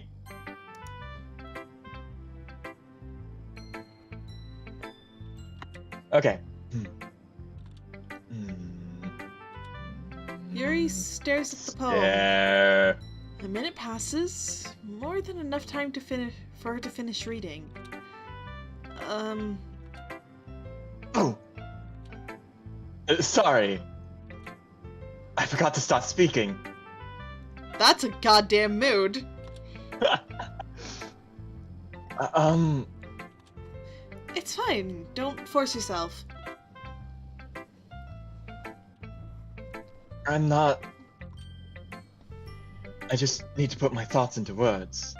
Okay. Yuri stares at the poem. Yeah. A minute passes, more than enough time for her to finish reading. Oh! Sorry. I forgot to stop speaking. That's a goddamn mood. It's fine. Don't force yourself. I'm not... I just need to put my thoughts into words.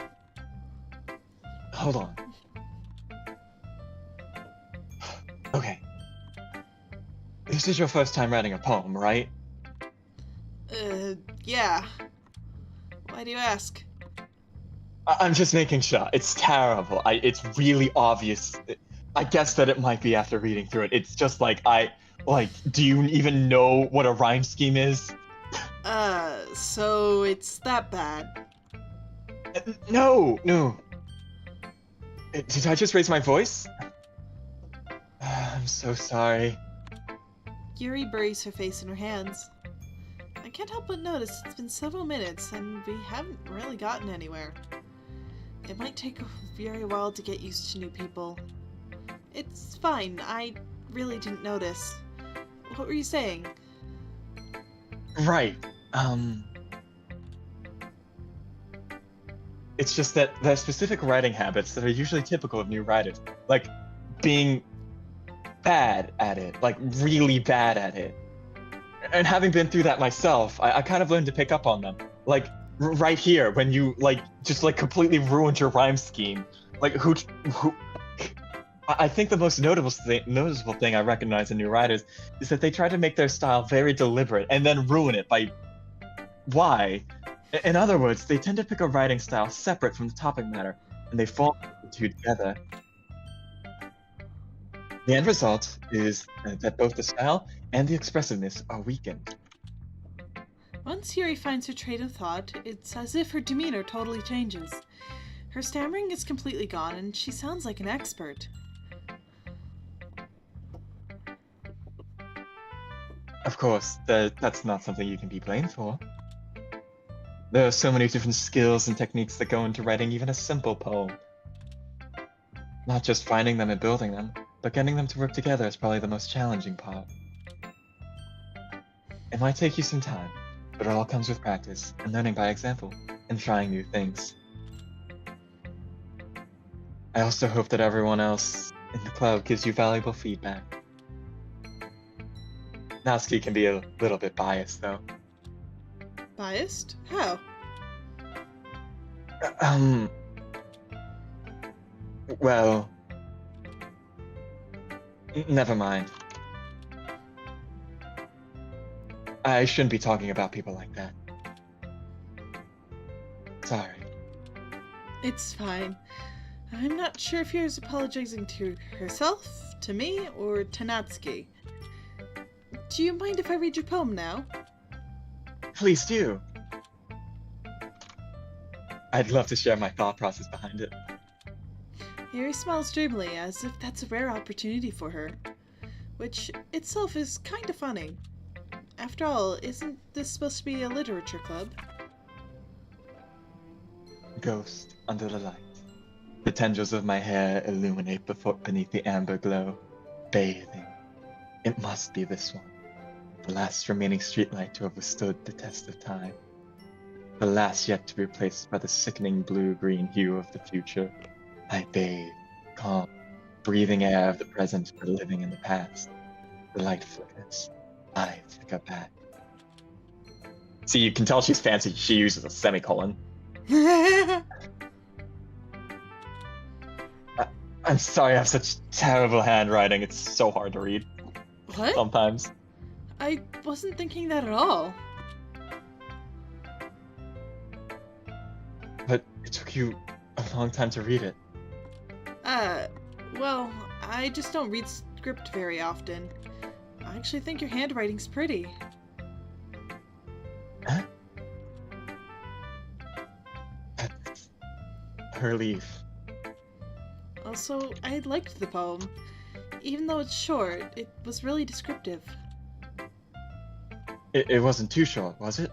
Hold on. Okay. This is your first time writing a poem, right? Yeah. Why do you ask? I'm just making sure. It's terrible. It's really obvious. I guess that it might be after reading through it. It's just like, do you even know what a rhyme scheme is? So it's that bad. No. Did I just raise my voice? I'm so sorry. Yuri buries her face in her hands. I can't help but notice it's been several minutes and we haven't really gotten anywhere. It might take a very while to get used to new people. It's fine, I really didn't notice. What were you saying? Right. It's just that there are specific writing habits that are usually typical of new writers. Like, being bad at it. Like, really bad at it. And having been through that myself, I kind of learned to pick up on them. Like, right here, when you, just completely ruined your rhyme scheme. Like, who I think the most noticeable thing I recognize in new writers is that they try to make their style very deliberate and then ruin it by... Why? In other words, they tend to pick a writing style separate from the topic matter, and they fall the two together. The end result is that both the style and the expressiveness are weakened. Once Yuri finds her train of thought, it's as if her demeanor totally changes. Her stammering is completely gone, and she sounds like an expert. Of course, that's not something you can be blamed for. There are so many different skills and techniques that go into writing even a simple poem. Not just finding them and building them, but getting them to work together is probably the most challenging part. It might take you some time, but it all comes with practice and learning by example and trying new things. I also hope that everyone else in the club gives you valuable feedback. Natsuki can be a little bit biased, though. Biased? How? Well... Never mind. I shouldn't be talking about people like that. Sorry. It's fine. I'm not sure if Yuri's apologizing to herself, to me, or to Natsuki. Do you mind if I read your poem now? Please do. I'd love to share my thought process behind it. Yuri smiles dreamily, as if that's a rare opportunity for her. Which itself is kinda funny. After all, isn't this supposed to be a literature club? Ghost under the light. The tendrils of my hair illuminate beneath the amber glow. Bathing. It must be this one. The last remaining streetlight to have withstood the test of time. The last yet to be replaced by the sickening blue-green hue of the future. I bathe, calm, breathing air of the present but living in the past. The light flickers. I flicker back. See, you can tell she's fancy. She uses a semicolon. I'm sorry I have such terrible handwriting. It's so hard to read. What? Sometimes. I wasn't thinking that at all. But it took you a long time to read it. Well, I just don't read script very often. I actually think your handwriting's pretty. Huh? That's a relief. Also, I liked the poem. Even though it's short, it was really descriptive. It wasn't too short, was it?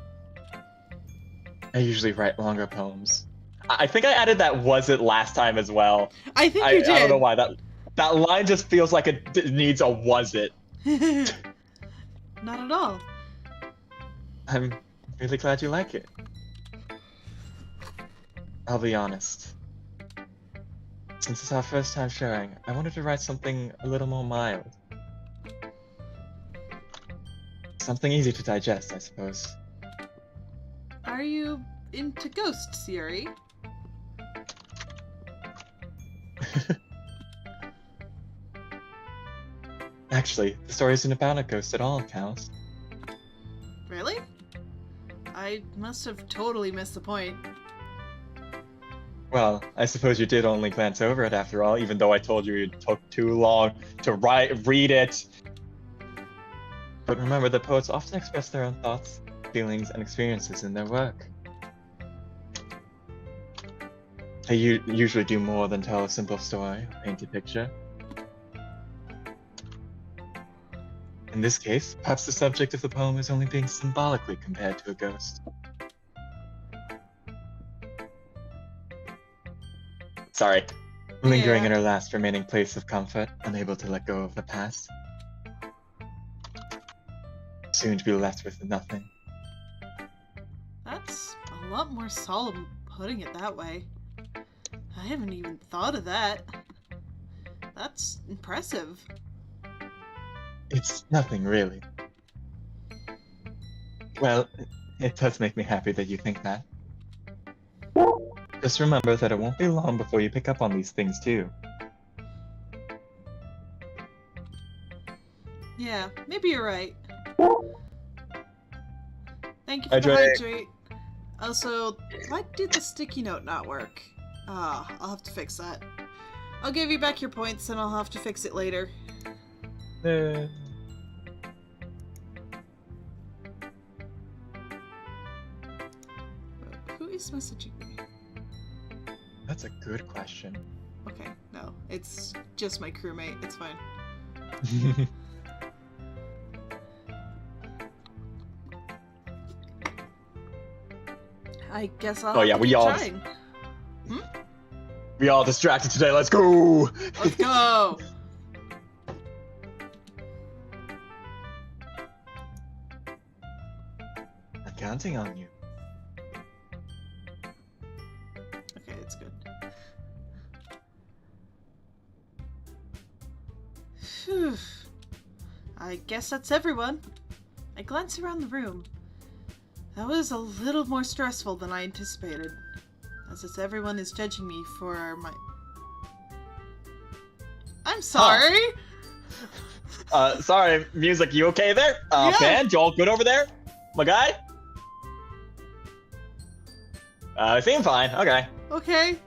I usually write longer poems. I think I added that "was it" last time as well. I think you did. I don't know why that... That line just feels like it needs a was it. Not at all. I'm really glad you like it. I'll be honest. Since it's our first time sharing, I wanted to write something a little more mild. Something easy to digest, I suppose. Are you into ghosts, Yuri? Actually, the story isn't about a ghost at all, Kaus. Really? I must have totally missed the point. Well, I suppose you did only glance over it after all, even though I told you it took too long to read it. But remember that poets often express their own thoughts, feelings, and experiences in their work. They usually do more than tell a simple story or paint a picture. In this case, perhaps the subject of the poem is only being symbolically compared to a ghost. Sorry. Lingering in her last remaining place of comfort, unable to let go of the past. Soon to be left with nothing. That's a lot more solemn putting it that way. I haven't even thought of that. That's impressive. It's nothing, really. Well, it does make me happy that you think that. Just remember that it won't be long before you pick up on these things, too. Yeah, maybe you're right. Thank you for the hydrate. Also, why did the sticky note not work? Ah, I'll have to fix that. I'll give you back your points and I'll have to fix it later. Who is messaging me? That's a good question. Okay, no, it's just my crewmate. It's fine. I guess I'll have to keep trying. We all distracted today. Let's go! Let's go! I'm counting on you. Okay, it's good. Phew. I guess that's everyone. I glance around the room. That was a little more stressful than I anticipated, as if everyone is judging me for my... I'm sorry! Sorry, music, you okay there? Yeah. Fan, Joel, good over there? My guy? I seem fine, okay. Okay.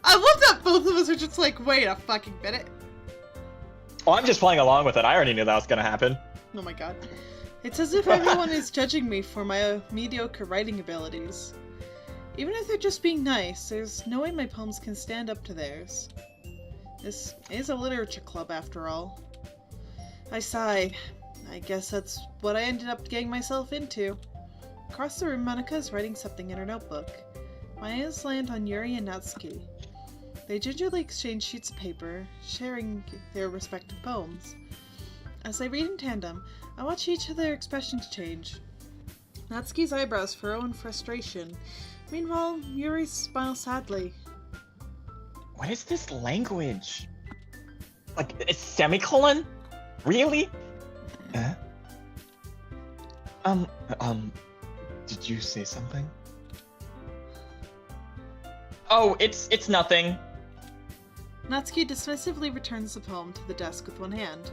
I love that both of us are just like, wait a fucking minute. Oh, I'm just playing along with it. I already knew that was gonna happen. Oh my god. It's as if everyone is judging me for my mediocre writing abilities. Even if they're just being nice, there's no way my poems can stand up to theirs. This is a literature club after all. I sigh. I guess that's what I ended up getting myself into. Across the room, Monika is writing something in her notebook. My eyes land on Yuri and Natsuki. They gingerly exchange sheets of paper, sharing their respective poems. As they read in tandem, I watch each of their expressions change. Natsuki's eyebrows furrow in frustration. Meanwhile, Yuri smiles sadly. What is this language? Like, a semicolon? Really? Did you say something? Oh, it's nothing. Natsuki dismissively returns the poem to the desk with one hand.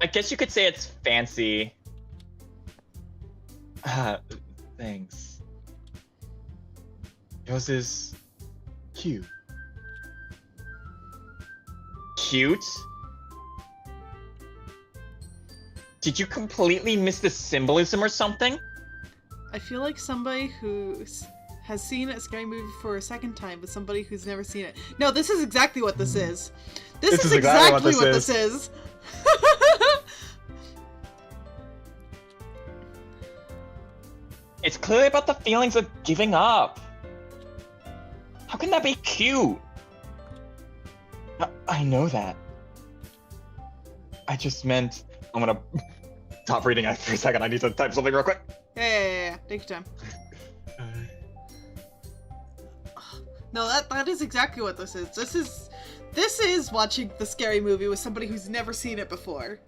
I guess you could say it's fancy. Thanks. Yours is cute. Cute? Did you completely miss the symbolism or something? I feel like somebody who has seen a scary movie for a second time, but somebody who's never seen it. No, this is exactly what this is. This is exactly what this is. It's clearly about the feelings of giving up. How can that be cute? I know that. I just meant... I'm gonna stop reading it for a second. I need to type something real quick. Yeah. Take your time. No, that is exactly what this is. This is watching the scary movie with somebody who's never seen it before.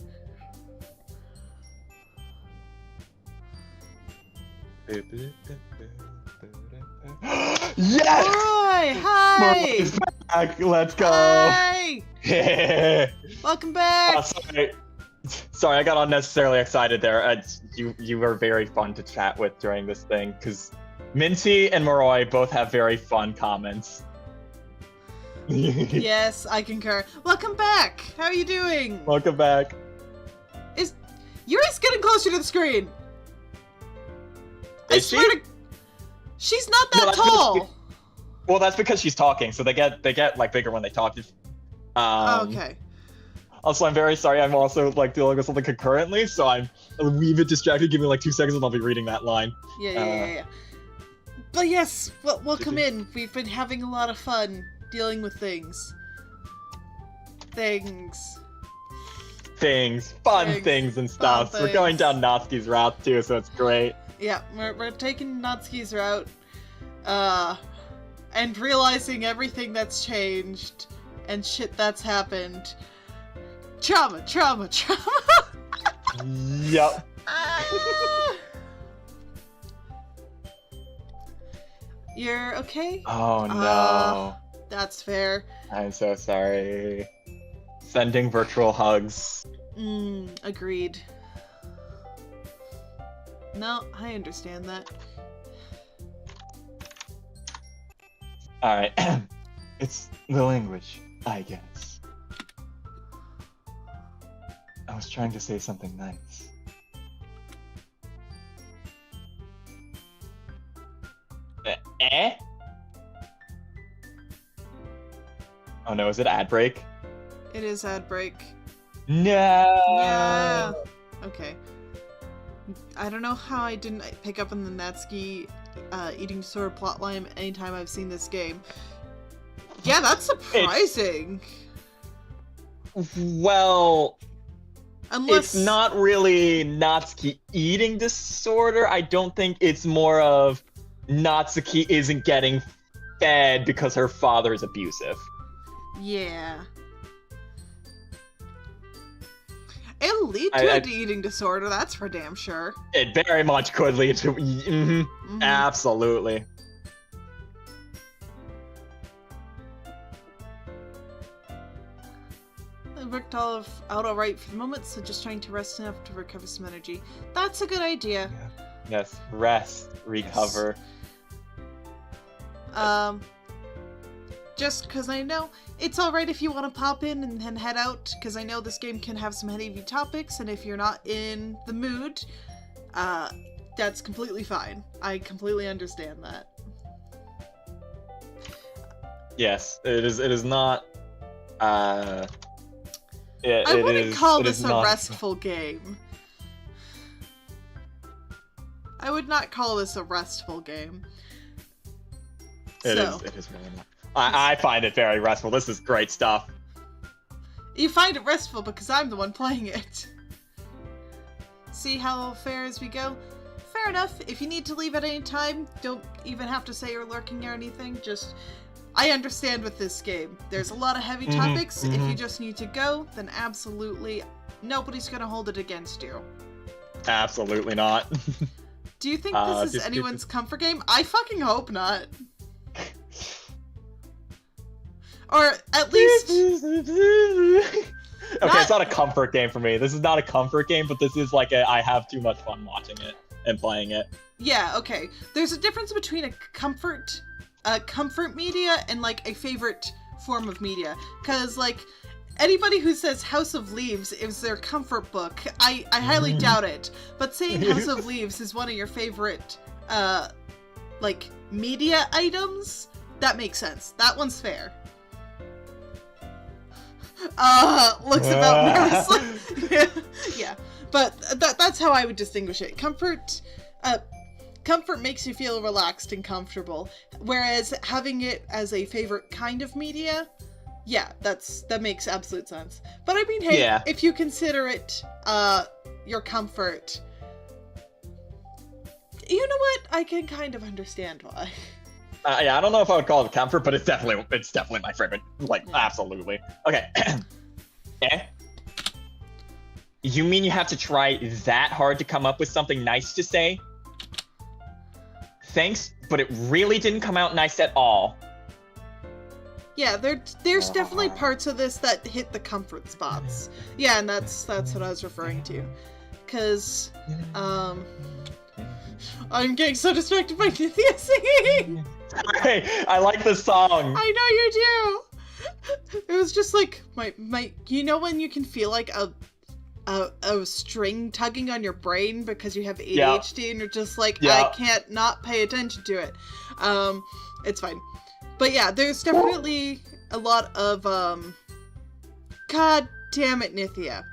Yes! Hi! Back. Let's go! Hi! Yeah. Welcome back! Sorry, I got unnecessarily excited there. You were very fun to chat with during this thing, because Minty and Moroi both have very fun comments. Yes, I concur. Welcome back! How are you doing? Welcome back. Yuri's getting closer to the screen! Is she? She's not that tall! Well, that's because she's talking, so they get like bigger when they talk. Okay. Also, I'm very sorry. I'm also like dealing with something concurrently, so I'm a wee bit distracted. Give me like 2 seconds, and I'll be reading that line. Yeah. But yes, welcome in. We've been having a lot of fun dealing with things. Fun things and stuff. We're going down Natsuki's route too, so it's great. Yeah, we're taking Natsuki's route, and realizing everything that's changed and shit that's happened. Trauma. Yep. You're okay? Oh no. That's fair. I'm so sorry. Sending virtual hugs. Agreed. No, I understand that. Alright. It's the language, I guess. I was trying to say something nice. Eh? Oh no, is it ad break? It is ad break. No! Yeah. Okay. I don't know how I didn't pick up on the Natsuki eating disorder plotline anytime I've seen this game. Yeah, that's surprising. Well... Unless... It's not really Natsuki eating disorder. I don't think it's more of Natsuki isn't getting fed because her father is abusive. Yeah. It'll lead to an eating disorder, that's for damn sure. It very much could lead to... Absolutely. I worked out all right for the moment, so just trying to rest enough to recover some energy. That's a good idea. Yeah. Yes, rest, recover. Yes. Just because I know it's alright if you want to pop in and then head out, because I know this game can have some heavy topics, and if you're not in the mood, that's completely fine. I completely understand that. Yes, it is not, I wouldn't call this a restful game. I would not call this a restful game. It is really not. I find it very restful. This is great stuff. You find it restful because I'm the one playing it. See how fair as we go? Fair enough. If you need to leave at any time, don't even have to say you're lurking or anything. Just, I understand with this game. There's a lot of heavy topics. If you just need to go, then absolutely nobody's gonna hold it against you. Absolutely not. Do you think this is anyone's comfort game? I fucking hope not. Or at least... Okay, it's not a comfort game for me. This is not a comfort game, but this is like I have too much fun watching it and playing it. Yeah, okay. There's a difference between a comfort media and like a favorite form of media. Because like anybody who says House of Leaves is their comfort book, I highly doubt it. But saying House of Leaves is one of your favorite like media items, that makes sense. That one's fair. Looks about nervously. Yeah, but that's how I would distinguish it. Comfort, comfort makes you feel relaxed and comfortable, whereas having it as a favorite kind of media, yeah, that makes absolute sense. But I mean, hey, Yeah. if you consider it your comfort, you know what? I can kind of understand why. Yeah, I don't know if I would call it comfort, but it's definitely my favorite. Like, absolutely. Okay. Okay. You mean you have to try that hard to come up with something nice to say? Thanks, but it really didn't come out nice at all. Yeah, there's definitely parts of this that hit the comfort spots. Yeah, and that's what I was referring to. Cause, I'm getting so distracted by Nithia singing! Hey, I like the song! I know you do! It was just like, my you know when you can feel like a string tugging on your brain because you have ADHD and you're just like, I can't not pay attention to it. It's fine. But yeah, there's definitely a lot of, God damn it, Nithia.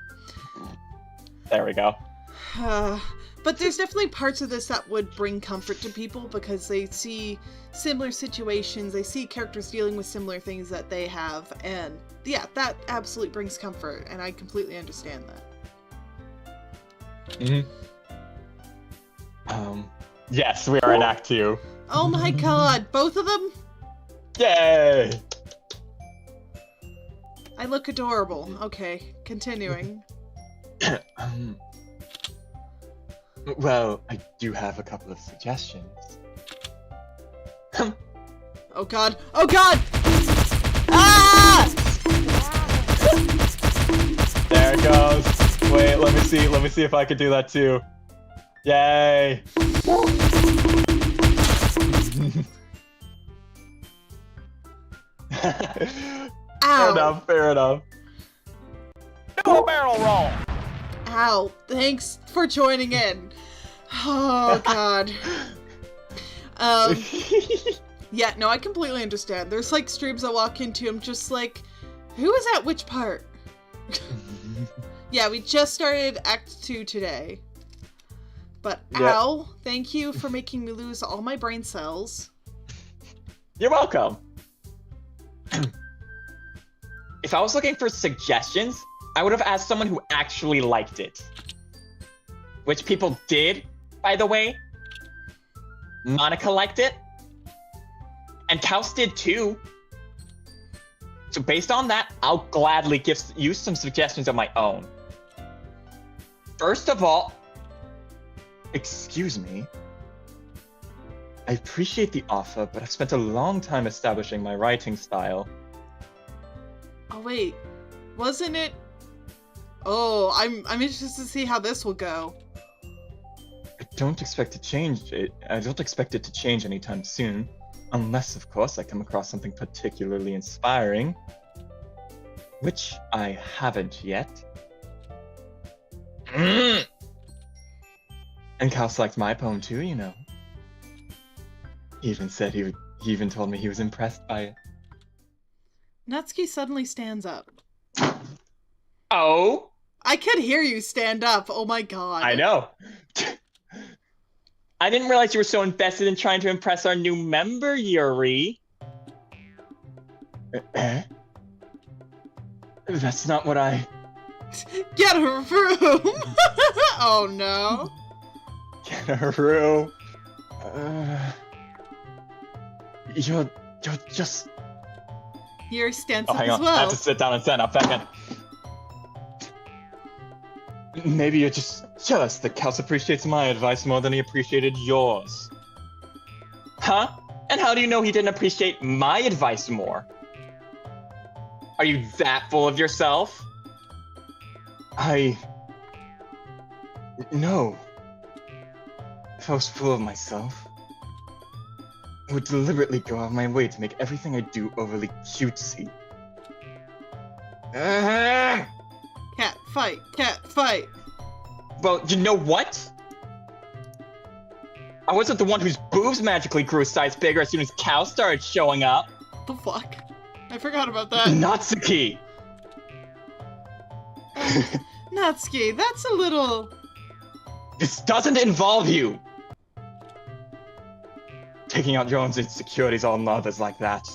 There we go. But there's definitely parts of this that would bring comfort to people because they see similar situations, they see characters dealing with similar things that they have, and yeah, that absolutely brings comfort, and I completely understand that. Yes, we are in Act 2. Oh my god, both of them? Yay! I look adorable. Okay, continuing. Well, I do have a couple of suggestions. Oh god! Oh god! Ah! There it goes. Wait, let me see if I could do that too. Yay! Ow! Fair enough. Do a barrel roll! Ow, thanks for joining in. Oh god. Yeah, no, I completely understand. There's like streams I walk into, I'm just like, who is at which part? Yeah, we just started Act 2 today. But ow, thank you for making me lose all my brain cells. You're welcome. If I was looking for suggestions, I would have asked someone who actually liked it. Which people did, by the way. Monica liked it. And Kaus did too. So based on that, I'll gladly give you some suggestions of my own. First of all, excuse me. I appreciate the offer, but I've spent a long time establishing my writing style. Oh wait, wasn't it? Oh, I'm interested to see how this will go. I don't expect to change it. I don't expect it to change anytime soon. Unless, of course, I come across something particularly inspiring. Which I haven't yet. And Kaus liked my poem too, you know. He even said he even told me he was impressed by it. Natsuki suddenly stands up. Oh? I could hear you stand up. Oh my god. I know. I didn't realize you were so invested in trying to impress our new member, Yuri. That's not what I... Get a room! Oh no. Get a room. You're just... Yuri stands Oh, up hang as on. well. I have to sit down and stand up. Second. Maybe you're just jealous that Kaus appreciates my advice more than he appreciated yours. Huh? And how do you know he didn't appreciate my advice more? Are you that full of yourself? No. If I was full of myself, I would deliberately go out of my way to make everything I do overly cutesy. Cat fight, cat fight. Well, you know what? I wasn't the one whose boobs magically grew a size bigger as soon as Kaus started showing up. The fuck? I forgot about that. Natsuki! Natsuki, that's a little... This doesn't involve you! taking out your own insecurities on others like that.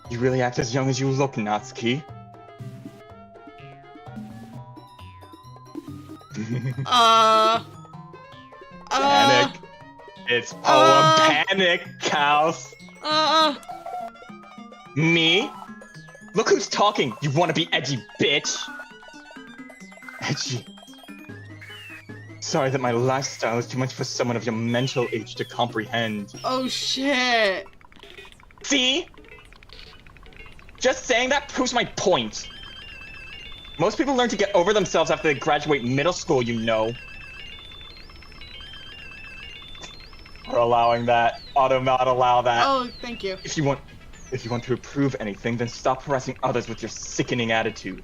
You really act as young as you look, Natsuki. Panic. It's poem panic, Kaus. Me? Look who's talking, you wanna be edgy bitch. Edgy. Sorry that my lifestyle is too much for someone of your mental age to comprehend. Oh shit. See? Just saying that proves my point. Most people learn to get over themselves after they graduate middle school, you know. We're allowing that. Auto not allow that. Oh, thank you. If you want to approve anything, then stop harassing others with your sickening attitude.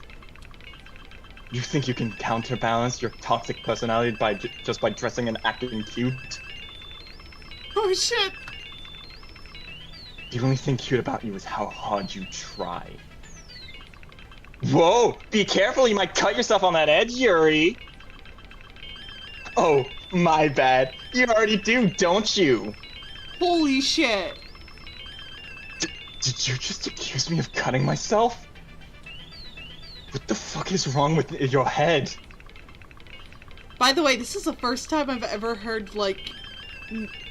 You think you can counterbalance your toxic personality just by dressing and acting cute? Oh shit. The only thing cute about you is how hard you try. Whoa! Be careful, you might cut yourself on that edge, Yuri! Oh, my bad. You already do, don't you? Holy shit. Did you just accuse me of cutting myself? What the fuck is wrong with your head? By the way, this is the first time I've ever heard, like,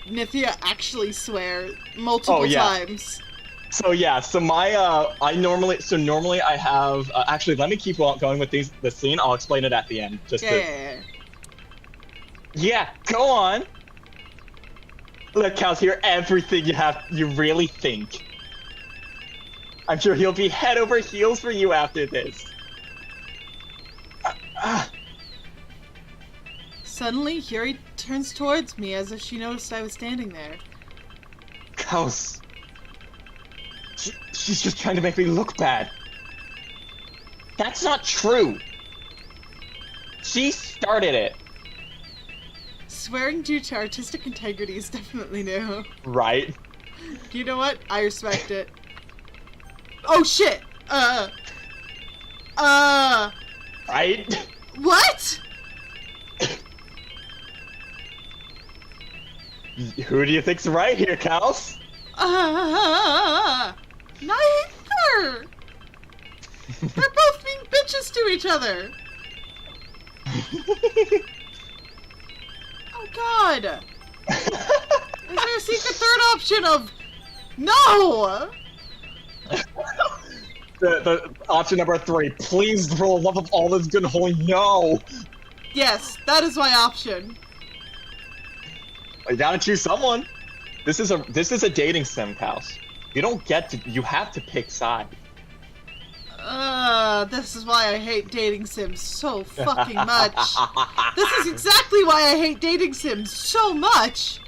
Nithia actually swear multiple times. So yeah, so my, normally I have, actually let me keep going with the scene, I'll explain it at the end, Yeah, go on! Look, Kaus, hear everything you really think. I'm sure he'll be head over heels for you after this. Suddenly, Yuri turns towards me as if she noticed I was standing there. Kaus. She's just trying to make me look bad. That's not true. She started it. Swearing due to artistic integrity is definitely new. Right? You know what? I respect it. Oh shit! Right? What? Who do you think's right here, Kaus? Neither! They're both being bitches to each other! Oh god! Is there a secret third option of... No! The option number 3, please, for the love of all that's good and holy, no! Yes, that is my option. You gotta choose someone. This is a dating sim, Kaus. You don't get to, you have to pick side. This is why I hate dating sims so fucking much. This is exactly why I hate dating sims so much.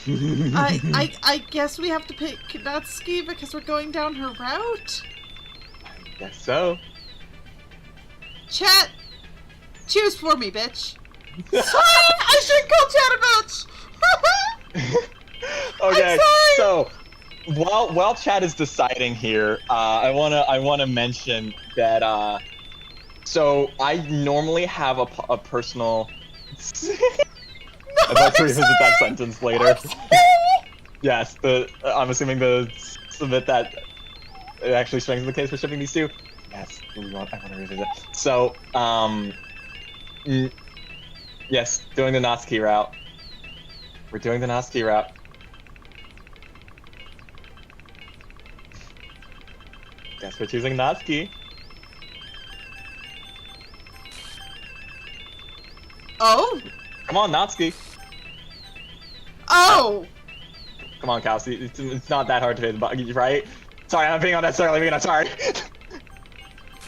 I guess we have to pick Natsuki because we're going down her route? I guess so. Chat! Choose for me, bitch. Sorry! I should call Chat a bitch! Okay, so while Chat is deciding here, I wanna mention that so I normally have a personal. I'd like to revisit that sentence later. Yes, I'm assuming the submit that it actually strengthens the case for shipping these two. Yes, I want to revisit. So yes, doing the Natsuki route. We're doing the Natsuki route. Guess we're choosing Natsuki. Oh? Come on, Natsuki. Oh! Come on, Kaus. It's not that hard to hit the button, right? Sorry, I'm being unnecessarily mean. I'm sorry.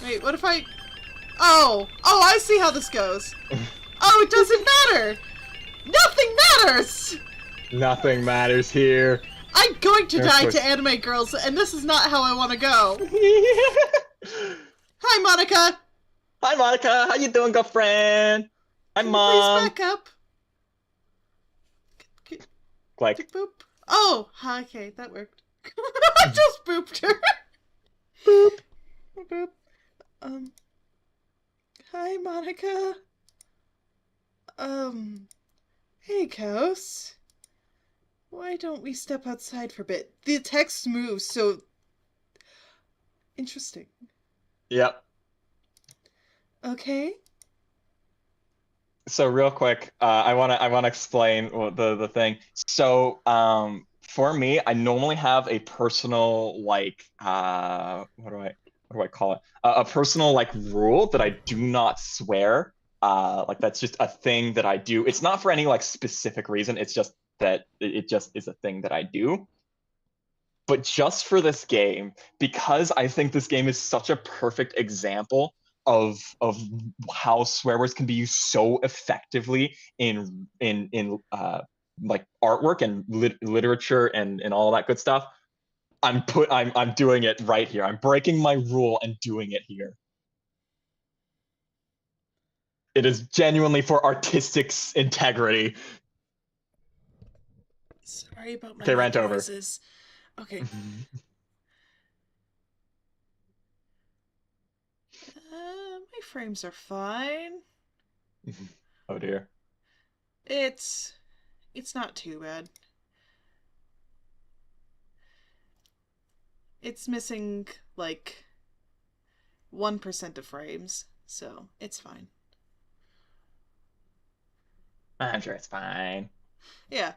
Wait, what if I... Oh! Oh, I see how this goes. Oh, it doesn't matter! Nothing matters! Nothing matters here. I'm going to die to anime girls, and this is not how I want to go. Hi, Monica! Hi, Monica. How you doing, girlfriend? Hi, Mom. Please back up. Like. Boop. Oh, okay, that worked. I just booped her. Boop. Boop. Hi, Monica. Hey, Kaus. Why don't we step outside for a bit? The text moves, so interesting. Yep. Okay. So real quick, I wanna explain the thing. So for me, I normally have a personal like what do I call it? A personal like rule that I do not swear. Like that's just a thing that I do. It's not for any like specific reason. It's just that it just is a thing that I do. But just for this game, because I think this game is such a perfect example of how swear words can be used so effectively in like artwork and literature and all that good stuff. I'm doing it right here. I'm breaking my rule and doing it here. It is genuinely for artistic integrity. Sorry about my Okay, rant mic over. noises. Okay. My frames are fine. Oh dear. It's not too bad. It's missing like 1% of frames, so it's fine. I'm sure it's fine. Yeah.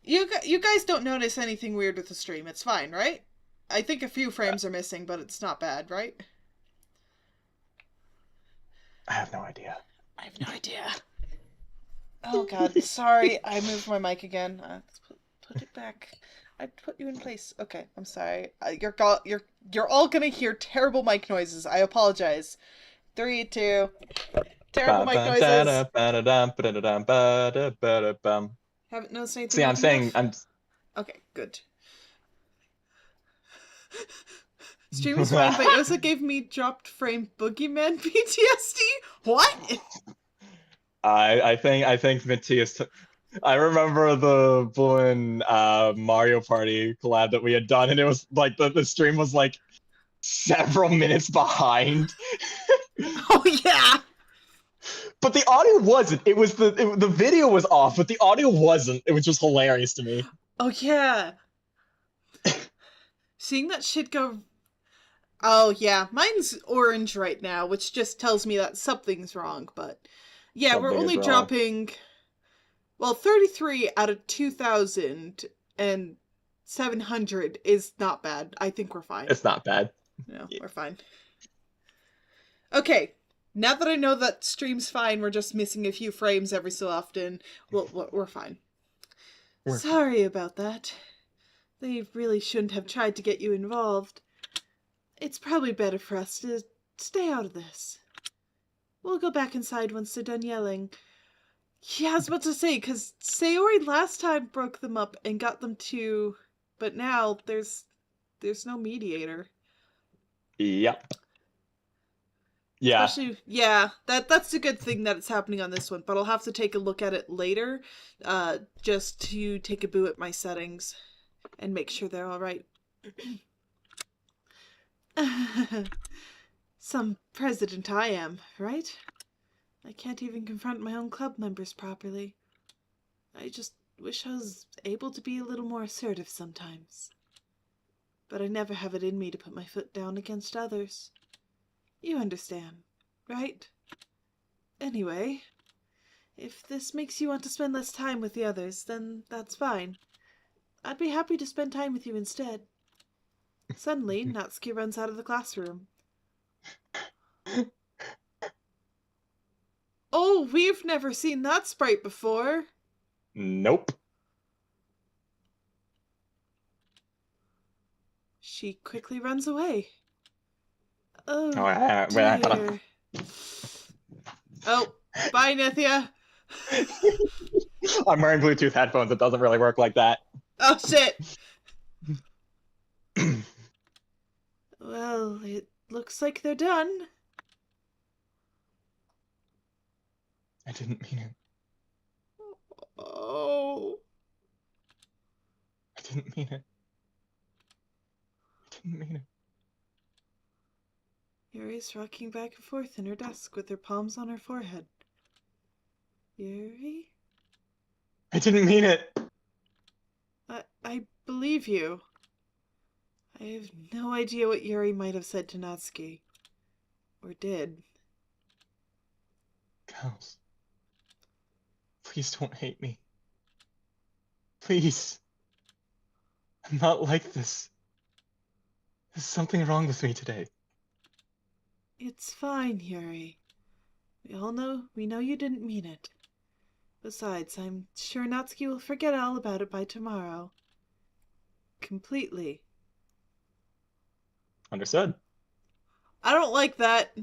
You guys don't notice anything weird with the stream. It's fine, right? I think a few frames are missing, but it's not bad, right? I have no idea. I have no idea. Oh god, sorry. I moved my mic again. Let's put it back. I put you in place. Okay, I'm sorry. You're all gonna hear terrible mic noises. I apologize. 3, 2. Terrible mic noises. Haven't noticed anything See, I'm weirdly saying enough? I'm. Okay, good. Stream is fine, but Yosa gave me dropped frame boogeyman PTSD. What? I think Matthias. I remember the Blue Mario Party collab that we had done, and it was like the stream was like several minutes behind. Oh yeah. But the audio wasn't. It was the video was off, but the audio wasn't. It was just hilarious to me. Oh yeah. Seeing that shit go. Oh yeah, mine's orange right now, which just tells me that something's wrong. But yeah, we're Something is only wrong. dropping. Well, 33 out of 2,000 and 700 is not bad. I think we're fine. It's not bad. No, we're fine. Okay, now that I know that stream's fine, we're just missing a few frames every so often. We're fine. Sorry about that. They really shouldn't have tried to get you involved. It's probably better for us to stay out of this. We'll go back inside once they're done yelling. Yeah, I was about to say, because Sayori last time broke them up and got them to... But now, there's no mediator. Yep. Yeah. Especially, yeah, that's a good thing that it's happening on this one, but I'll have to take a look at it later, just to take a boo at my settings and make sure they're alright. Some president I am, right? I can't even confront my own club members properly. I just wish I was able to be a little more assertive sometimes. But I never have it in me to put my foot down against others. You understand, right? Anyway, if this makes you want to spend less time with the others, then that's fine. I'd be happy to spend time with you instead. Suddenly, Natsuki runs out of the classroom. Oh, we've never seen that sprite before. Nope. She quickly runs away. Oh, Well, dear. Oh, bye, Nithia. I'm wearing Bluetooth headphones. It doesn't really work like that. Oh, shit. Well, it looks like they're done. I didn't mean it. Oh. I didn't mean it. I didn't mean it. Yuri's rocking back and forth in her desk with her palms on her forehead. Yuri? I didn't mean it. I believe you. I have no idea what Yuri might have said to Natsuki. Or did. Kaus, please don't hate me. Please. I'm not like this. There's something wrong with me today. It's fine, Yuri. We know you didn't mean it. Besides, I'm sure Natsuki will forget all about it by tomorrow. Completely. Understood. I don't like that.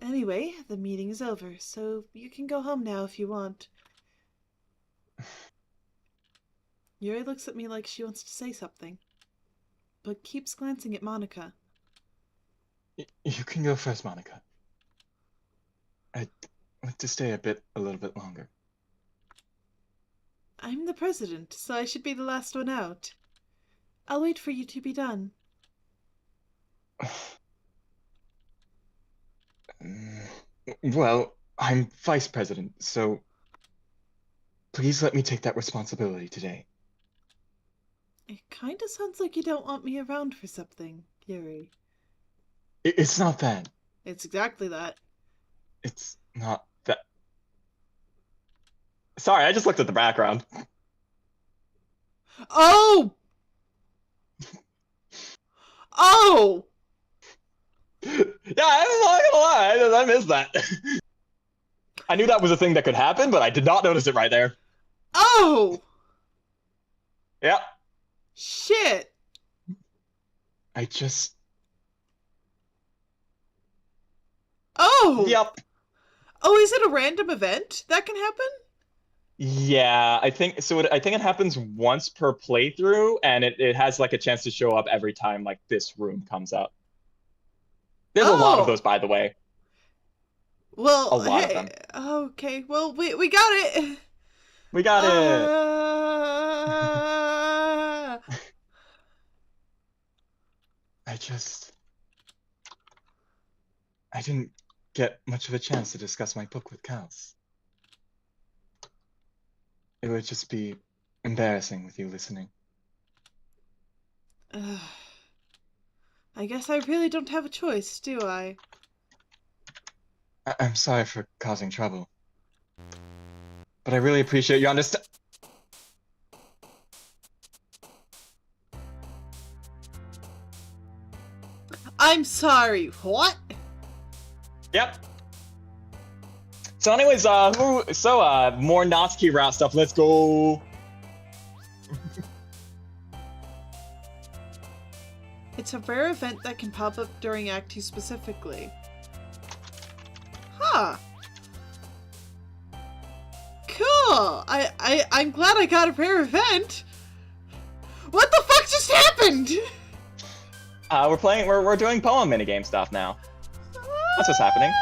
Anyway, the meeting's over, so you can go home now if you want. Yuri looks at me like she wants to say something, but keeps glancing at Monica. You can go first, Monica. I'd like to stay a little bit longer. I'm the president, so I should be the last one out. I'll wait for you to be done. Well, I'm vice president, so please let me take that responsibility today. It kinda sounds like you don't want me around for something, Yuri. It's not that. It's exactly that. It's not that. Sorry, I just looked at the background. Oh! Oh! Yeah, I'm not gonna lie, I missed that. I knew that was a thing that could happen, but I did not notice it right there. Oh! Yep. Shit! I just... Oh! Yep. Oh, is it a random event that can happen? Yeah, I think so. I think it happens once per playthrough, and it has like a chance to show up every time like this room comes up. There's a lot of those, by the way. Well, a lot of them. Okay, well, we got it. We got it. I didn't get much of a chance to discuss my book with Kaus. It would just be embarrassing with you listening. I guess I really don't have a choice, do I? I'm sorry for causing trouble, but I really appreciate your understand. I'm sorry, what? Yep. So anyways, more Natsuki rap stuff, let's go. It's a rare event that can pop up during Act 2 specifically. Huh. Cool! I'm glad I got a rare event! What the fuck just happened?! We're doing poem minigame stuff now. That's what's happening.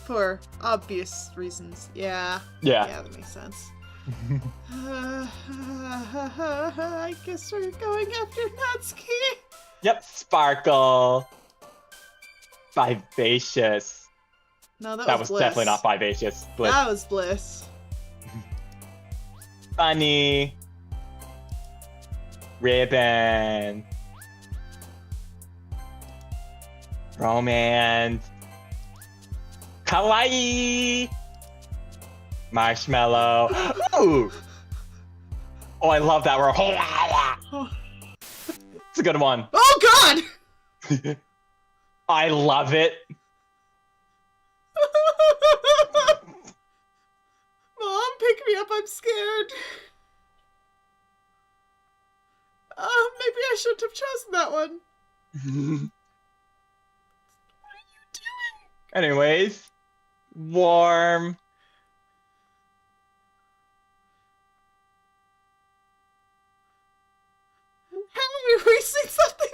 For obvious reasons. Yeah. Yeah. Yeah, that makes sense. I guess we're going after Natsuki. Yep, sparkle. Vivacious. No, that was bliss. definitely not vivacious. Bliss. That was bliss. Funny. Ribbon. Romance. Kawaii. Marshmallow. Ooh. Oh, I love that word. It's a good one. Oh god! I love it. Mom, pick me up, I'm scared. Maybe I shouldn't have chosen that one. What are you doing? Anyways, warm. Hey, we see something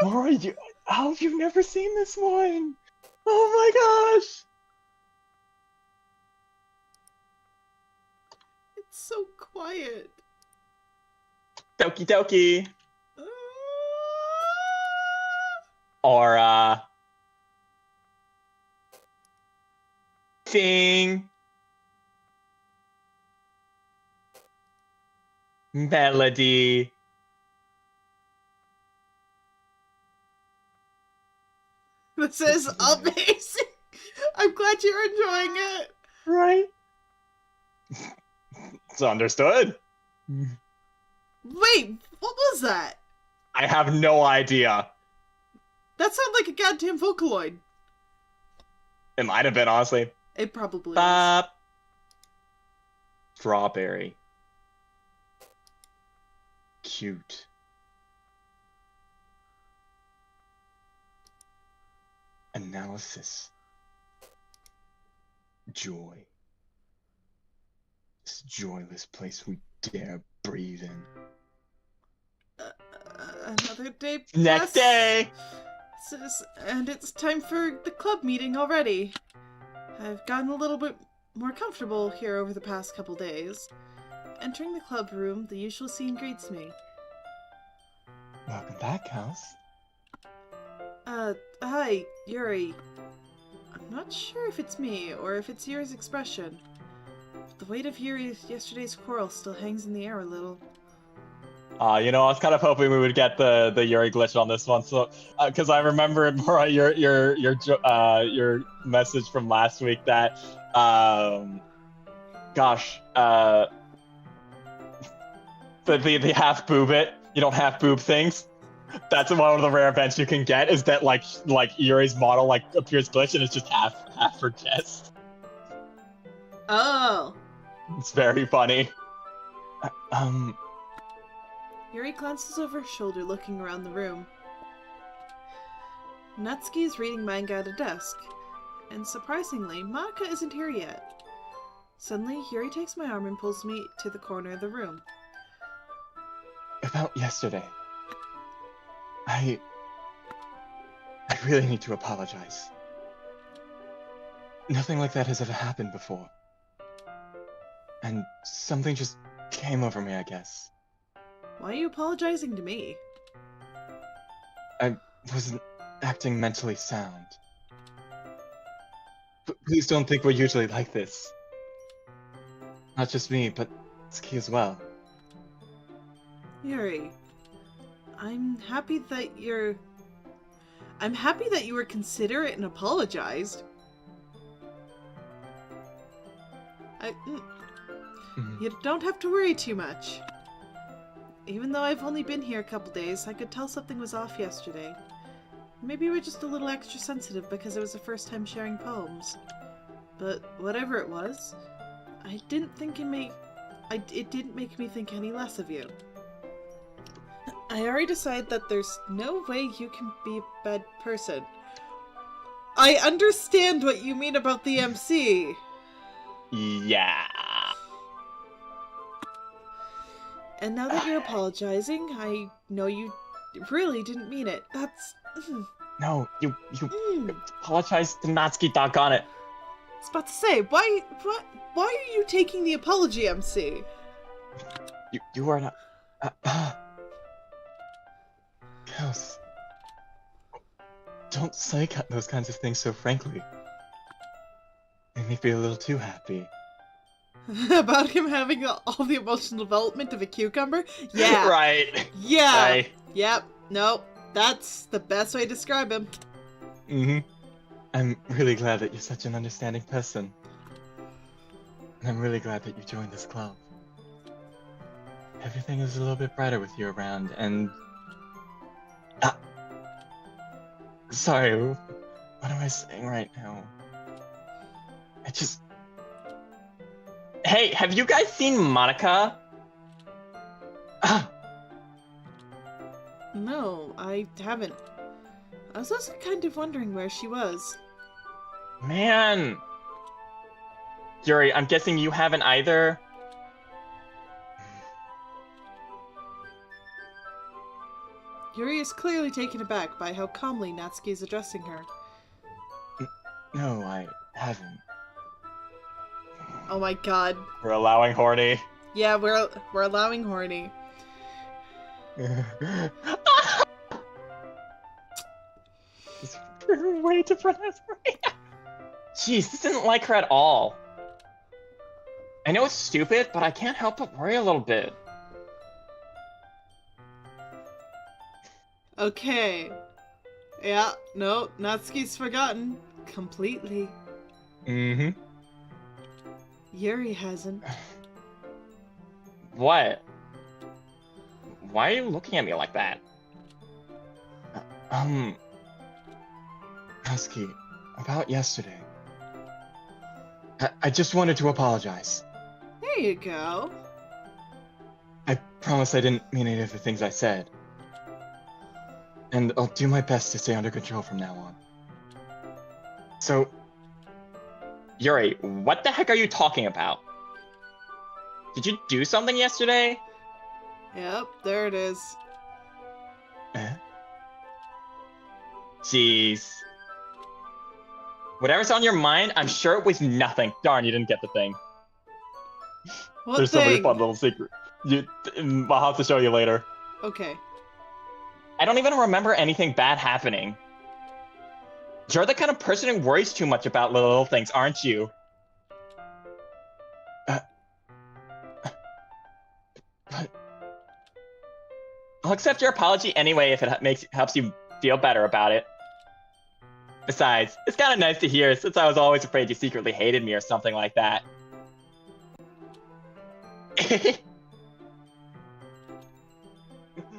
new! Laura, how have you never seen this one? Oh my gosh! It's so quiet. Doki Doki. Or Sing. Melody. This is amazing. I'm glad you're enjoying it. Right. It's understood. Wait, what was that? I have no idea. That sounded like a goddamn Vocaloid. It might have been, honestly. It probably is. Bop. Strawberry. Cute. Analysis. Joy. This joyless place we dare breathe in. Another day Next day! And it's time for the club meeting already. I've gotten a little bit more comfortable here over the past couple days. Entering the club room, the usual scene greets me. Welcome back, Kaus. Hi, Yuri. I'm not sure if it's me, or if it's Yuri's expression. But the weight of yesterday's quarrel still hangs in the air a little. You know, I was kind of hoping we would get the Yuri glitch on this one, so because I remember more your message from last week that, gosh, the half boob it, you don't half boob things. That's one of the rare events you can get, is that like Yuri's model appears glitched and it's just half her chest. Oh. It's very funny. Yuri glances over her shoulder, looking around the room. Natsuki is reading manga at a desk, and surprisingly, Monika isn't here yet. Suddenly, Yuri takes my arm and pulls me to the corner of the room. About yesterday. I really need to apologize. Nothing like that has ever happened before. And something just came over me, I guess. Why are you apologizing to me? I wasn't acting mentally sound. But please don't think we're usually like this. Not just me, but Tsuki as well. Yuri, I'm happy that you were considerate and apologized. You don't have to worry too much. Even though I've only been here a couple days, I could tell something was off yesterday. Maybe we're just a little extra sensitive because it was the first time sharing poems. But whatever it was, it didn't make me think any less of you. I already decided that there's no way you can be a bad person. I understand what you mean about the MC. Yeah. And now that you're apologizing, I know you really didn't mean it. That's... No, you apologize to Natsuki, doggone it. I was about to say, why are you taking the apology, MC? You are not... Kaus. Don't say those kinds of things so frankly. They make me a little too happy. About him having all the emotional development of a cucumber? Yeah. Right. Yeah. Right. Yep. Nope. That's the best way to describe him. Mm-hmm. I'm really glad that you're such an understanding person. And I'm really glad that you joined this club. Everything is a little bit brighter with you around, and... Sorry, what am I saying right now? I just... Hey, have you guys seen Monika? No, I haven't. I was also kind of wondering where she was. Man! Yuri, I'm guessing you haven't either? Yuri is clearly taken aback by how calmly Natsuki is addressing her. No, I haven't. Oh my god. We're allowing horny. Yeah, we're allowing horny. Way to pronounce horny. Jeez, this isn't like her at all. I know it's stupid, but I can't help but worry a little bit. Okay. Yeah, no, Natsuki's forgotten. Completely. Mm-hmm. Yuri hasn't. What? Why are you looking at me like that? Natsuki, about yesterday. I just wanted to apologize. There you go. I promise I didn't mean any of the things I said. And I'll do my best to stay under control from now on. So, Yuri, what the heck are you talking about? Did you do something yesterday? Yep, there it is. Jeez. Whatever's on your mind, I'm sure it was nothing. Darn, you didn't get the thing. What There's thing? so many fun little secrets. I'll have to show you later. Okay. I don't even remember anything bad happening. You're the kind of person who worries too much about little things, aren't you? But I'll accept your apology anyway if it helps you feel better about it. Besides, it's kind of nice to hear since I was always afraid you secretly hated me or something like that.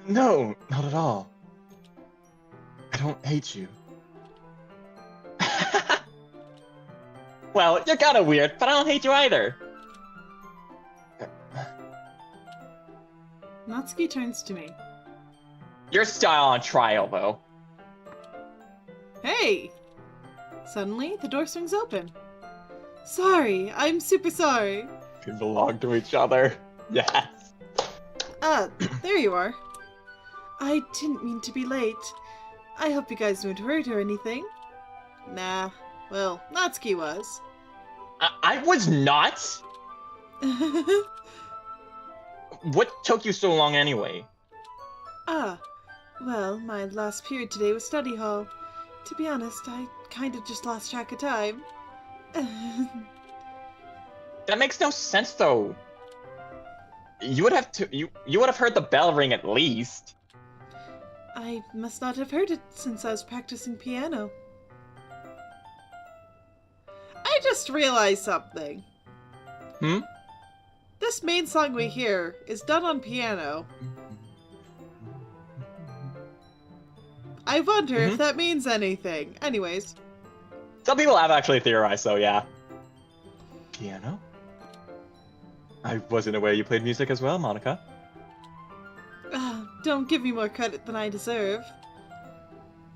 No, not at all. I don't hate you. Well, you're kind of weird, but I don't hate you either. Natsuki turns to me. Your style on trial, though. Hey! Suddenly, the door swings open. Sorry, I'm super sorry. We belong to each other. Yes. There you are. I didn't mean to be late. I hope you guys weren't hurt or anything. Nah, well, Natsuki was. I was not? What took you so long anyway? Well, my last period today was study hall. To be honest, I kind of just lost track of time. That makes no sense, though. You would have heard the bell ring at least. I must not have heard it since I was practicing piano. I just realized something. This main song we hear is done on piano. I wonder if that means anything. Anyways. Some people have actually theorized, so yeah. Piano? I wasn't aware you played music as well, Monica. Don't give me more credit than I deserve.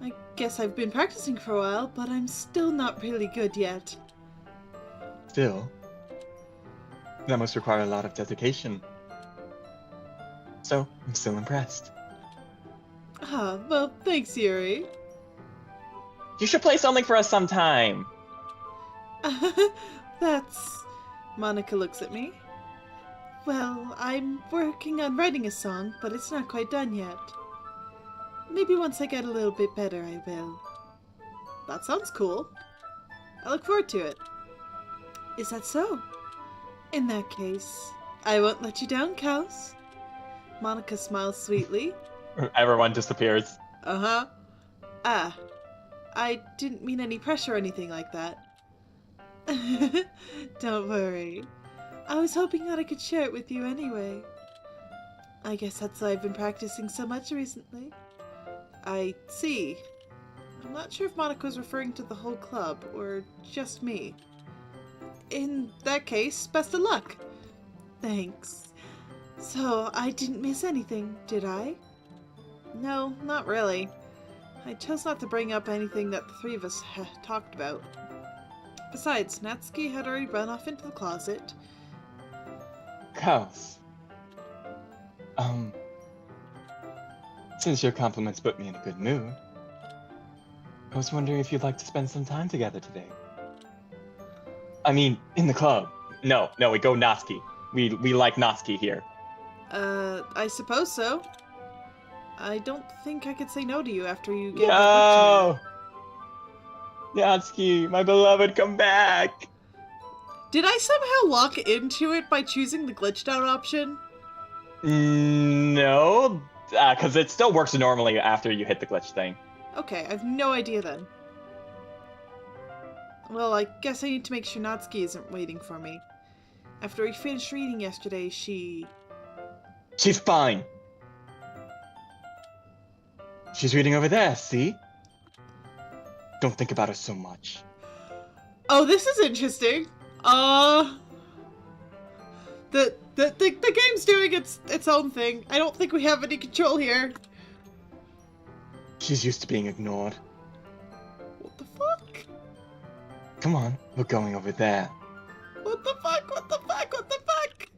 I guess I've been practicing for a while, but I'm still not really good yet. Still? That must require a lot of dedication. So, I'm still impressed. Well, thanks, Yuri. You should play something for us sometime. That's... Monica looks at me. Well, I'm working on writing a song, but it's not quite done yet. Maybe once I get a little bit better, I will. That sounds cool. I look forward to it. Is that so? In that case, I won't let you down, Kaus. Monica smiles sweetly. Everyone disappears. I didn't mean any pressure or anything like that. Don't worry. I was hoping that I could share it with you anyway. I guess that's why I've been practicing so much recently. I see. I'm not sure if Monica was referring to the whole club, or just me. In that case, best of luck. Thanks. So, I didn't miss anything, did I? No, not really. I chose not to bring up anything that the three of us talked about. Besides, Natsuki had already run off into the closet. Kaus. Since your compliments put me in a good mood, I was wondering if you'd like to spend some time together today. I mean, in the club. No, we go Natsuki. We like Natsuki here. I suppose so. I don't think I could say no to you after you gave No! Natsuki, my beloved, come back! Did I somehow walk into it by choosing the glitched out option? No, because it still works normally after you hit the glitch thing. Okay, I have no idea then. Well, I guess I need to make sure Natsuki isn't waiting for me. After we finished reading yesterday, She's fine. She's reading over there, see? Don't think about her so much. Oh, this is interesting. The game's doing its own thing. I don't think we have any control here. She's used to being ignored. What the fuck? Come on, we're going over there. What the fuck? What the fuck? What the fuck?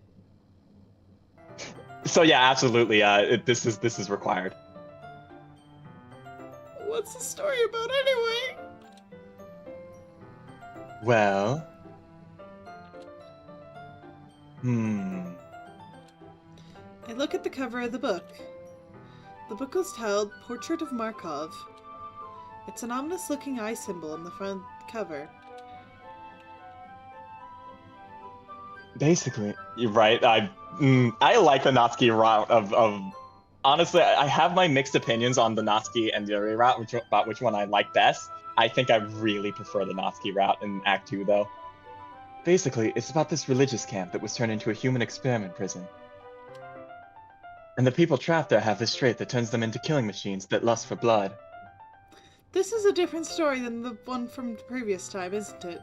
So yeah, absolutely. This is required. What's the story about anyway? Well, I look at the cover of the book. The book was titled Portrait of Markov. It's an ominous-looking eye symbol on the front cover. Basically, you're right. I like the Natsuki route of honestly, I have my mixed opinions on the Natsuki and Yuri route, about which one I like best. I think I really prefer the Natsuki route in Act 2, though. Basically, it's about this religious camp that was turned into a human experiment prison. And the people trapped there have this trait that turns them into killing machines that lust for blood. This is a different story than the one from the previous time, isn't it?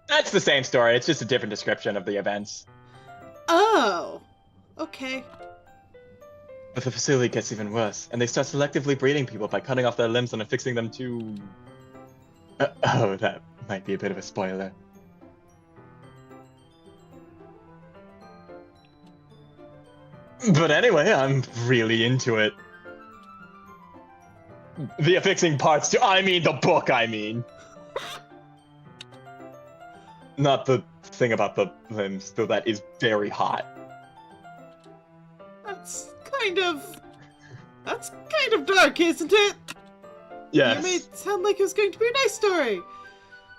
That's the same story, it's just a different description of the events. Oh! Okay. But the facility gets even worse, and they start selectively breeding people by cutting off their limbs and affixing them to... oh, that might be a bit of a spoiler. But anyway, I'm really into it. The affixing parts too. I mean, the book, I mean. Not the thing about the limbs, though that is very hot. That's kind of dark, isn't it? Yes. You made it sound like it was going to be a nice story.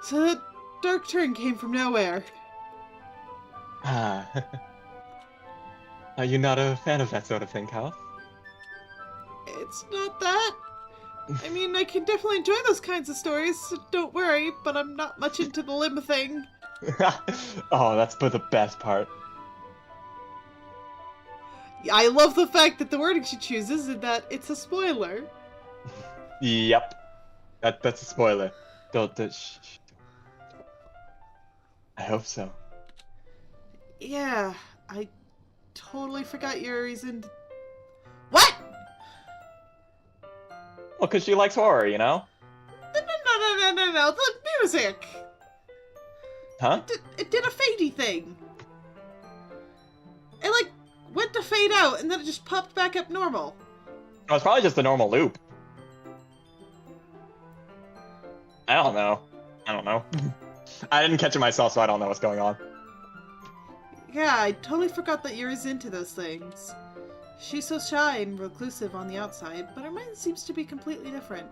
So that dark turn came from nowhere. Ah. Are you not a fan of that sort of thing, Kaus? It's not that. I mean, I can definitely enjoy those kinds of stories, so don't worry, but I'm not much into the limb thing. Oh, that's but the best part. I love the fact that the wording she chooses is that it's a spoiler. Yep. That's a spoiler. Don't I hope so. Yeah, I totally forgot your reason. What? Well, because she likes horror, you know? No, the music! Huh? It did a fadey thing. It, like, went to fade out, and then it just popped back up normal. Oh, it's probably just a normal loop. I don't know. I didn't catch it myself, so I don't know what's going on. Yeah, I totally forgot that Yuri's into those things. She's so shy and reclusive on the outside, but her mind seems to be completely different.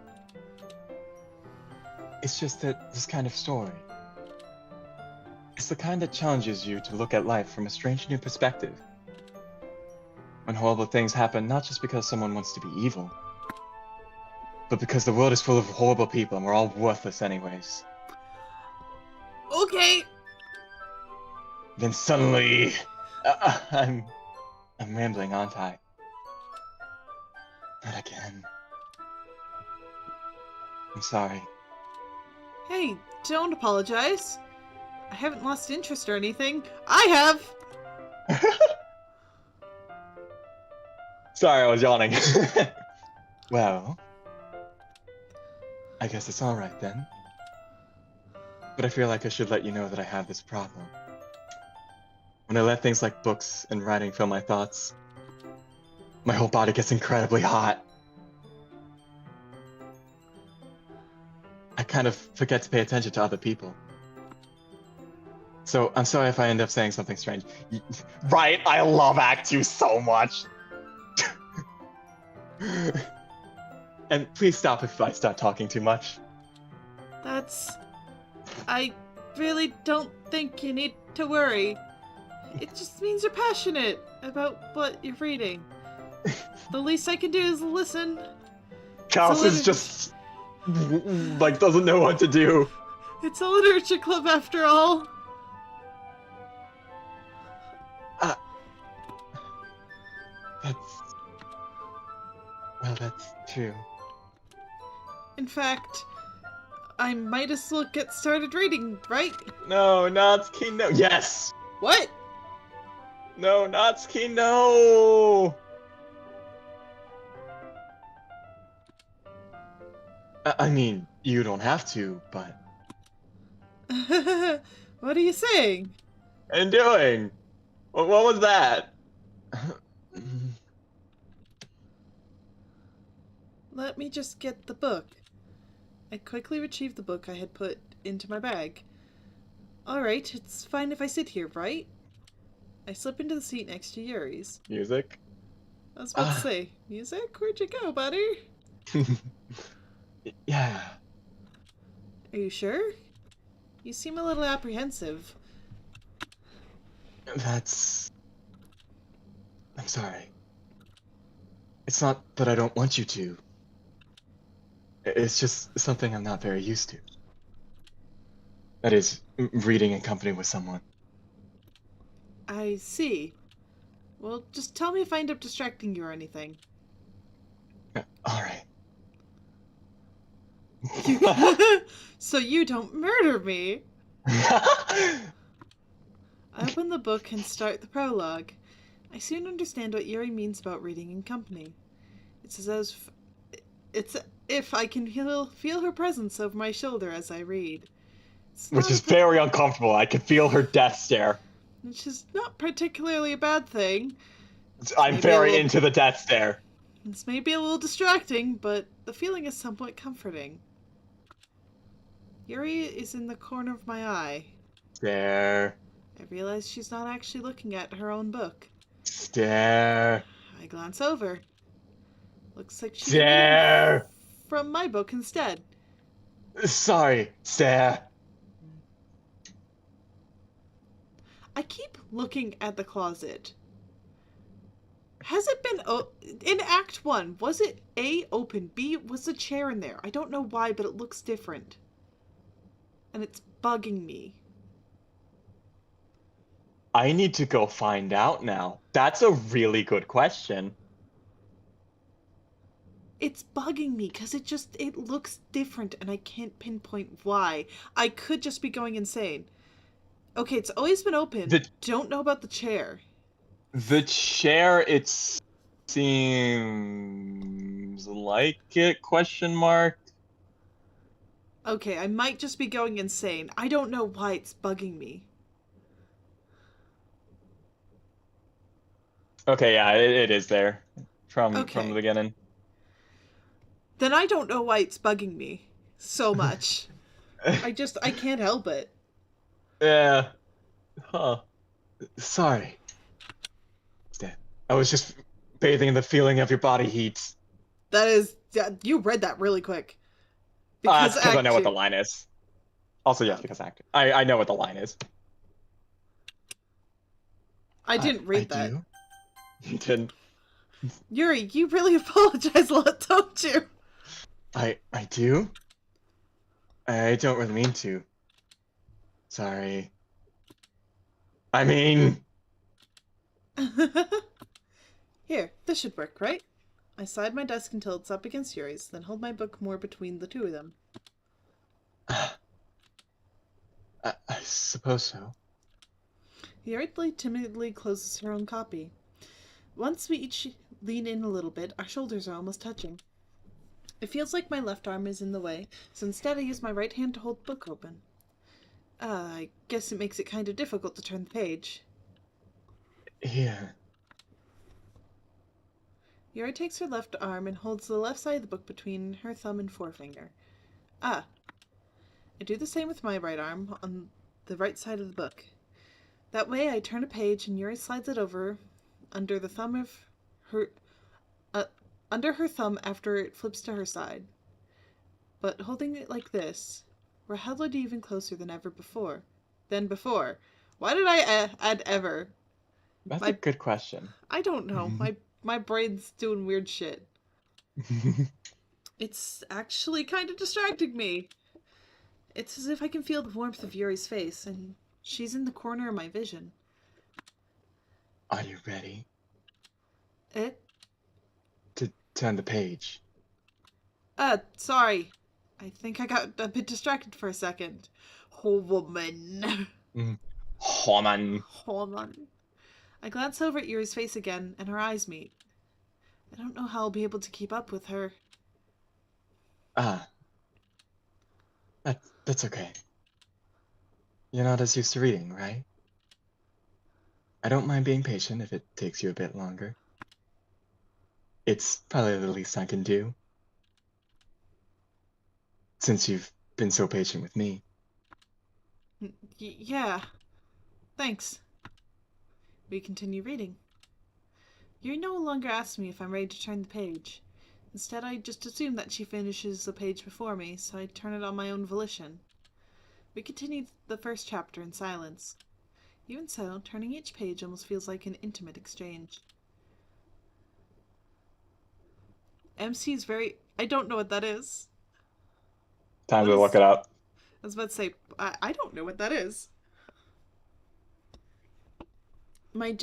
It's just that this kind of story, it's the kind that challenges you to look at life from a strange new perspective. When horrible things happen, not just because someone wants to be evil, but because the world is full of horrible people and we're all worthless anyways. Okay. Then suddenly, I'm rambling, aren't I? Not again. I'm sorry. Hey, don't apologize. I haven't lost interest or anything. I have! Sorry, I was yawning. Well, I guess it's alright then. But I feel like I should let you know that I have this problem. When I let things like books and writing fill my thoughts, my whole body gets incredibly hot. I kind of forget to pay attention to other people. So, I'm sorry if I end up saying something strange. Right, I love Act 2 so much! And please stop if I start talking too much. I really don't think you need to worry. It just means you're passionate about what you're reading. The least I can do is listen. Kaus is just, like, doesn't know what to do. It's a literature club after all. That's true. In fact, I might as well get started reading, right? No, Natsuki, no. Yes! What? No, Natsuki, no! I mean, you don't have to, but... What are you saying? And doing? What was that? Let me just get the book. I quickly retrieved the book I had put into my bag. Alright, it's fine if I sit here, right? I slip into the seat next to Yuri's. Music? I was about to say, music? Where'd you go, buddy? Yeah. Are you sure? You seem a little apprehensive. I'm sorry. It's not that I don't want you to. It's just something I'm not very used to. That is, reading in company with someone. I see. Well, just tell me if I end up distracting you or anything. Alright. So you don't murder me! I open the book and start the prologue. I soon understand what Yuri means about reading in company. It's as if I can feel her presence over my shoulder as I read. Which is very uncomfortable. I can feel her death stare. Which is not particularly a bad thing. I'm very into the death stare. This may be a little distracting, but the feeling is somewhat comforting. Yuri is in the corner of my eye. Stare. I realize she's not actually looking at her own book. Stare. I glance over. Looks like she's Stare. reading from my book instead. Sorry. Stare. I keep looking at the closet. Has it been in Act 1? Was it A, open, B, was the chair in there? I don't know why, but it looks different. And it's bugging me. I need to go find out now. That's a really good question. It's bugging me because it looks different and I can't pinpoint why. I could just be going insane. Okay, it's always been open. Don't know about the chair. The chair, it seems like it, question mark. Okay, I might just be going insane. I don't know why it's bugging me. Okay, yeah, it is there from the beginning. Then I don't know why it's bugging me so much. I can't help it. Yeah. Huh. Sorry. I was just bathing in the feeling of your body heat. You read that really quick. That's because I know what the line is. Also, yes, because I know what the line is. I didn't read that. Do? You didn't? Yuri, you really apologize a lot, don't you? I do? I don't really mean to. Sorry. I mean... Here, this should work, right? I slide my desk until it's up against Yuri's, then hold my book more between the two of them. I suppose so. Yuri timidly closes her own copy. Once we each lean in a little bit, our shoulders are almost touching. It feels like my left arm is in the way, so instead I use my right hand to hold the book open. I guess it makes it kind of difficult to turn the page. Yeah. Yuri takes her left arm and holds the left side of the book between her thumb and forefinger. I do the same with my right arm on the right side of the book. That way I turn a page and Yuri slides it over under the thumb of her under her thumb after it flips to her side. But holding it like this, We're huddled even closer than ever before. Why did I add ever? That's a My good question. I don't know. My brain's doing weird shit. It's actually kind of distracting me. It's as if I can feel the warmth of Yuri's face, and she's in the corner of my vision. Are you ready Eh? to turn the page? Sorry. I think I got a bit distracted for a second. Oh, woman. Homan. Hold on. I glance over at Yuri's face again, and our eyes meet. I don't know how I'll be able to keep up with her. Ah, that's okay. You're not as used to reading, right? I don't mind being patient if it takes you a bit longer. It's probably the least I can do, since you've been so patient with me. Yeah. Thanks. We continue reading. Yuri no longer asks me if I'm ready to turn the page. Instead, I just assume that she finishes the page before me, so I turn it on my own volition. We continue the first chapter in silence. Even so, turning each page almost feels like an intimate exchange. MC's very... I don't know what that is. Time What to is... look it up. I was about to say, I don't know what that is. My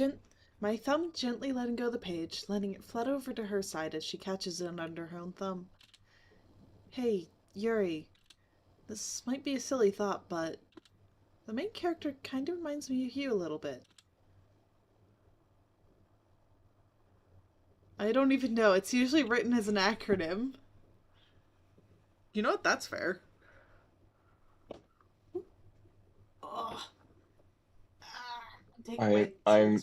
thumb gently letting go the page, letting it flutter over to her side as she catches it under her own thumb. Hey, Yuri. This might be a silly thought, but the main character kind of reminds me of you a little bit. I don't even know. It's usually written as an acronym. You know what? That's fair. Oh. I'm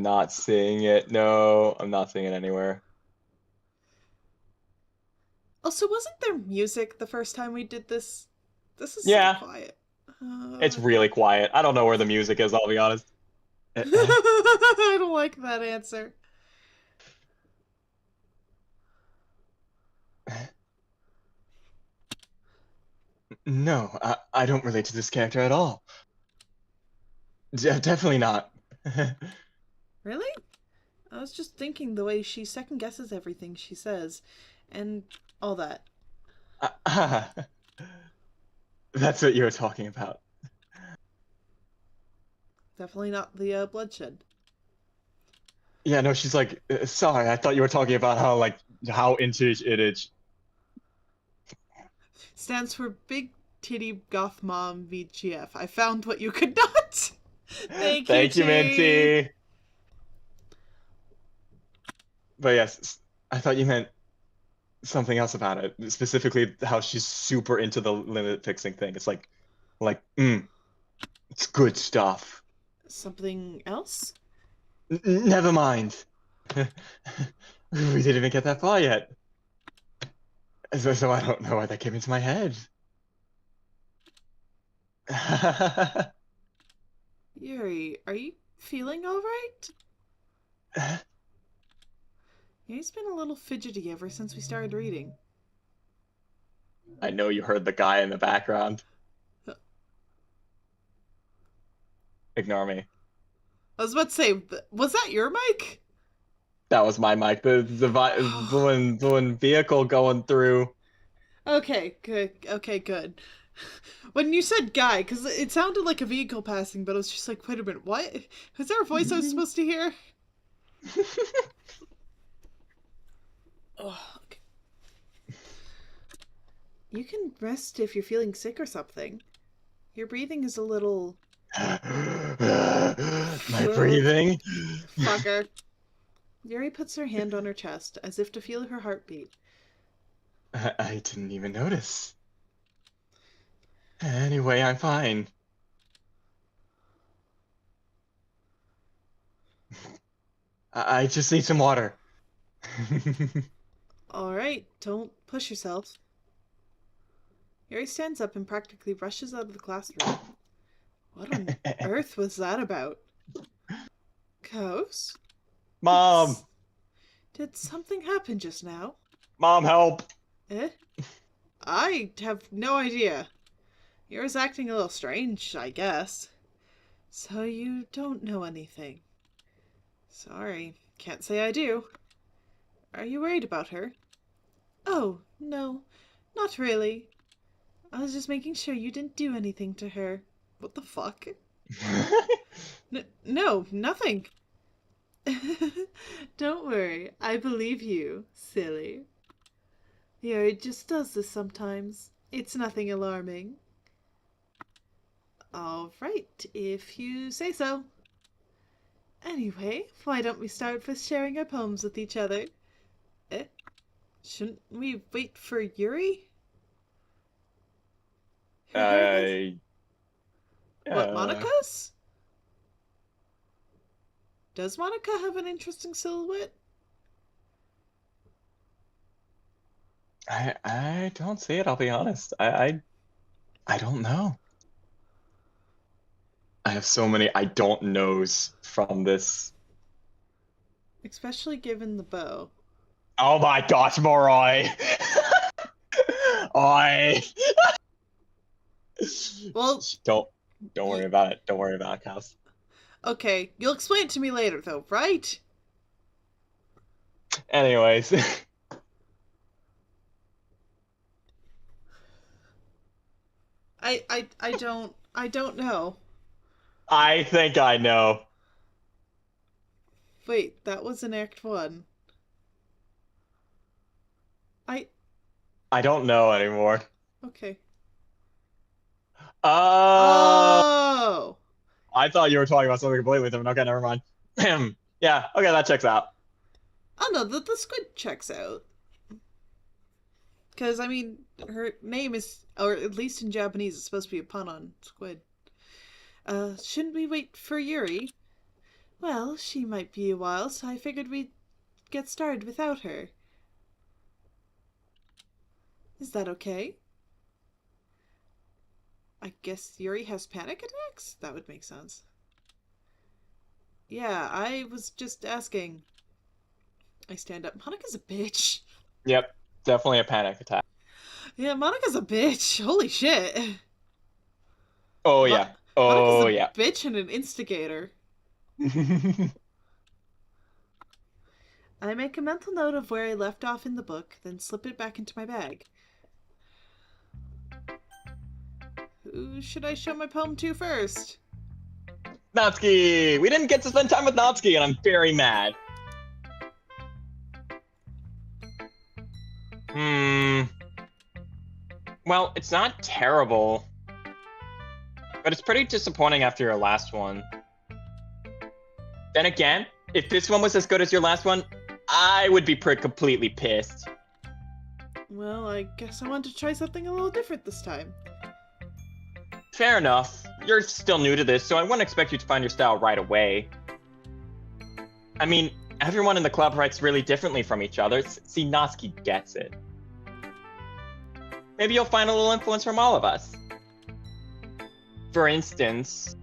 not seeing it. No, I'm not seeing it anywhere. Also, wasn't there music the first time we did this? This is so Yeah, quiet. it's really quiet. I don't know where the music is, I'll be honest. I don't like that answer. No, I don't relate to this character at all. Definitely not. Really? I was just thinking the way she second guesses everything she says, and all that. That's what you were talking about. Definitely not the bloodshed. Yeah, no, she's like, sorry, I thought you were talking about how into it is. Stands for Big Titty Goth Mom VGF. I found what you could not. Thank you, Thank you, T. Minty. But yes, I thought you meant something else about it, specifically how she's super into the limit fixing thing. It's it's good stuff. Something else? Never mind. We didn't even get that far yet. So I don't know why that came into my head. Yuri, are you feeling alright? Yuri's been a little fidgety ever since we started reading. I know you heard the guy in the background. Ignore me. I was about to say, was that your mic? That was my mic. The one vehicle going through. Okay, good. Okay, good. When you said guy, because it sounded like a vehicle passing, but I was just like, wait a minute, what? Was there a voice I was supposed to hear? Oh, okay. You can rest if you're feeling sick or something. Your breathing is a little... My breathing? Fucker. Yuri puts her hand on her chest, as if to feel her heartbeat. I didn't even notice. Anyway, I'm fine. I just need some water. Alright, don't push yourself. Yuri stands up and practically rushes out of the classroom. What on earth was that about? Kaus? Mom! Did something happen just now? Mom, help! Eh? I have no idea. Yours acting a little strange, I guess. So you don't know anything. Sorry, can't say I do. Are you worried about her? Oh, no, not really. I was just making sure you didn't do anything to her. What the fuck? No, nothing. Don't worry, I believe you, silly. Yuri just does this sometimes. It's nothing alarming. All right, if you say so. Anyway, why don't we start with sharing our poems with each other? Eh? Shouldn't we wait for Yuri? I What, Monica's? Does Monica have an interesting silhouette? I don't see it, I'll be honest. I don't know. I have so many I don't knows from this. Especially given the bow. Oh my gosh, Moroi! I Well, don't worry about it. Don't worry about it, Kaus. okay, you'll explain it to me later though, right? Anyways. I don't know. I think I know. Wait, that was in Act 1. I don't know anymore. Okay. Oh, Oh! I thought you were talking about something completely different. Okay, never mind. Yeah, okay, that checks out. Oh no, the squid checks out. Because, I mean, her name is, or at least in Japanese, it's supposed to be a pun on squid. Shouldn't we wait for Yuri? Well, she might be a while, so I figured we'd get started without her. Is that okay? I guess Yuri has panic attacks? That would make sense. Yeah, I was just asking. I stand up. Monica's a bitch. Yep, definitely a panic attack. Yeah, Monica's a bitch. Holy shit. Oh yeah. Monica's Oh a yeah. bitch and an instigator. I make a mental note of where I left off in the book, then slip it back into my bag. Who should I show my poem to first? Natsuki! We didn't get to spend time with Natsuki, and I'm very mad. Well, it's not terrible. But it's pretty disappointing after your last one. Then again, if this one was as good as your last one, I would be completely pissed. Well, I guess I want to try something a little different this time. Fair enough. You're still new to this, so I wouldn't expect you to find your style right away. I mean, everyone in the club writes really differently from each other. See, Natsuki gets it. Maybe you'll find a little influence from all of us. For instance,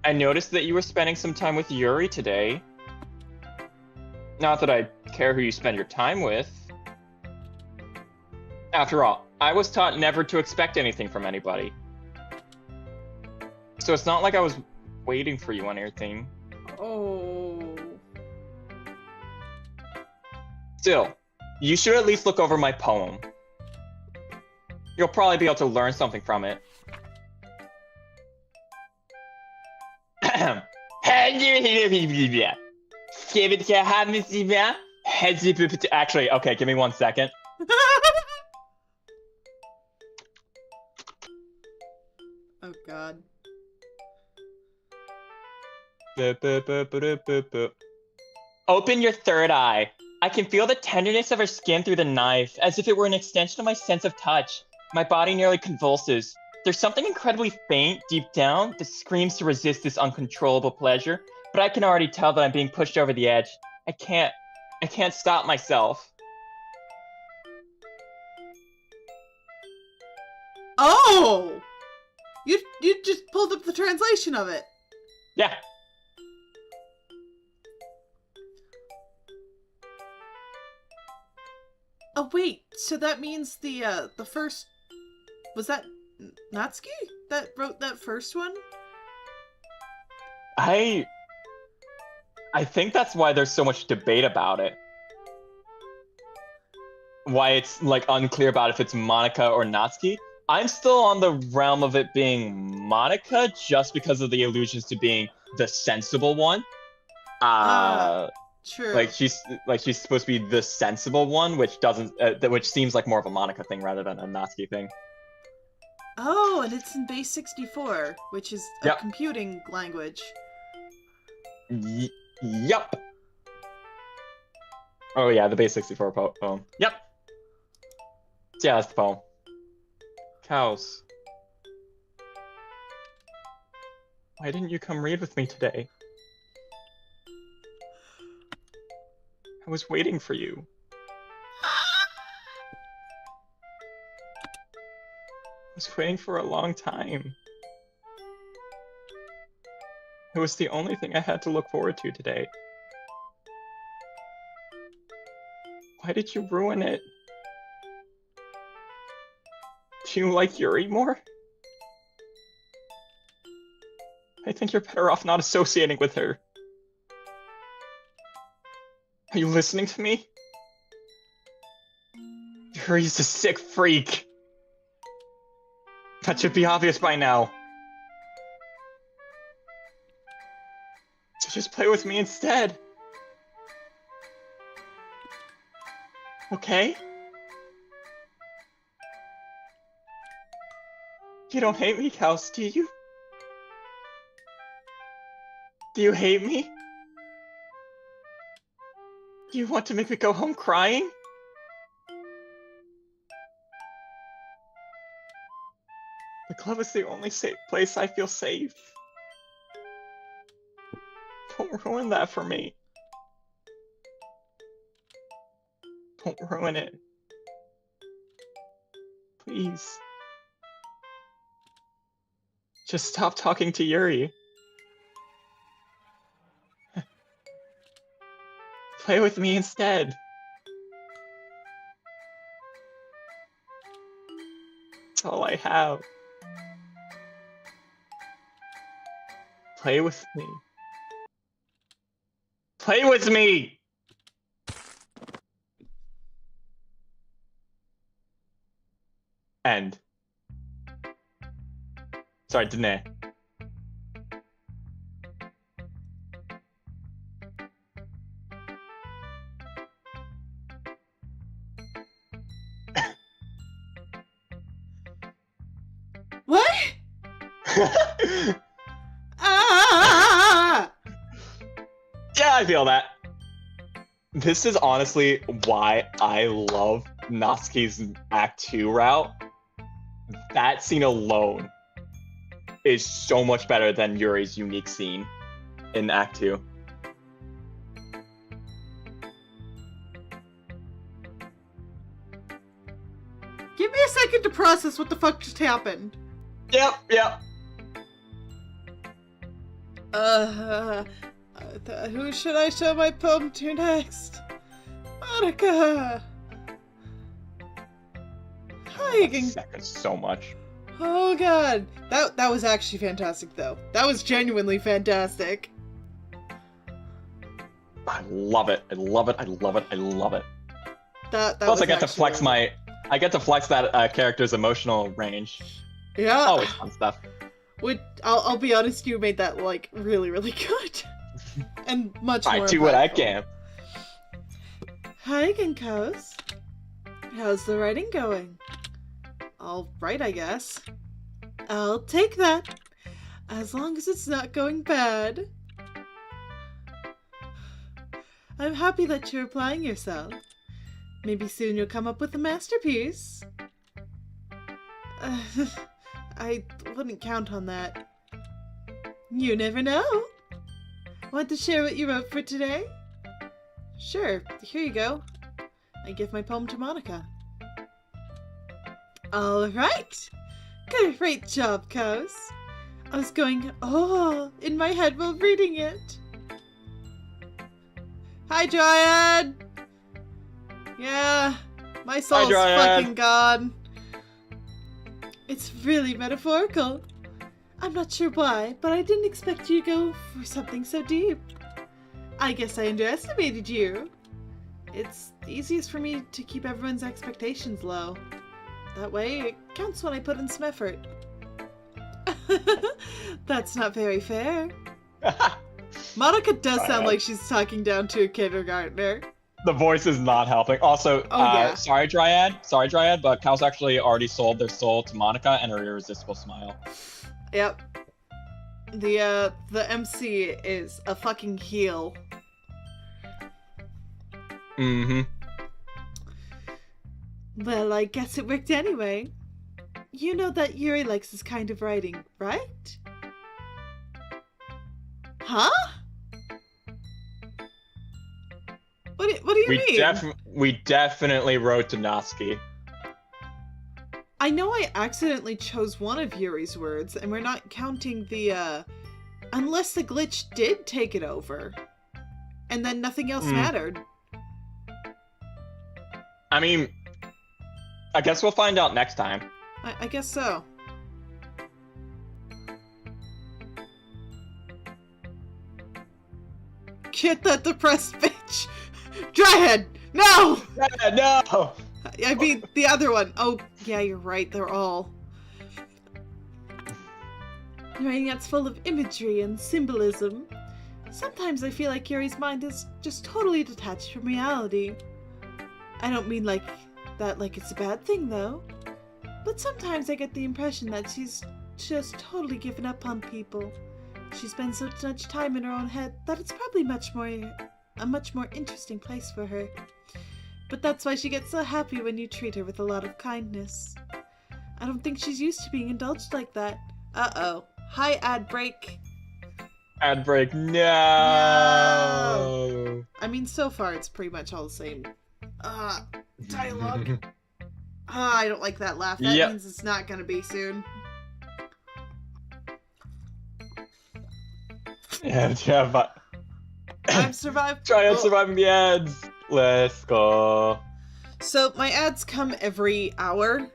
I noticed that you were spending some time with Yuri today. Not that I care who you spend your time with. After all, I was taught never to expect anything from anybody. So it's not like I was waiting for you on anything. Oh. Still, you should at least look over my poem. You'll probably be able to learn something from it. Actually, okay, give me 1 second. Oh god. Open your third eye. I can feel the tenderness of her skin through the knife, as if it were an extension of my sense of touch. My body nearly convulses. There's something incredibly faint deep down that screams to resist this uncontrollable pleasure, but I can already tell that I'm being pushed over the edge. I can't stop myself. Oh! You just pulled up the translation of it. Yeah. Oh wait, so that means the first, was that Natsuki that wrote that first one? I think that's why there's so much debate about it. Why it's like unclear about if it's Monica or Natsuki. I'm still on the realm of it being Monica just because of the allusions to being the sensible one. True. Like she's supposed to be the sensible one, which doesn't which seems like more of a Monica thing rather than a Natsuki thing. Oh, and it's in base 64, which is a computing language. Yep. Oh yeah, the base 64 poem. Yep. Yeah, that's the poem. Kaus. Why didn't you come read with me today? I was waiting for you. I was waiting for a long time. It was the only thing I had to look forward to today. Why did you ruin it? Do you like Yuri more? I think you're better off not associating with her. Are you listening to me? Yuri's a sick freak. That should be obvious by now. So just play with me instead. Okay? You don't hate me, Kaus, do you? Do you hate me? Do you want to make me go home crying? The club is the only safe place I feel safe. Don't ruin that for me. Don't ruin it. Please. Just stop talking to Yuri. Play with me instead. That's all I have. Play with me. Play with me! End. Sorry, Danae. What? Ah! Yeah, I feel that. This is honestly why I love Natsuki's Act 2 route. That scene alone is so much better than Yuri's unique scene in Act 2. Give me a second to process what the fuck just happened. Yep. Who should I show my poem to next? Monica! Hi again. Seconds so much. Oh god. That was actually fantastic though. That was genuinely fantastic. I love it. Plus I get to flex that character's emotional range. Yeah. Always fun stuff. I'll be honest, you made that like really, really good. And much more. I do what I can. Hi again, Kaus. How's the writing going? All right, I guess. I'll take that. As long as it's not going bad. I'm happy that you're applying yourself. Maybe soon you'll come up with a masterpiece. I wouldn't count on that. You never know. Want to share what you wrote for today? Sure, here you go. I give my poem to Monica. Alright! Great job, Kaus. I was going, oh, in my head while reading it. Hi, Dryad! Yeah, My soul's Dryad. fucking gone. It's really metaphorical. I'm not sure why, but I didn't expect you to go for something so deep. I guess I underestimated you. It's easiest for me to keep everyone's expectations low. That way, it counts when I put in some effort. That's not very fair. Monica does sound like she's talking down to a kindergartner. The voice is not helping. Also, yeah. sorry, Dryad, but Kaus actually already sold their soul to Monica and her irresistible smile. Yep. The MC is a fucking heel. Mm-hmm. Well, I guess it worked anyway. You know that Yuri likes this kind of writing, right? Huh? What do you mean? We definitely wrote to Natsuki. I know I accidentally chose one of Yuri's words, and we're not counting the, unless the glitch did take it over. And then nothing else mattered. I mean, I guess we'll find out next time. I guess so. Get that depressed bitch! Dryhead! No! No! I mean, the other one. Oh, yeah, you're right. They're all. Writing that's full of imagery and symbolism. Sometimes I feel like Yuri's mind is just totally detached from reality. I don't mean like it's a bad thing, though. But sometimes I get the impression that she's just totally given up on people. She spends so much time in her own head that it's probably a much more interesting place for her. But that's why she gets so happy when you treat her with a lot of kindness. I don't think she's used to being indulged like that. Uh-oh. Hi, ad break. Ad break, no! I mean, so far it's pretty much all the same. Dialogue. I don't like that laugh. That means it's not gonna be soon. Yeah, but... I've survived. Try and surviving the ads. Let's go. So my ads come every hour.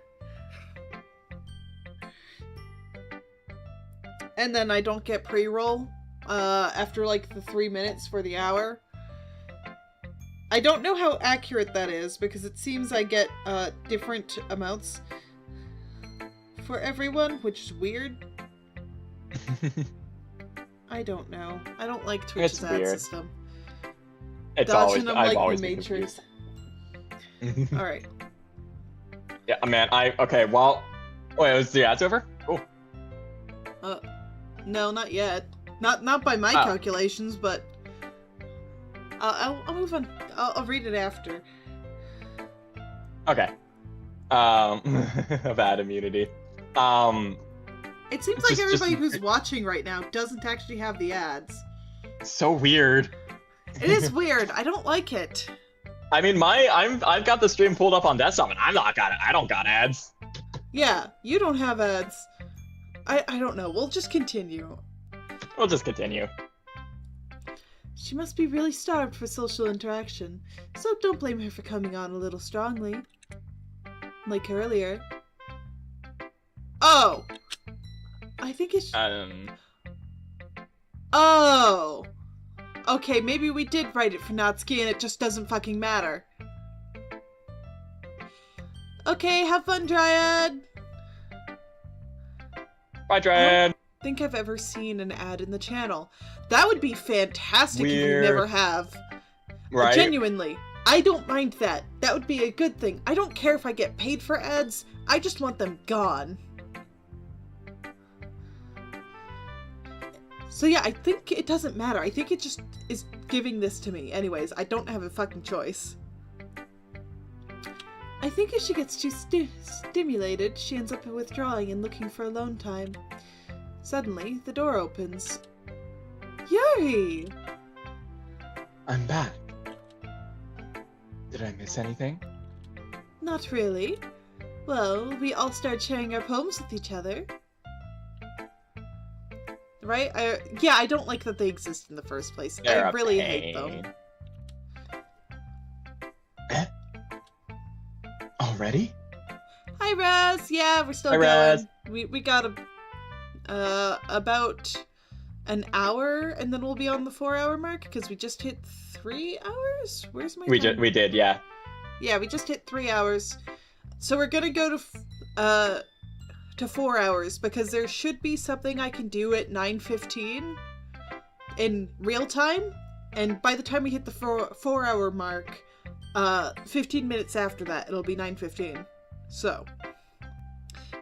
And then I don't get pre-roll after like the 3 minutes for the hour. I don't know how accurate that is because it seems I get different amounts for everyone, which is weird. I don't know. I don't like Twitch's ad system. It's Dodging them I've like always the been Matrix. confused. Alright. Yeah, man, okay, well... Wait, was the ads over? Cool. No, not yet. Not by my calculations, but... I'll move on. I'll read it after. Okay. Of ad immunity. It seems like everybody who's watching right now doesn't actually have the ads. So weird. It is weird. I don't like it. I mean, I've got the stream pulled up on desktop, and I don't got ads. Yeah, you don't have ads. I don't know. We'll just continue. We'll just continue. She must be really starved for social interaction, so don't blame her for coming on a little strongly. Like earlier. Oh! I think it's... Oh! Okay, maybe we did write it for Natsuki and it just doesn't fucking matter. Okay, have fun, Dryad! Bye, Dryad! I don't think I've ever seen an ad in the channel. That would be fantastic if you never have. Right? Genuinely. I don't mind that. That would be a good thing. I don't care if I get paid for ads. I just want them gone. So yeah, I think it doesn't matter. I think it just is giving this to me. Anyways, I don't have a fucking choice. I think if she gets too stimulated, she ends up withdrawing and looking for alone time. Suddenly, the door opens. Yuri! I'm back. Did I miss anything? Not really. Well, we all start sharing our poems with each other. Right? Yeah, I don't like that they exist in the first place. I really hate them. already? Hi, Raz. Yeah, we're still Hi, going. Raz. We got about an hour, and then we'll be on the 4-hour mark because we just hit 3 hours. Where's my? We did, yeah. Yeah, we just hit 3 hours, so we're gonna go to 4 hours because there should be something I can do at 9:15 in real time, and by the time we hit the 4-hour mark, 15 minutes after that, it'll be 9:15. So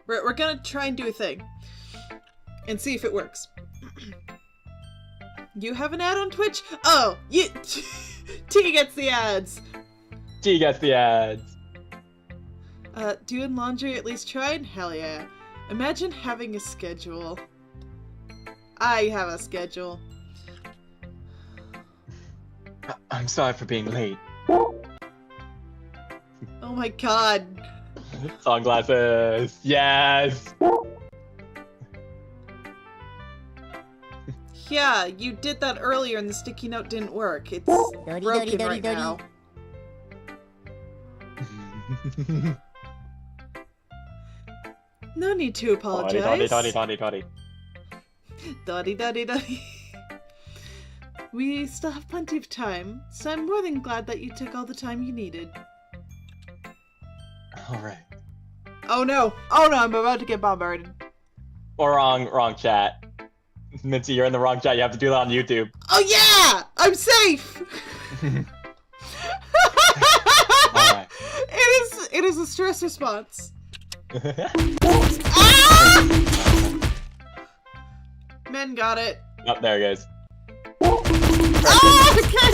we're gonna try and do a thing and see if it works. You have an ad on Twitch? Oh, T gets the ads. T gets the ads. Doing laundry at least tried? Hell yeah. Imagine having a schedule. I have a schedule. I'm sorry for being late. Oh my god. Sunglasses. Yes. Yeah, you did that earlier and the sticky note didn't work. It's broken right now. No need to apologize. Dotty. Dotty. We still have plenty of time, so I'm more than glad that you took all the time you needed. Alright. Oh no, I'm about to get bombarded. Or wrong chat. Mitzi, you're in the wrong chat. You have to do that on YouTube. Oh yeah! I'm safe! Alright. It is a stress response. Ah! Men got it. Oh, there it goes. Oh, okay.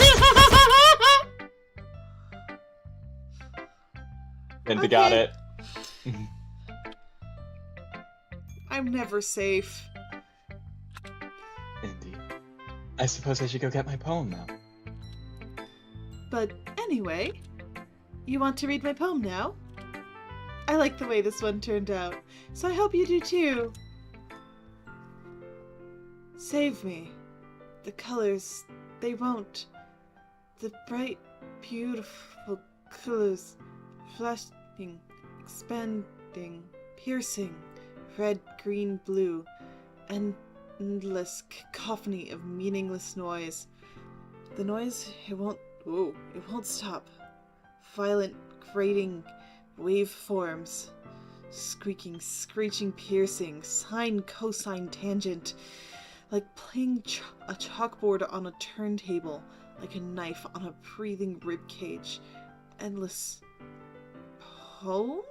Minty got it. I'm never safe. Indeed. I suppose I should go get my poem now. But anyway, you want to read my poem now? I like the way this one turned out, so I hope you do too. Save me. The colors, they won't. The bright, beautiful colors, flashing, expanding, piercing, red, green, blue, endless cacophony of meaningless noise. The noise, it won't stop. Violent, grating waveforms. Squeaking, screeching, piercing, sine, cosine, tangent. Like playing a chalkboard on a turntable, like a knife on a breathing ribcage. Endless poem?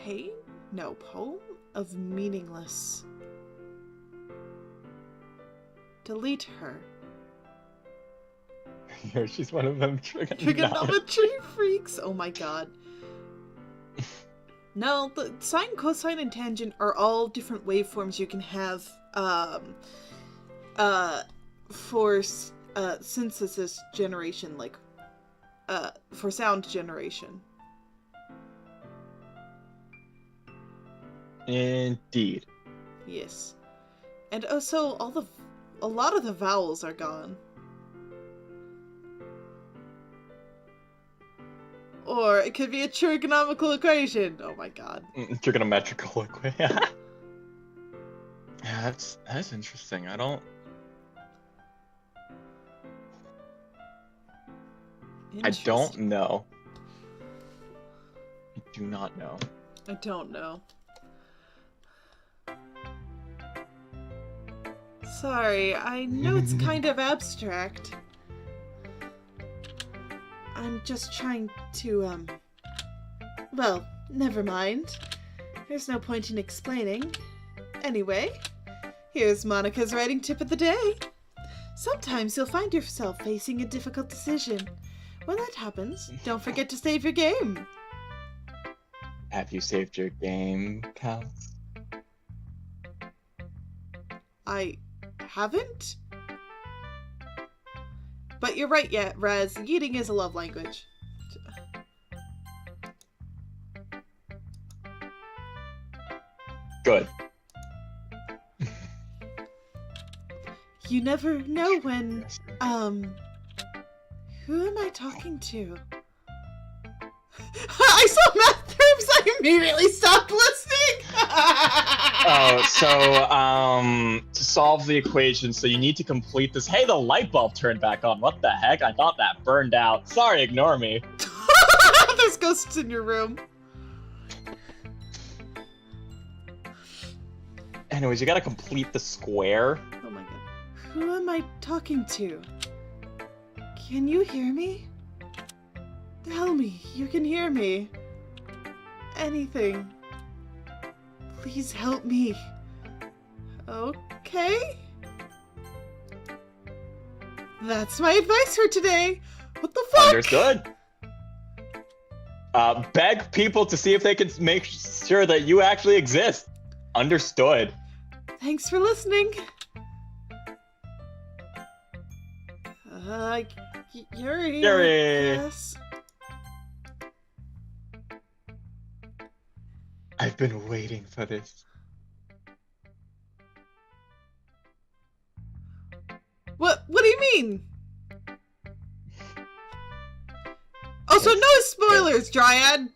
Pain? No, poem of meaningless. Delete her. Here, she's one of them Trigonometry freaks! Oh my god. No, the sine, cosine, and tangent are all different waveforms you can have, for synthesis generation, like, for sound generation. Indeed. Yes. And also, a lot of the vowels are gone. Or it could be a trigonomical equation. Oh my god. Trigonometrical equation. Yeah, that's interesting. I don't know. I do not know. I don't know. Sorry, I know it's kind of abstract. I'm just trying to, well, never mind. There's no point in explaining. Anyway, here's Monica's writing tip of the day. Sometimes you'll find yourself facing a difficult decision. When that happens, don't forget to save your game. Have you saved your game, Kaus? I haven't? But you're right, yeah, Raz. Eating is a love language. Good. You never know when, who am I talking to? I saw math terms! I immediately stopped listening. Oh, so to solve the equation, so you need to complete this. Hey, the light bulb turned back on. What the heck? I thought that burned out. Sorry, ignore me. There's ghosts in your room. Anyways, you gotta complete the square. Oh my god. Who am I talking to? Can you hear me? Tell me you can hear me. Anything. Please help me. Okay? That's my advice for today. What the fuck? Understood. Beg people to see if they can make sure that you actually exist. Understood. Thanks for listening. Yuri. Yes. I've been waiting for this. What do you mean? Oh, so no spoilers, Dryad!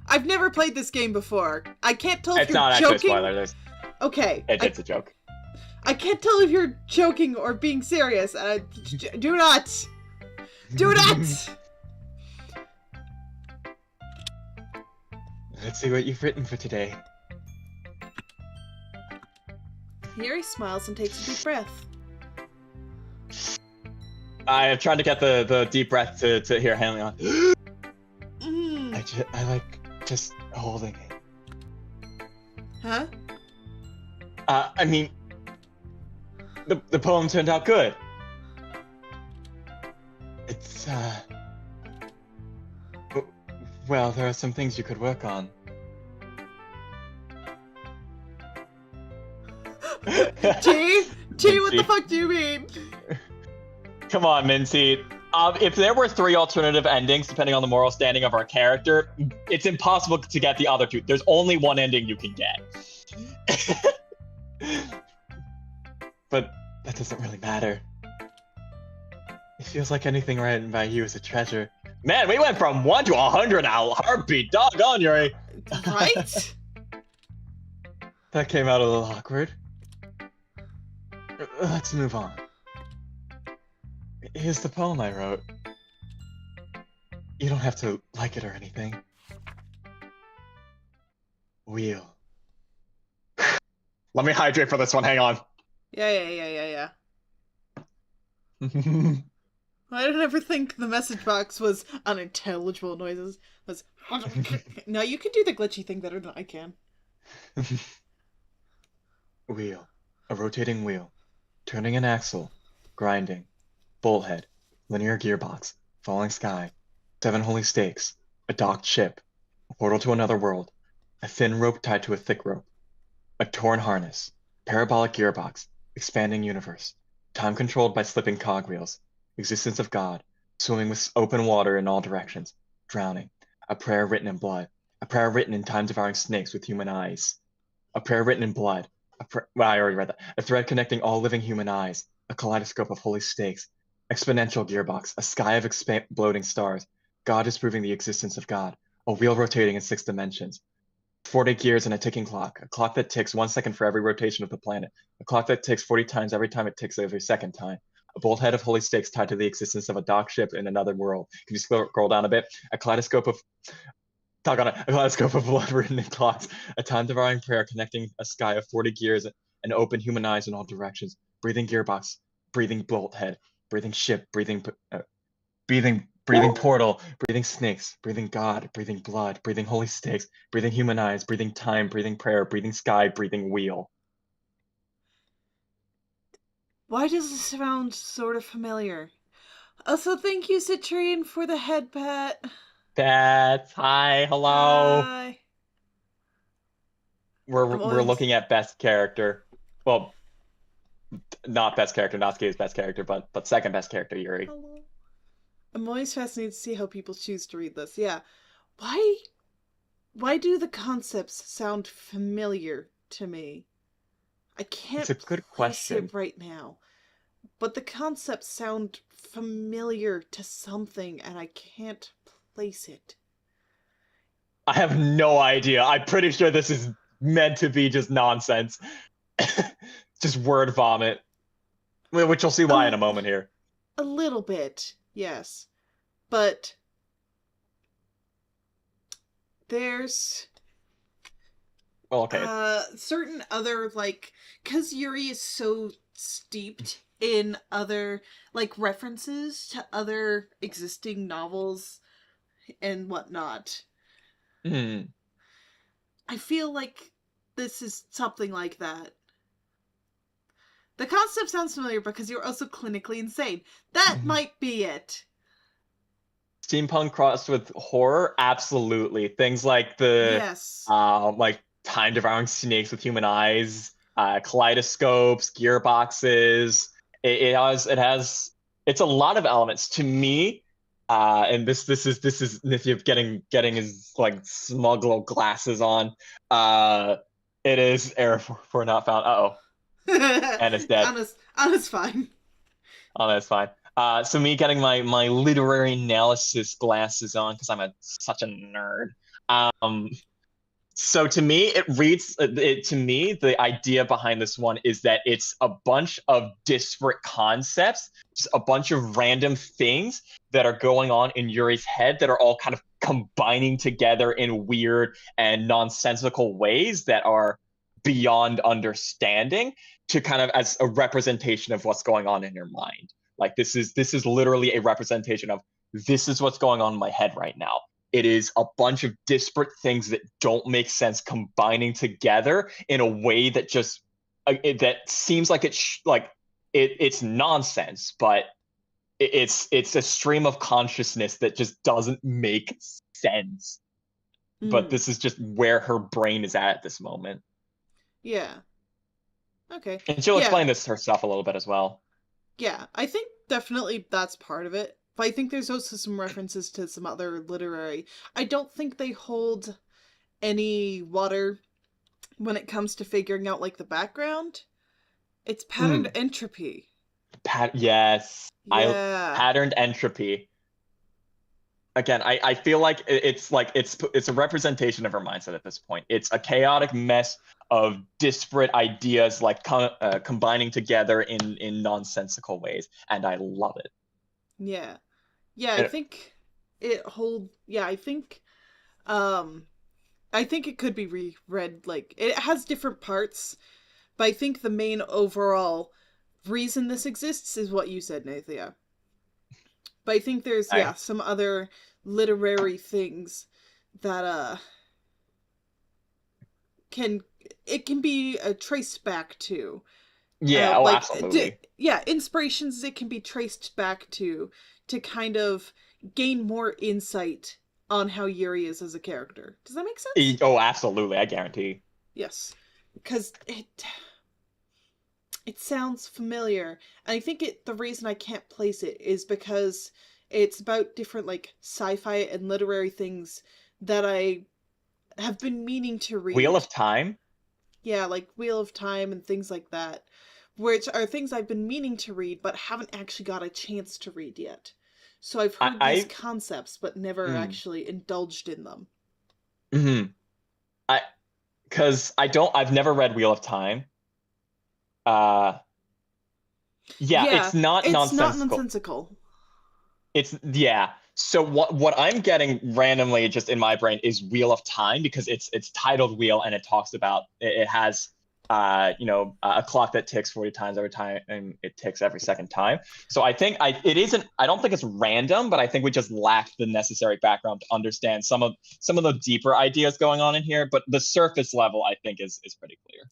I've never played this game before. I can't tell if you're joking. It's not actually a spoiler. Okay. It's a joke. I can't tell if you're joking or being serious. Do not! Do not! Let's see what you've written for today. Yuri smiles and takes a deep breath. I am trying to get the deep breath to hear Hanley on. I like just holding it. Huh? I mean, the poem turned out good. It's well, there are some things you could work on. T, what the fuck do you mean? Come on, Minty. If there were 3 alternative endings, depending on the moral standing of our character, it's impossible to get the other 2. There's only one ending you can get. But that doesn't really matter. It feels like anything written by you is a treasure. Man, we went from 1 to 100 now. Heartbeat, doggone, Yuri. Right? That came out a little awkward. Let's move on. Here's the poem I wrote. You don't have to like it or anything. Wheel. Let me hydrate for this one, hang on. Yeah. I don't ever think the message box was unintelligible noises. No, you can do the glitchy thing better than I can. Wheel. A rotating wheel. Turning an axle. Grinding. Bolt head. Linear gearbox. Falling sky. 7 holy stakes. A docked ship. A portal to another world. A thin rope tied to a thick rope. A torn harness. Parabolic gearbox. Expanding universe. Time controlled by slipping cogwheels. Existence of God. Swimming with open water in all directions. Drowning. A prayer written in blood. A prayer written in time-devouring snakes with human eyes. A prayer written in blood. Well, I already read that. A thread connecting all living human eyes. A kaleidoscope of holy stakes. Exponential gearbox. A sky of exploding stars. God disproving the existence of God. A wheel rotating in 6 dimensions. 40 gears and a ticking clock. A clock that ticks 1 second for every rotation of the planet. A clock that ticks 40 times every time it ticks every second time. A bolt head of holy stakes tied to the existence of a dock ship in another world. Can you scroll down a bit? A kaleidoscope of blood written in clocks. A time-devouring prayer connecting a sky of 40 gears and open human eyes in all directions. Breathing gearbox. Breathing bolt head. Breathing ship. Breathing portal. Breathing snakes. Breathing God. Breathing blood. Breathing holy stakes. Breathing human eyes. Breathing time. Breathing prayer. Breathing sky. Breathing wheel. Why does this sound sort of familiar? Also, thank you, Citrine, for the head pat. Pets, hi, hello. Hi. We're looking at best character. Well, not best character, Natsuki's best character, but second best character, Yuri. Hello. I'm always fascinated to see how people choose to read this. Yeah. Why do the concepts sound familiar to me? I can't It's a good question. It right now. But the concepts sound familiar to something and I can't place it. I have no idea. I'm pretty sure this is meant to be just nonsense. Just word vomit. Which you'll see why in a moment here. A little bit, yes. But there's Well, okay. certain other, like, because Yuri is so steeped in other, like, references to other existing novels and whatnot. Mm. I feel like this is something like that. The concept sounds familiar because you're also clinically insane. That might be it. Steampunk crossed with horror, absolutely. Things like the Yes. like time devouring snakes with human eyes, kaleidoscopes, gearboxes. It has it's a lot of elements to me. And this is Nithia getting his like smug little glasses on. It is error for not found. Uh-oh. And it's dead. Anna's fine. Oh, that's fine. So me getting my literary analysis glasses on because such a nerd. Um, so to me, it reads to me the idea behind this one is that it's a bunch of disparate concepts, just a bunch of random things that are going on in Yuri's head that are all kind of combining together in weird and nonsensical ways that are beyond understanding to kind of as a representation of what's going on in your mind. Like this is literally a representation of this is what's going on in my head right now. It is a bunch of disparate things that don't make sense combining together in a way that just that seems like it's nonsense, but it's a stream of consciousness that just doesn't make sense. But this is just where her brain is at this moment. Yeah. Okay. And she'll Yeah. explain this herself a little bit as well. Yeah, I think definitely that's part of it. But I think there's also some references to some other literary. I don't think they hold any water when it comes to figuring out like the background. It's patterned entropy. Yes. Yeah. Patterned entropy. Again, I feel like it's a representation of her mindset at this point. It's a chaotic mess of disparate ideas like combining together in nonsensical ways, and I love it. Yeah. Yeah, I think it hold yeah, I think it could be reread like it has different parts, but I think the main overall reason this exists is what you said, Nithia. But I think there's some other literary things that can be traced back to. Yeah, like, absolutely. Inspirations it can be traced back to kind of gain more insight on how Yuri is as a character. Does that make sense? Oh, absolutely, I guarantee. Yes. Because it sounds familiar. And I think the reason I can't place it is because it's about different like sci-fi and literary things that I have been meaning to read. Wheel of Time? Yeah, like Wheel of Time and things like that, which are things I've been meaning to read but haven't actually got a chance to read yet. So I've heard these concepts but never actually indulged in them. I've never read Wheel of Time. It's not nonsensical. So what I'm getting randomly just in my brain is Wheel of Time because it's titled Wheel and it talks about it has a clock that ticks 40 times every time and it ticks every second time. So I think I don't think it's random, but I think we just lack the necessary background to understand some of the deeper ideas going on in here. But the surface level I think is pretty clear.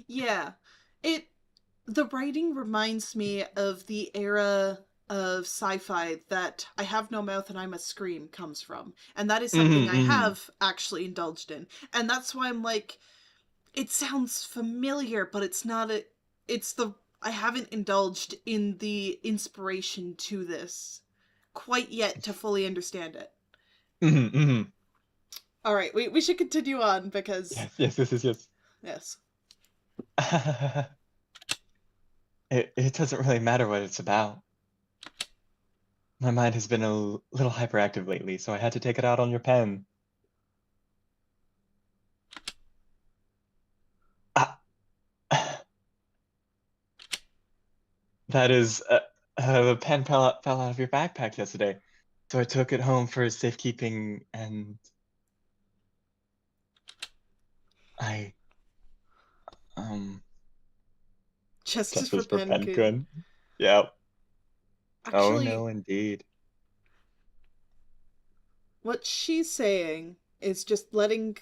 Yeah, the writing reminds me of the era of sci-fi that I Have No Mouth and I Must Scream comes from. And that is something I have actually indulged in. And that's why I'm like, it sounds familiar, but it's not I haven't indulged in the inspiration to this quite yet to fully understand it. All right, we should continue on because... Yes. It doesn't really matter what it's about. My mind has been a little hyperactive lately, so I had to take it out on your pen. That is, the pen fell out of your backpack yesterday, so I took it home for safekeeping, and I, Justice for justice for Pen Kun. Penkun. Yep. Oh Actually, no, indeed. what she's saying is just letting...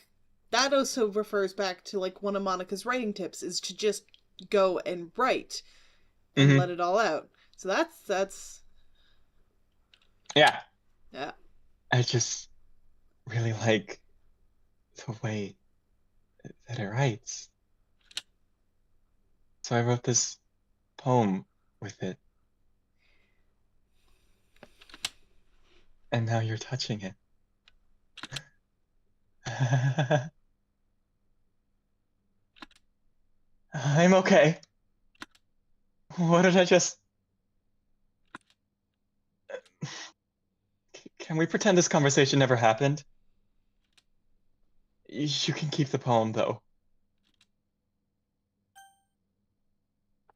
That also refers back to, like, one of Monica's writing tips, is to just go and write and let it all out. So that's... Yeah. Yeah. I just really like the way that it writes. So I wrote this poem with it. And now you're touching it. I'm okay. What did I just... Can we pretend this conversation never happened? You can keep the poem, though.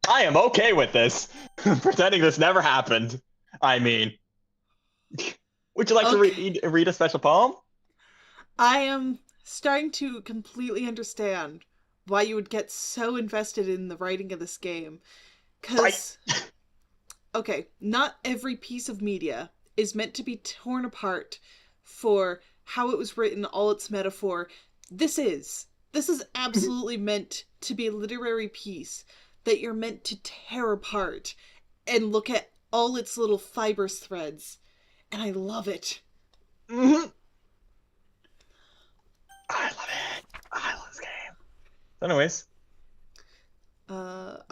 I am okay with this. Pretending this never happened. I mean, would you like to read a special poem? I am starting to completely understand why you would get so invested in the writing of this game. Because, okay, not every piece of media is meant to be torn apart for how it was written, all its metaphor. This is absolutely meant to be a literary piece that you're meant to tear apart and look at all its little fibrous threads. And I love it. Mm-hmm. I love it. I love this game. Anyways.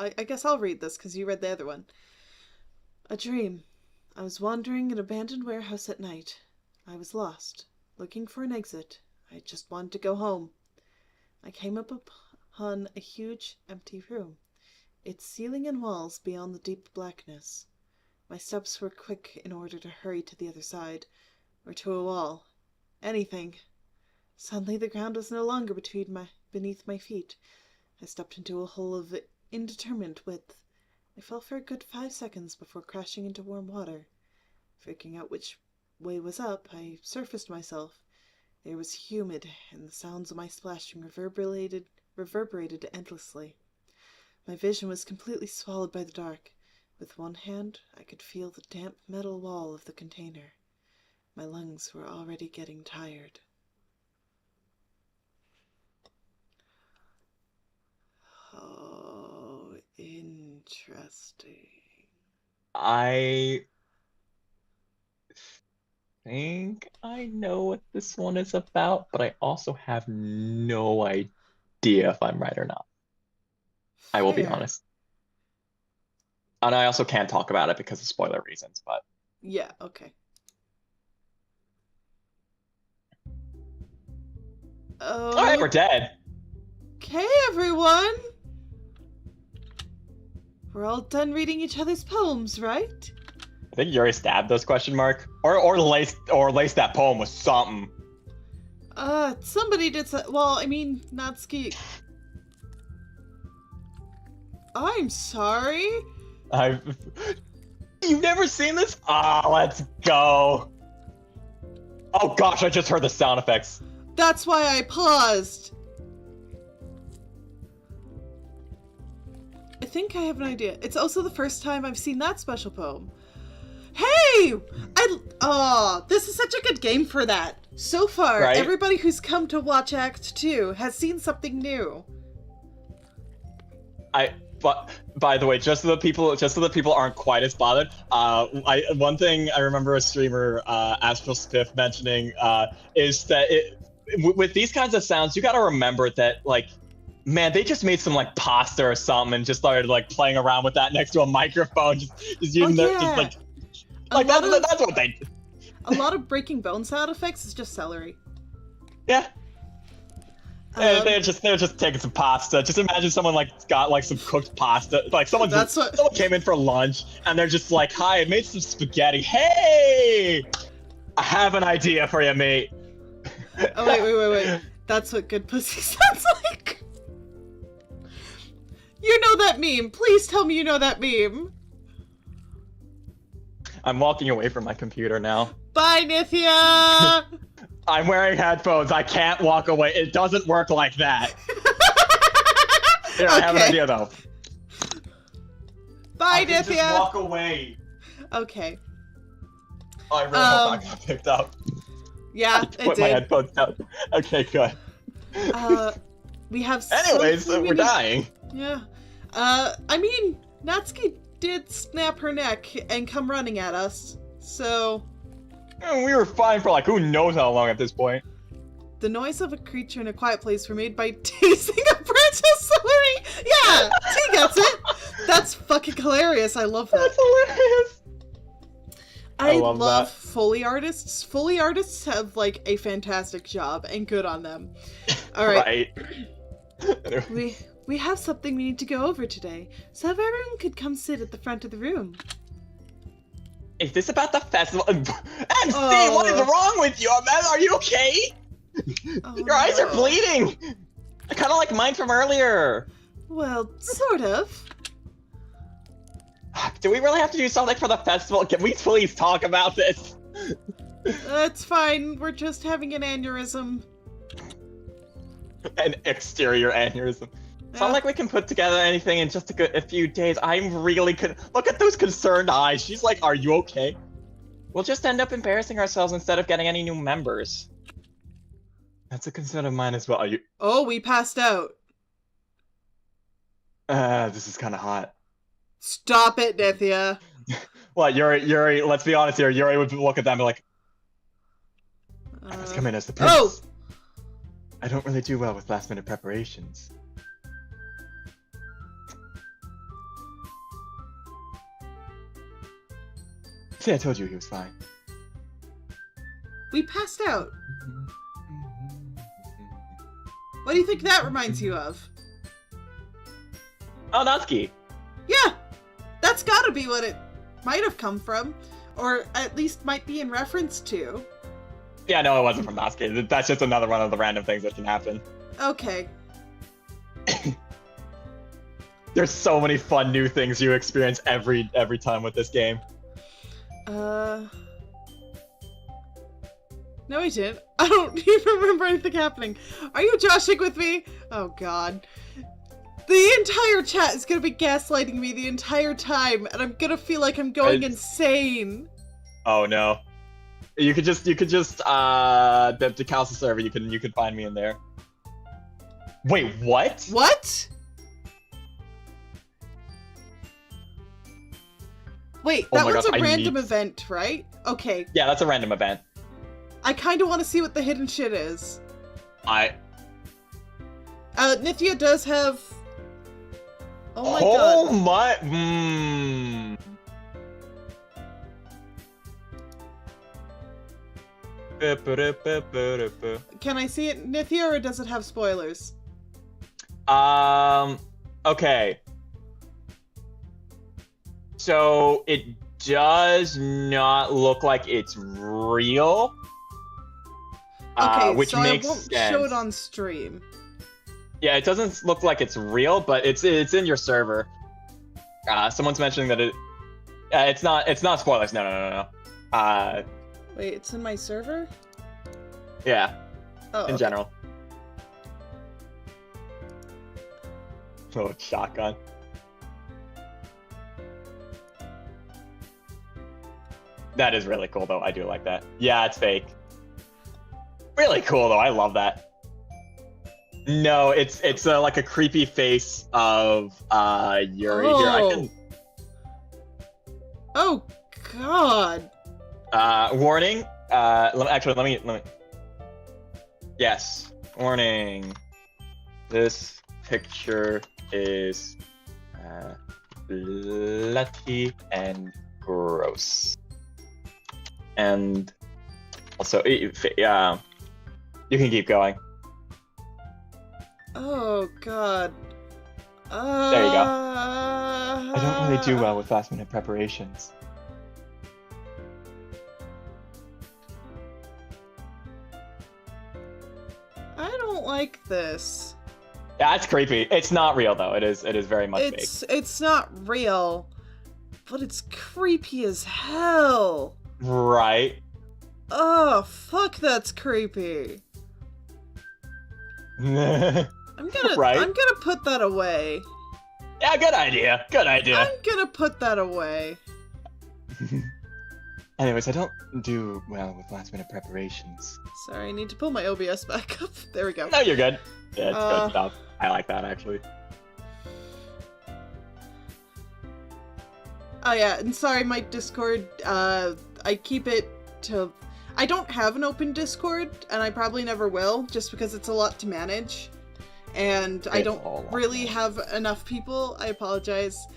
I guess I'll read this because you read the other one. A dream. I was wandering an abandoned warehouse at night. I was lost, looking for an exit. I just wanted to go home. I came upon a huge, empty room, its ceiling and walls beyond the deep blackness. My steps were quick in order to hurry to the other side, or to a wall. Anything. Suddenly the ground was no longer beneath my feet. I stepped into a hole of indeterminate width. I fell for a good 5 seconds before crashing into warm water. Figuring out which way was up, I surfaced myself. The air was humid, and the sounds of my splashing reverberated endlessly. My vision was completely swallowed by the dark. With one hand, I could feel the damp metal wall of the container. My lungs were already getting tired. Oh, interesting. I think I know what this one is about, but I also have no idea if I'm right or not. I will be honest. And I also can't talk about it because of spoiler reasons, but... Yeah, okay. Oh. Alright, we're dead. Okay, everyone. We're all done reading each other's poems, right? I think you already stabbed those question mark. Or laced that poem with something. Somebody did well, I mean, Natsuki. I'm sorry. You've never seen this? Ah, let's go. Oh gosh, I just heard the sound effects. That's why I paused. I think I have an idea. It's also the first time I've seen that special poem. Hey! This is such a good game for that. So far, right? Everybody who's come to watch Act 2 has seen something new. But by the way, just so the people aren't quite as bothered, one thing I remember a streamer, Astral Spiff, mentioning is that with these kinds of sounds, you got to remember that, like, man, they just made some like pasta or something and just started like playing around with that next to a microphone, just using that's what they did. A lot of breaking bone sound effects is just celery. Yeah. They're just taking some pasta. Just imagine someone like got like some cooked pasta. Like someone came in for lunch and they're just like, "Hi, I made some spaghetti. Hey, I have an idea for you, mate." Oh wait. That's what good pussy sounds like. You know that meme. Please tell me you know that meme. I'm walking away from my computer now. Bye, Nithia! I'm wearing headphones. I can't walk away. It doesn't work like that. Here, I have an idea though. Bye, Nithia. Just walk away. Okay. Oh, I really hope that got picked up. Yeah, I put my headphones down. Okay, good. We have. Anyways, so we're dying. Yeah. I mean, Natsuki did snap her neck and come running at us, so. We were fine for like who knows how long at this point. The noise of a creature in a quiet place were made by tasting a branch of celery. Yeah, T gets it. That's fucking hilarious. I love that. That's hilarious. I love Foley artists. Foley artists have like a fantastic job, and good on them. All right. We have something we need to go over today, so if everyone could come sit at the front of the room. Is this about the festival? MC, what is wrong with you? Are you okay? Your eyes are bleeding. Kind of like mine from earlier. Well, sort of. Do we really have to do something for the festival? Can we please talk about this? That's fine. We're just having an aneurysm. An exterior aneurysm. It's not like we can put together anything in just a few days. I'm really look at those concerned eyes. She's like, are you okay? We'll just end up embarrassing ourselves instead of getting any new members. That's a concern of mine as well. Are you? Oh, we passed out. This is kind of hot. Stop it, Nithia. What, Yuri, let's be honest here. Yuri would look at them and be like, I must come in as the prince. Oh! I don't really do well with last-minute preparations. See, I told you he was fine. We passed out. What do you think that reminds you of? Oh, Natsuki. Yeah! That's gotta be what it might have come from. Or at least might be in reference to. Yeah, no, it wasn't from Natsuki. That's just another one of the random things that can happen. Okay. There's so many fun new things you experience every time with this game. No, I didn't. I don't even remember anything happening. Are you joshing with me? Oh, God. The entire chat is gonna be gaslighting me the entire time, and I'm gonna feel like I'm going insane. Oh, no. You could just, the KausSterscip server, you can find me in there. Wait, what? What? Wait, that was a random event, right? Okay. Yeah, that's a random event. I kind of want to see what the hidden shit is. Nithia does have... Oh my god. Oh my... Can I see it, Nithia, or does it have spoilers? Okay. So, it does not look like it's real. Okay, which so makes I won't sense. show it on stream. Yeah, it doesn't look like it's real, but it's in your server. Someone's mentioning that it's not spoilers. No. Wait, it's in my server? Yeah. Oh, in general. Oh, shotgun. That is really cool, though. I do like that. Yeah, it's fake. Really cool, though. I love that. No, it's like a creepy face of Yuri. Oh. Here, I can. Oh God. Warning. Actually, let me. Yes. Warning. This picture is bloody and gross. And also, yeah, you can keep going. Oh God. There you go. I don't really do well with last-minute preparations. I don't like this. Yeah, it's creepy. It's not real though. It is very much fake. It's not real. but it's creepy as hell. Right. Oh, fuck, that's creepy. Right. I'm gonna put that away. Yeah, good idea. Good idea. I'm gonna put that away. Anyways, I don't do well with last minute preparations. Sorry, I need to pull my OBS back up. There we go. No, you're good. Yeah, it's good stuff. I like that, actually. Oh yeah, and sorry, my Discord, I keep it to... I don't have an open Discord, and I probably never will, just because it's a lot to manage. And I don't really have enough people. I apologize.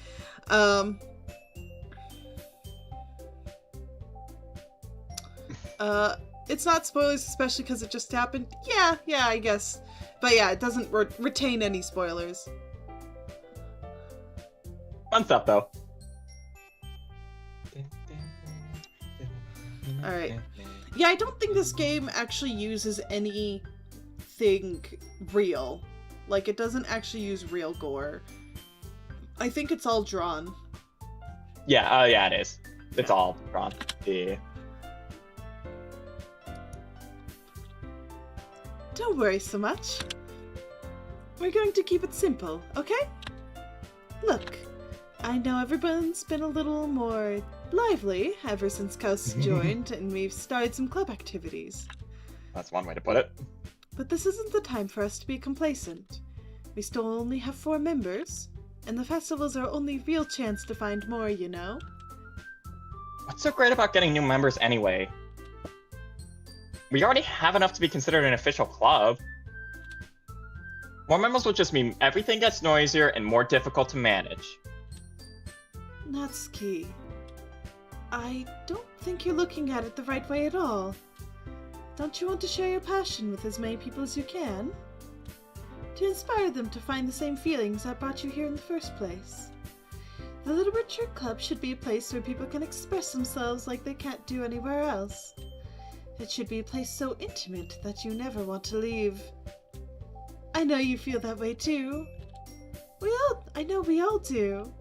It's not spoilers, especially because it just happened. Yeah, I guess. But yeah, it doesn't retain any spoilers. Fun stuff, though. Alright. Yeah, I don't think this game actually uses anything real. Like, it doesn't actually use real gore. I think it's all drawn. Yeah, yeah, it is. It's all drawn. Yeah. Don't worry so much. We're going to keep it simple, okay? Look, I know everyone's been a little more lively ever since KausSterscip joined and we've started some club activities. That's one way to put it. But this isn't the time for us to be complacent. We still only have 4 members, and the festival's our only real chance to find more, you know? What's so great about getting new members anyway? We already have enough to be considered an official club. More members will just mean everything gets noisier and more difficult to manage. Natsuki, I don't think you're looking at it the right way at all. Don't you want to share your passion with as many people as you can? To inspire them to find the same feelings that brought you here in the first place. The Literature Club should be a place where people can express themselves like they can't do anywhere else. It should be a place so intimate that you never want to leave. I know you feel that way too. I know we all do.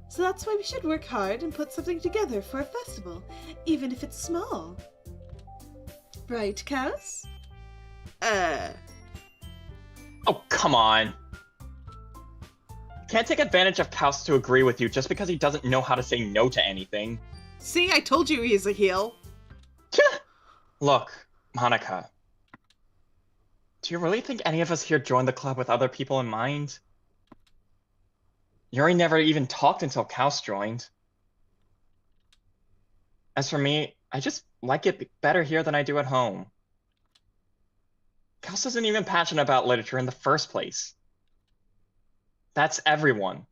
So that's why we should work hard and put something together for a festival, even if it's small. Right, Kaus? Oh, come on. Can't take advantage of Kaus to agree with you just because he doesn't know how to say no to anything. See, I told you he's a heel. Look, Monica. Do you really think any of us here joined the club with other people in mind? Yuri never even talked until Kaus joined. As for me, I just like it better here than I do at home. Kaus isn't even passionate about literature in the first place. That's everyone.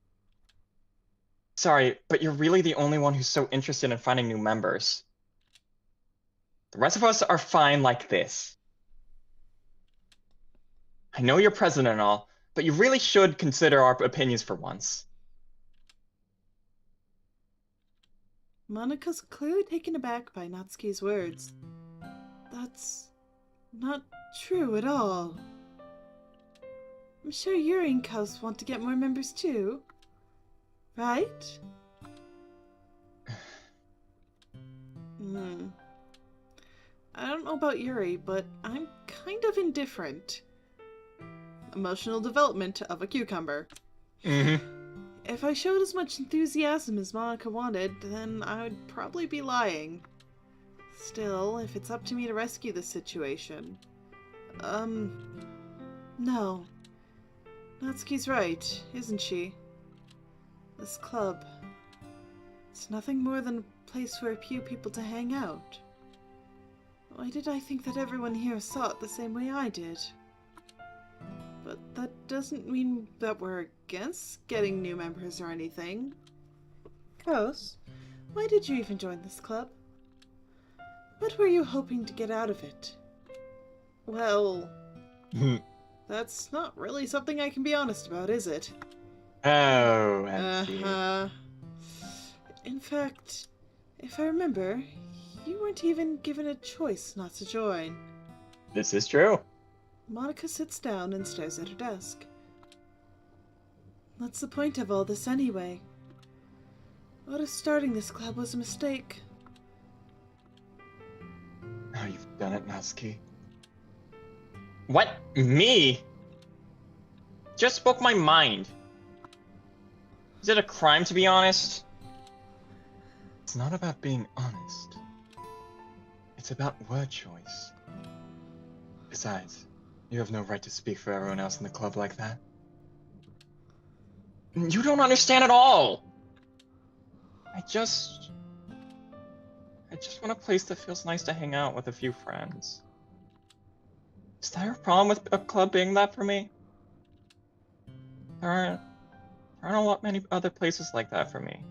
Sorry, but you're really the only one who's so interested in finding new members. The rest of us are fine like this. I know you're president and all, but you really should consider our opinions for once. Monika's clearly taken aback by Natsuki's words. That's not true at all. I'm sure Yuri and Kaus want to get more members too. Right? I don't know about Yuri, but I'm kind of indifferent. Emotional development of a cucumber. If I showed as much enthusiasm as Monika wanted, then I would probably be lying. Still, if it's up to me to rescue the situation... No. Natsuki's right, isn't she? This club... It's nothing more than a place for a few people to hang out. Why did I think that everyone here saw it the same way I did? But that doesn't mean that we're against getting new members or anything. Kaus, why did you even join this club? What were you hoping to get out of it? Well, that's not really something I can be honest about, is it? Oh, I see. In fact, if I remember, you weren't even given a choice not to join. This is true. Monika sits down and stares at her desk. What's the point of all this anyway? What if starting this club was a mistake? Now you've done it, Natsuki. What? Me? Just spoke my mind. Is it a crime to be honest? It's not about being honest. It's about word choice. Besides, you have no right to speak for everyone else in the club like that. You don't understand at all! I just want a place that feels nice to hang out with a few friends. Is there a problem with a club being that for me? There aren't many other places like that for me.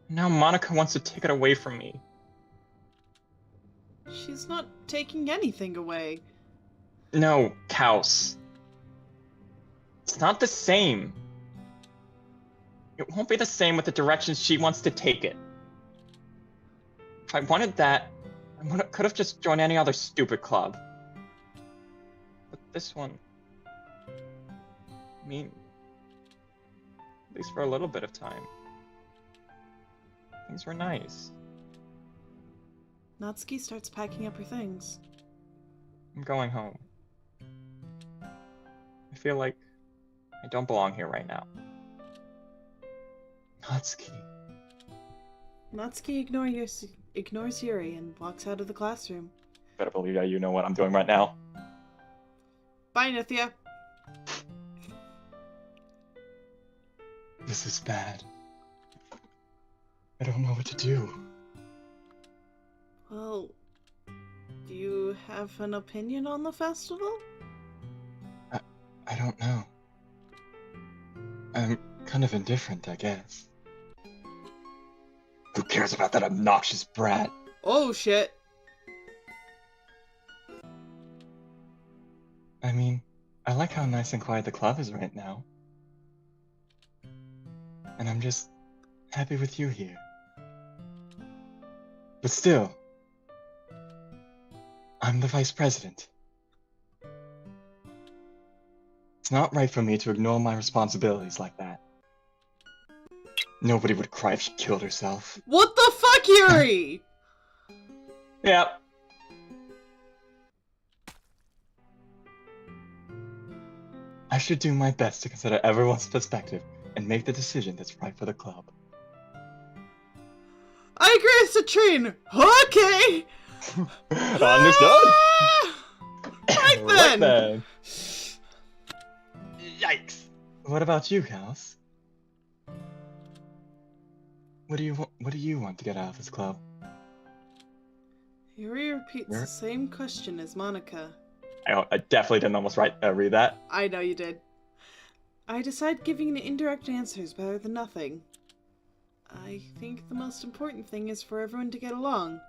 Now Monica wants to take it away from me. She's not taking anything away. No, Kaus. It's not the same. It won't be the same with the direction she wants to take it. If I wanted that, I could have just joined any other stupid club. But this one... I mean... at least for a little bit of time. Things were nice. Natsuki starts packing up her things. I'm going home. I feel like I don't belong here right now. Natsuki. Natsuki ignores Yuri and walks out of the classroom. Better believe that you know what I'm doing right now. Bye, Nithia. This is bad. I don't know what to do. Well, do you have an opinion on the festival? I don't know. I'm kind of indifferent, I guess. Who cares about that obnoxious brat? Oh, shit. I mean, I like how nice and quiet the club is right now. And I'm just happy with you here. But still, I'm the vice president. It's not right for me to ignore my responsibilities like that. Nobody would cry if she killed herself. What the fuck, Yuri? Yep. I should do my best to consider everyone's perspective and make the decision that's right for the club. I agree with Citrine. Okay. Understood. Right then. Right then. Yikes. What about you, Kaus? What do you want to get out of this club? Yuri repeats the same question as Monica. I definitely didn't almost read that. I know you did. I decide giving indirect answers better than nothing. I think the most important thing is for everyone to get along.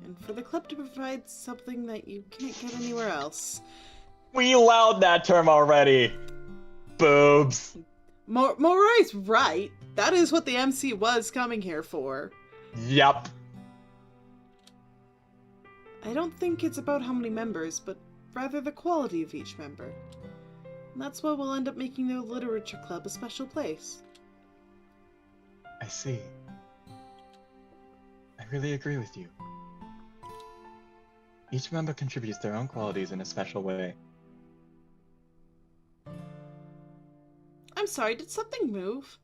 And for the club to provide something that you can't get anywhere else. We allowed that term already. Boobs. Morai's right. That is what the MC was coming here for. Yup. I don't think it's about how many members, but rather the quality of each member. And that's why we'll end up making the literature club a special place. I see. I really agree with you. Each member contributes their own qualities in a special way. I'm sorry, did something move?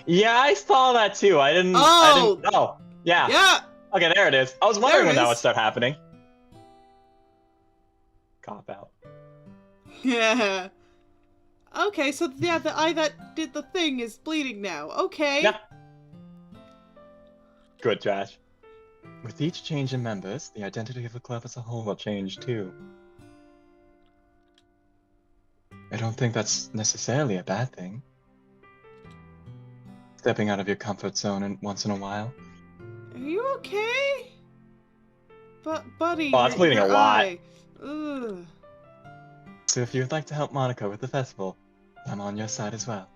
Yeah, I saw that too. I didn't. Oh, yeah. Yeah. Okay, there it is. I was wondering when that would start happening. Cop out. Yeah. Okay, so yeah, the eye that did the thing is bleeding now. Okay. Yeah. Good, Josh. With each change in members, the identity of the club as a whole will change too. I don't think that's necessarily a bad thing. Stepping out of your comfort zone once in a while. Are you okay? Buddy, Oh, that's bleeding a lot. Ugh. So if you'd like to help Monica with the festival, I'm on your side as well.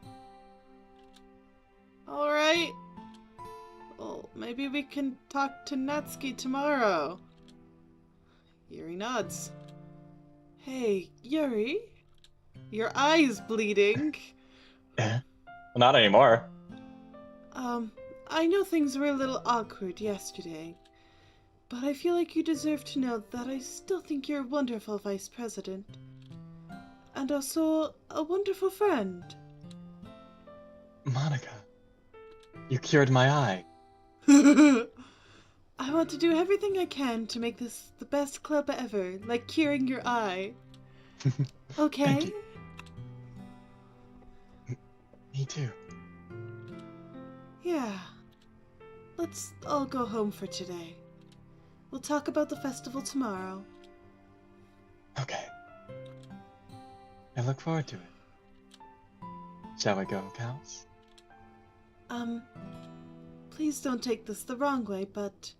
Alright. Well, maybe we can talk to Natsuki tomorrow. Yuri nods. Hey, Yuri? Your eye's bleeding. Well, not anymore. I know things were a little awkward yesterday, but I feel like you deserve to know that I still think you're a wonderful vice president. And also a wonderful friend. Monica, you cured my eye. I want to do everything I can to make this the best club ever, like curing your eye. Okay? Thank you. Me too. Yeah. Let's all go home for today. We'll talk about the festival tomorrow. Okay. I look forward to it. Shall we go, Kaus? Please don't take this the wrong way, but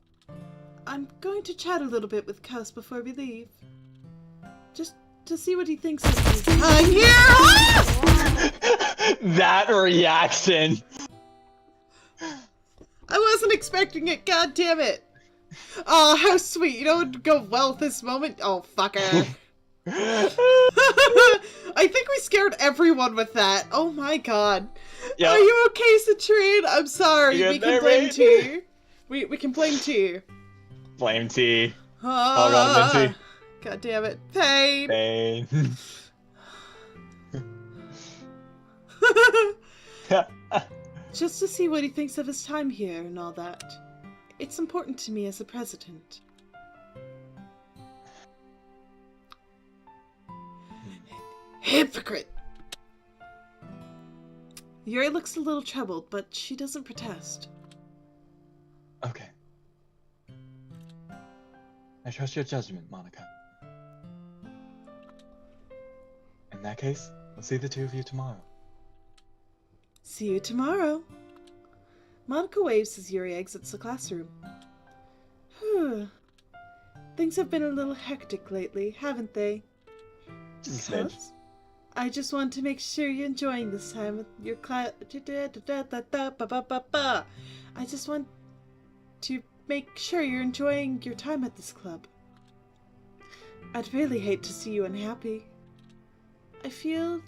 I'm going to chat a little bit with Kaus before we leave. Just to see what he thinks of me. I'm here! That reaction! I wasn't expecting it, god damn it! Oh, how sweet. You know what would go well with this moment? Oh, fucker. I think we scared everyone with that. Oh my god. Yep. Are you okay, Citrine? I'm sorry. You We good can there, blame mate? T. We can blame T. Blame T. Oh, God, Minty. God damn it. Pain. Pain. Just to see what he thinks of his time here and all that. It's important to me as a president. Hypocrite. Yuri looks a little troubled, but she doesn't protest. Okay. I trust your judgment, Monica. In that case, we'll see the two of you tomorrow. See you tomorrow. Monica waves as Yuri exits the classroom. Whew. Things have been a little hectic lately, haven't they? Just a smidge. Kaus? I just want to make sure you're enjoying this time with your class. I just want to make sure you're enjoying your time at this club. I'd really hate to see you unhappy. I feel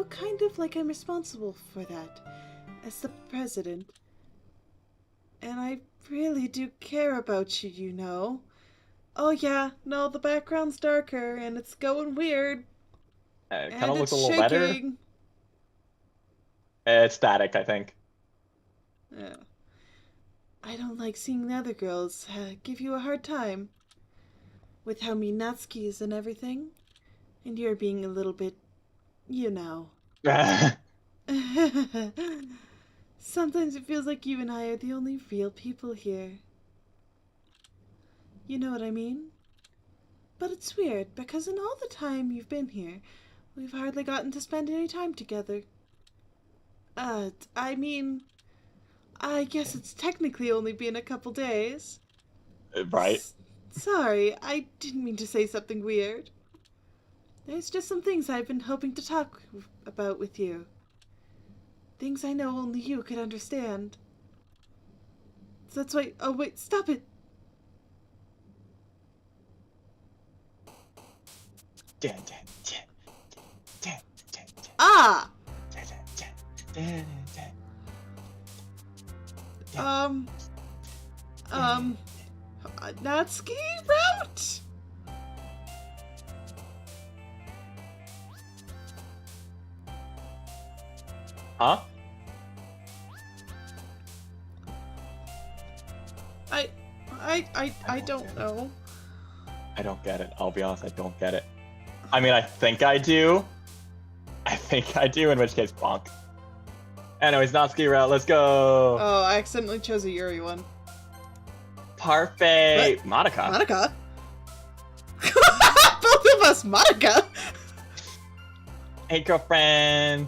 kind of like I'm responsible for that as the president. And I really do care about you, you know. Oh yeah, no, the background's darker and it's going weird. It kind And of looks a it's little better. shaking. It's static, I think. Yeah. I don't like seeing the other girls give you a hard time. With how mean Natsuki is and everything. And you're being a little bit, you know. Sometimes it feels like you and I are the only real people here. You know what I mean? But it's weird, because in all the time you've been here, we've hardly gotten to spend any time together. I mean, I guess it's technically only been a couple days. Right? Sorry, I didn't mean to say something weird. There's just some things I've been hoping to talk about with you. Things I know only you could understand. So that's why— oh wait, stop it! Ah! Natsuki route? Huh? I don't know. I don't get it. I'll be honest, I don't get it. I mean, I think I do. I think I do, in which case, bonk. Anyways, Natsuki route, let's go. Oh, I accidentally chose a Yuri one. Parfait. What? Monica. Monica? Both of us, Monica! Hey, girlfriend.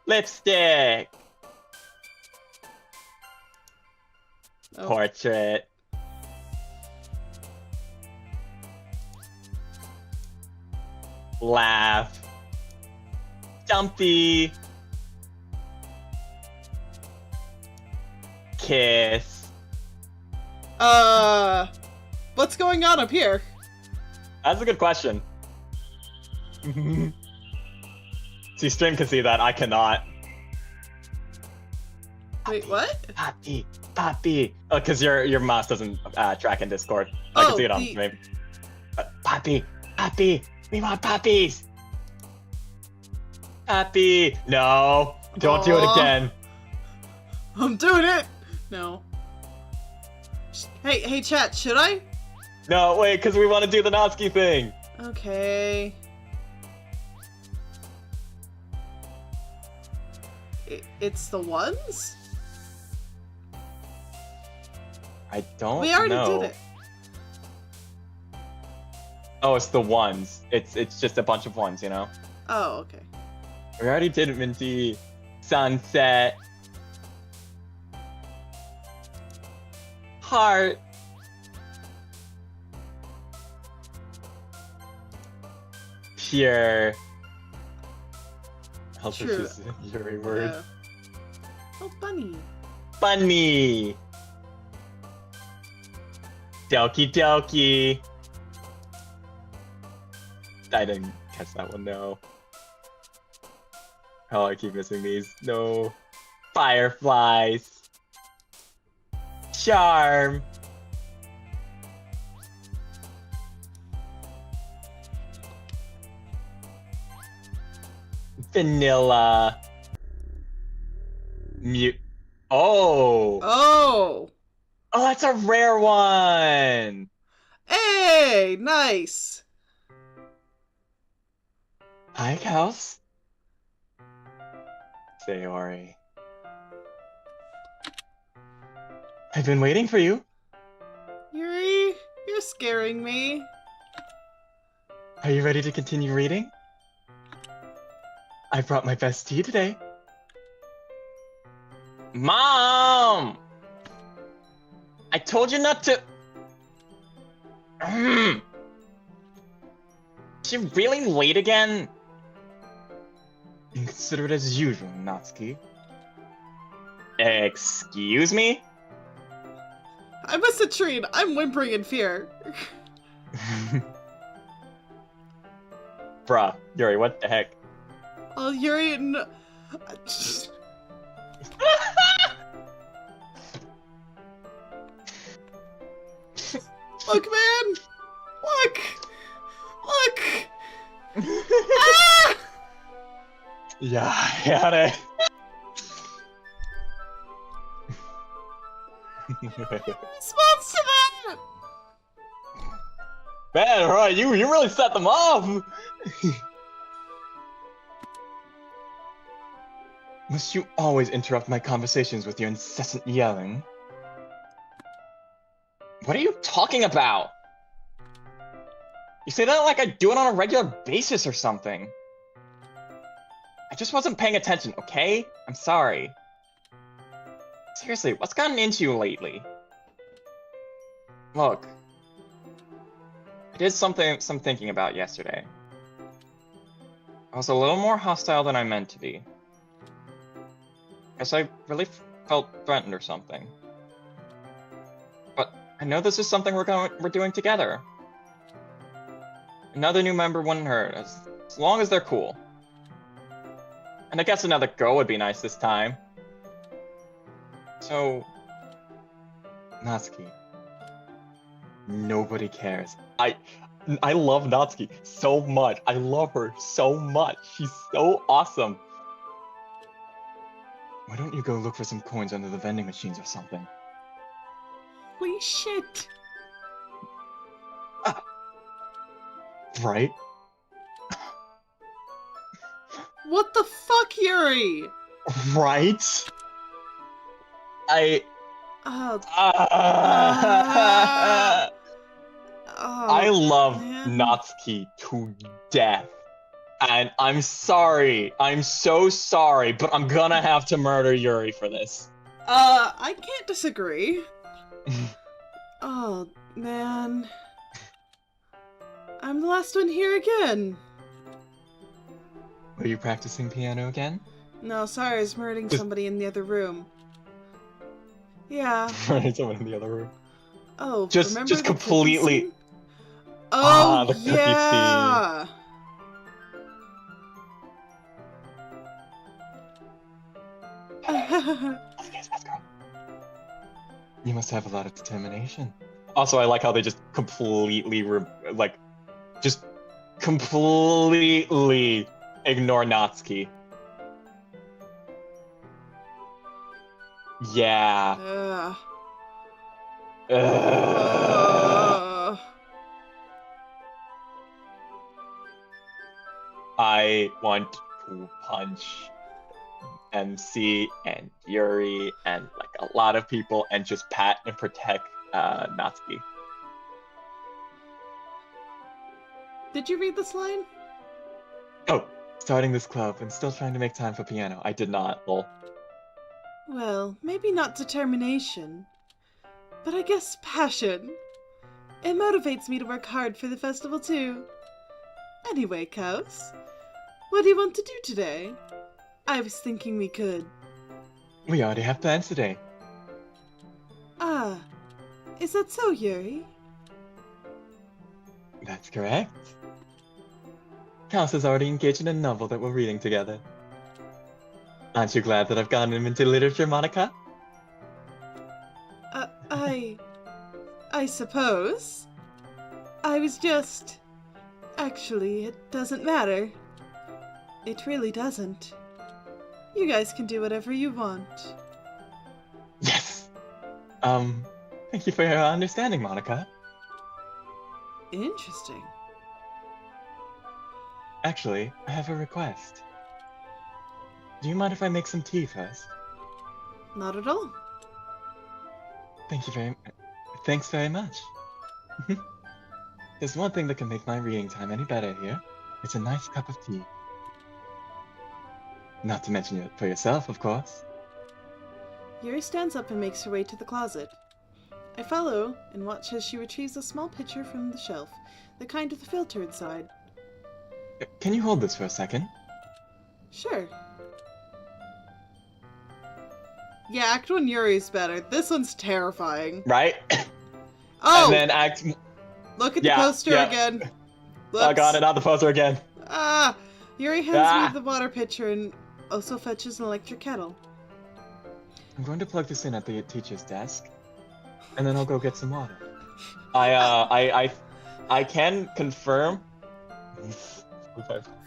Lipstick. Oh. Portrait. Laugh. Dumpy. Kiss. What's going on up here? That's a good question. See, stream can see that. I cannot. Wait, what? Papi, Papi. Oh, because your mouse doesn't track in Discord. I can see it on stream. Papi, Papi. We want puppies. Papi. No. Don't do it again. I'm doing it. No. Hey, chat. Should I? No, wait, because we want to do the Natsuki thing. Okay. It's the ones? I don't know. We already did it. Oh, it's the ones. It's just a bunch of ones, you know? Oh, okay. We already did Minty. Sunset. Heart. Pure. I'll True. just use Yuri word. Yeah. Oh, bunny. Bunny. Doki Doki. I didn't catch that one, no. Oh, I keep missing these. No. Fireflies. Charm. Vanilla. Mute. Oh. Oh. Oh, that's a rare one. Hey, nice. Hi, Kaus. Sayori. I've been waiting for you. Yuri, you're scaring me. Are you ready to continue reading? I brought my best tea today. Mom! I told you not to... Is she really late again? Inconsiderate as usual, Natsuki. Excuse me? I'm a citrine. I'm whimpering in fear. Bruh, Yuri, what the heck? Oh, Yuri, no. Look, man! Look! Look! Ah! Yeah, got it. Response to that! Man, right, you really set them off! Must you always interrupt my conversations with your incessant yelling? What are you talking about? You say that like I do it on a regular basis or something. I just wasn't paying attention, okay? I'm sorry. Seriously, what's gotten into you lately? Look. I did some thinking about yesterday. I was a little more hostile than I meant to be. Guess I really felt threatened or something. But I know this is something we're doing together. Another new member wouldn't hurt, as long as they're cool. And I guess another girl would be nice this time. So... Natsuki. Nobody cares. I love Natsuki so much. I love her so much. She's so awesome. Why don't you go look for some coins under the vending machines or something? Holy shit. Right? What the fuck, Yuri? Right? Oh, I love man. Natsuki to death. And I'm sorry. I'm so sorry, but I'm gonna have to murder Yuri for this. I can't disagree. Oh, man. I'm the last one here again. Were you practicing piano again? No, sorry, I was murdering somebody in the other room. Yeah. Murdering someone in the other room. Oh, Just remember the completely- cookie scene? Oh, the cookie yeah. Let's go. You must have a lot of determination. Also, I like how they just completely, just completely ignore Natsuki. Yeah. I want to punch MC and Yuri and like a lot of people and just pat and protect Natsuki. Did you read this line? Oh, starting this club and still trying to make time for piano. I did not, lol. Well, maybe not determination, but I guess passion. It motivates me to work hard for the festival too. Anyway, Kaus, what do you want to do today? I was thinking we could. We already have plans today. Ah, is that so, Yuri? That's correct. Kaus is already engaged in a novel that we're reading together. Aren't you glad that I've gotten him into literature, Monica? I suppose. I was just... Actually, it doesn't matter. It really doesn't. You guys can do whatever you want. Yes! Thank you for your understanding, Monica. Interesting. Actually, I have a request. Do you mind if I make some tea first? Not at all. Thanks very much. There's one thing that can make my reading time any better here. It's a nice cup of tea. Not to mention it for yourself, of course. Yuri stands up and makes her way to the closet. I follow and watch as she retrieves a small pitcher from the shelf, the kind with the filter inside. Can you hold this for a second? Sure. Yeah, Act 1 Yuri's better. This one's terrifying. Right? Oh! And then Act... Look at the poster again. I got it, not the poster again. Ah! Yuri hands me the water pitcher and also fetches an electric kettle. I'm going to plug this in at the teacher's desk, and then I'll go get some water. I can confirm...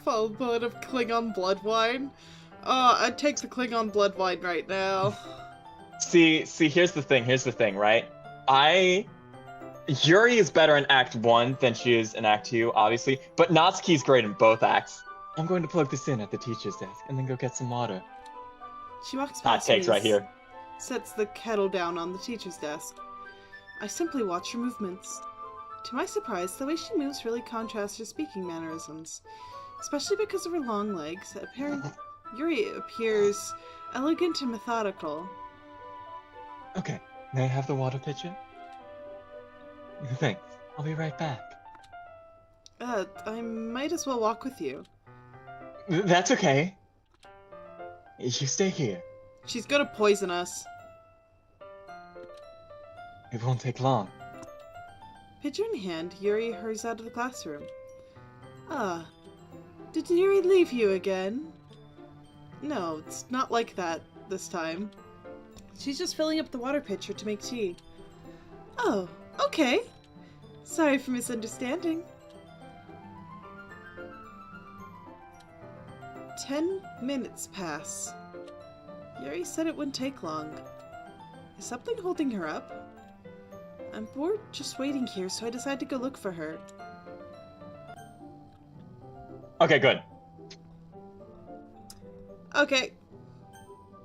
Full blood of Klingon blood wine. Oh, I'd take the Klingon blood wine right now. See, here's the thing, right? Yuri is better in Act 1 than she is in Act 2, obviously, but Natsuki's great in both acts. I'm going to plug this in at the teacher's desk, and then go get some water. She walks past Hot takes me, right here. Sets the kettle down on the teacher's desk. I simply watch her movements. To my surprise, the way she moves really contrasts her speaking mannerisms, especially because of her long legs. Yuri appears elegant and methodical. Okay, may I have the water pitcher? Thanks. I'll be right back. I might as well walk with you. That's okay. You stay here. She's gonna poison us. It won't take long. Pitcher in hand, Yuri hurries out of the classroom. Ah, did Yuri leave you again? No, it's not like that this time. She's just filling up the water pitcher to make tea. Oh, okay. Sorry for misunderstanding. 10 minutes pass. Yuri said it wouldn't take long. Is something holding her up? I'm bored just waiting here, so I decide to go look for her. Okay, good. Okay.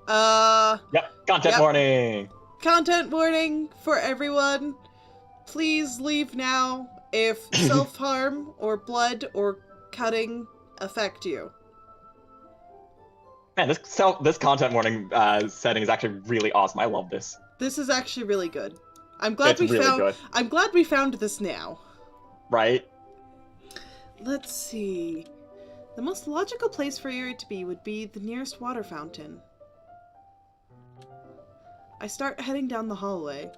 Yep, content warning! Content warning for everyone. Please leave now if self-harm or blood or cutting affect you. Man, this content warning setting is actually really awesome. I love this. This is actually really good. I'm glad we found this now. Right? Let's see. The most logical place for Yuri to be would be the nearest water fountain. I start heading down the hallway.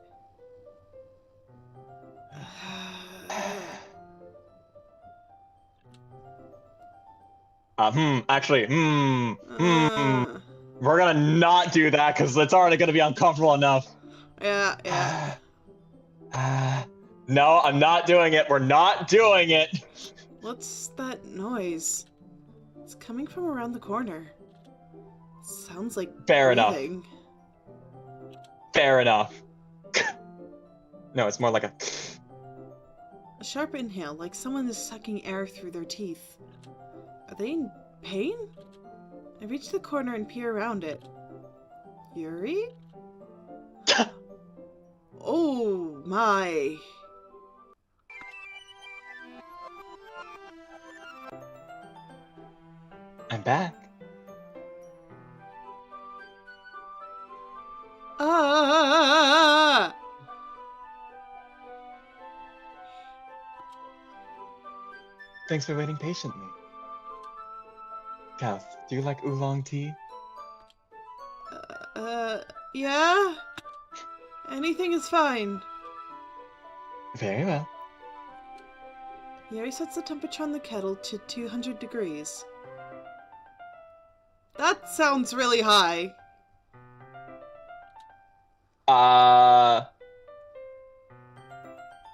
We're gonna not do that because it's already gonna be uncomfortable enough. Yeah. No, I'm not doing it. We're not doing it. What's that noise? It's coming from around the corner. Sounds like Fair enough. breathing. Fair enough. No, it's more like a... A sharp inhale, like someone is sucking air through their teeth. Are they in pain? I reach the corner and peer around it. Yuri? Oh my. I'm back. Ah! Thanks for waiting patiently. Kaus, do you like oolong tea? Yeah? Anything is fine. Very well. Yuri sets the temperature on the kettle to 200 degrees. That sounds really high.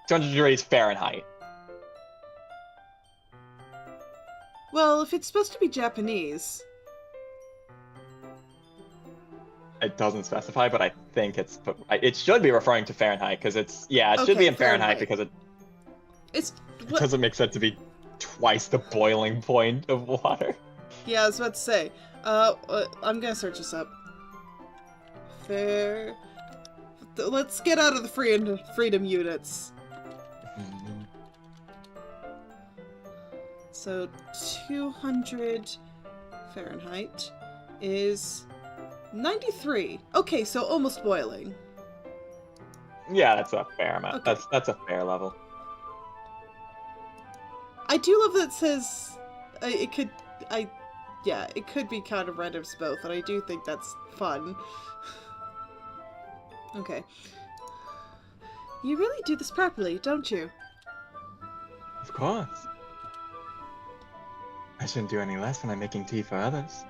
200 degrees Fahrenheit. Well, if it's supposed to be Japanese. It doesn't specify, but I think it should be referring to Fahrenheit because it should be in Fahrenheit because it doesn't make sense to be twice the boiling point of water. Yeah, I was about to say. I'm gonna search this up. Let's get out of the freedom units. So 200 Fahrenheit is 93. Okay, so almost boiling. Yeah, that's a fair amount. Okay. That's a fair level. I do love that it says it could be kind of random to both, and I do think that's fun. Okay. You really do this properly, don't you? Of course. I shouldn't do any less when I'm making tea for others.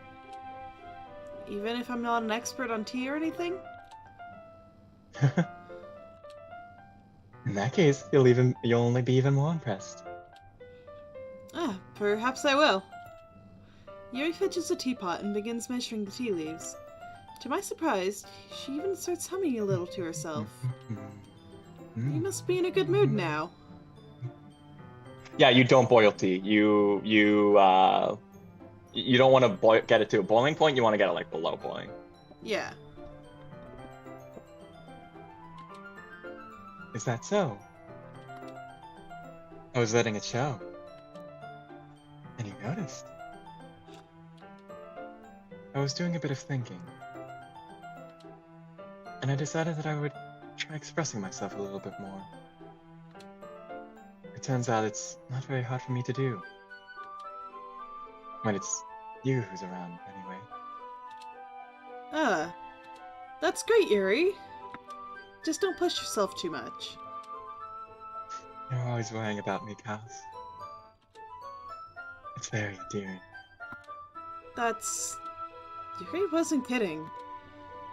Even if I'm not an expert on tea or anything? In that case, you'll only be even more impressed. Ah, perhaps I will. Yuri fetches a teapot and begins measuring the tea leaves. To my surprise, she even starts humming a little to herself. You must be in a good mood now. Yeah, you don't boil tea. You don't want to get it to a boiling point. You want to get it like below boiling. Yeah. Is that so? I was letting it show. And you noticed. I was doing a bit of thinking. And I decided that I would try expressing myself a little bit more. It turns out it's not very hard for me to do. When it's you who's around, anyway. Ah, that's great, Yuri. Just don't push yourself too much. You're always worrying about me, Kaus. It's very endearing. Yuri wasn't kidding.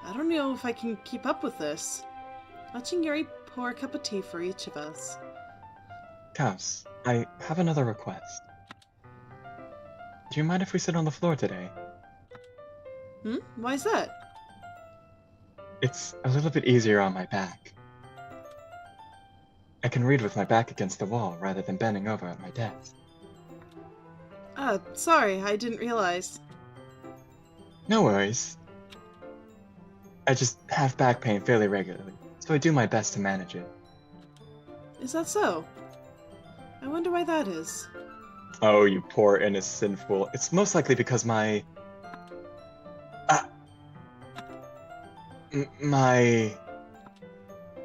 I don't know if I can keep up with this. Watching Yuri pour a cup of tea for each of us. Kaus, I have another request. Do you mind if we sit on the floor today? Why's that? It's a little bit easier on my back. I can read with my back against the wall rather than bending over at my desk. Sorry, I didn't realize. No worries. I just have back pain fairly regularly, so I do my best to manage it. Is that so? I wonder why that is. Oh, you poor innocent fool. It's most likely because my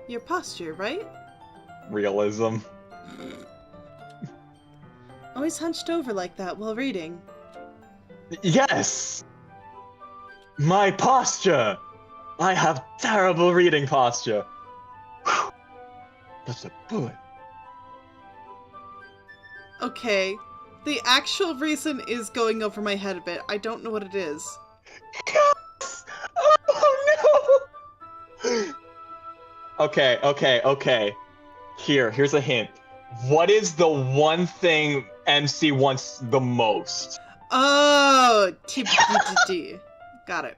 Your posture, right? realism. Always hunched over like that while reading. Yes! My posture! I have terrible reading posture. Whew. That's a bullet. Okay. The actual reason is going over my head a bit. I don't know what it is. Okay. Here's a hint. What is the one thing MC wants the most? Oh, TBDD. Got it.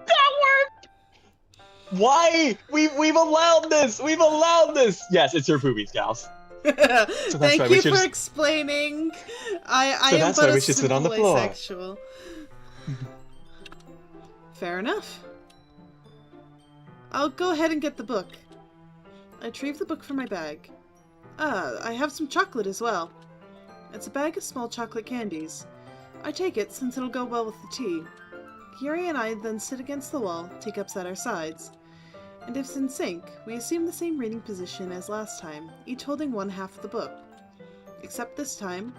That worked! Why? We've allowed this! Yes, it's your boobies, gals. Thank why you we should for just- explaining. I So am that's but why a we should sit on the simple floor. asexual. Fair enough. I'll go ahead and get the book. I retrieve the book from my bag. I have some chocolate as well. It's a bag of small chocolate candies. I take it since it'll go well with the tea. Yuri and I then sit against the wall, teacups at our sides. And if in sync, we assume the same reading position as last time, each holding one half of the book. Except this time,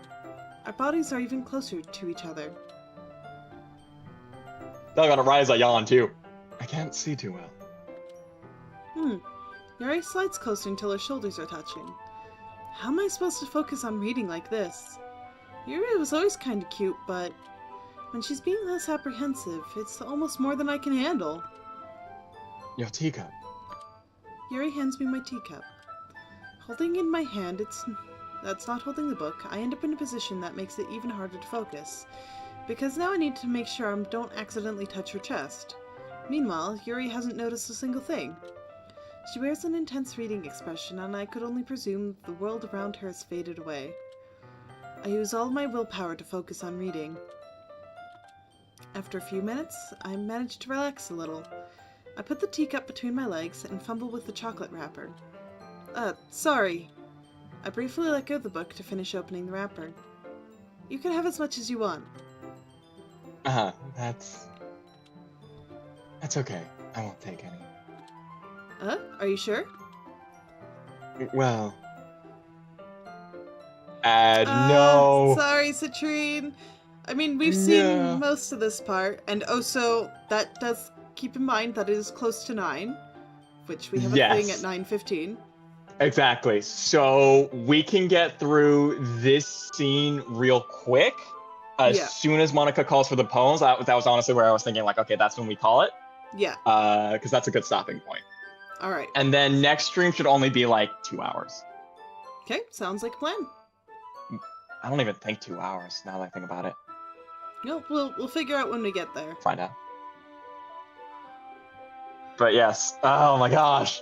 our bodies are even closer to each other. I gotta rise a yawn too. I can't see too well. Yuri slides closer until her shoulders are touching. How am I supposed to focus on reading like this? Yuri was always kinda cute, but when she's being less apprehensive, it's almost more than I can handle. Your teacup. Yuri hands me my teacup. Holding in my hand, that's not holding the book. I end up in a position that makes it even harder to focus, because now I need to make sure I don't accidentally touch her chest. Meanwhile, Yuri hasn't noticed a single thing. She wears an intense reading expression, and I could only presume the world around her has faded away. I use all my willpower to focus on reading. After a few minutes, I manage to relax a little. I put the teacup between my legs and fumble with the chocolate wrapper. Sorry. I briefly let go of the book to finish opening the wrapper. You can have as much as you want. That's okay. I won't take any. Are you sure? Well... no! Sorry, Citrine. I mean, we've Yeah. seen most of this part, and also, that does keep in mind that it is close to 9, which we have a Yes. thing at 9:15. Exactly. So we can get through this scene real quick. As Yeah. soon as Monica calls for the poems, that was honestly where I was thinking, like, okay, that's when we call it. Yeah, Because that's a good stopping point. alright. And then next stream should only be like 2 hours. Okay, sounds like a plan. I don't even think 2 hours now that I think about it. No, we'll figure out when we get there. Find out. But yes. Oh my gosh.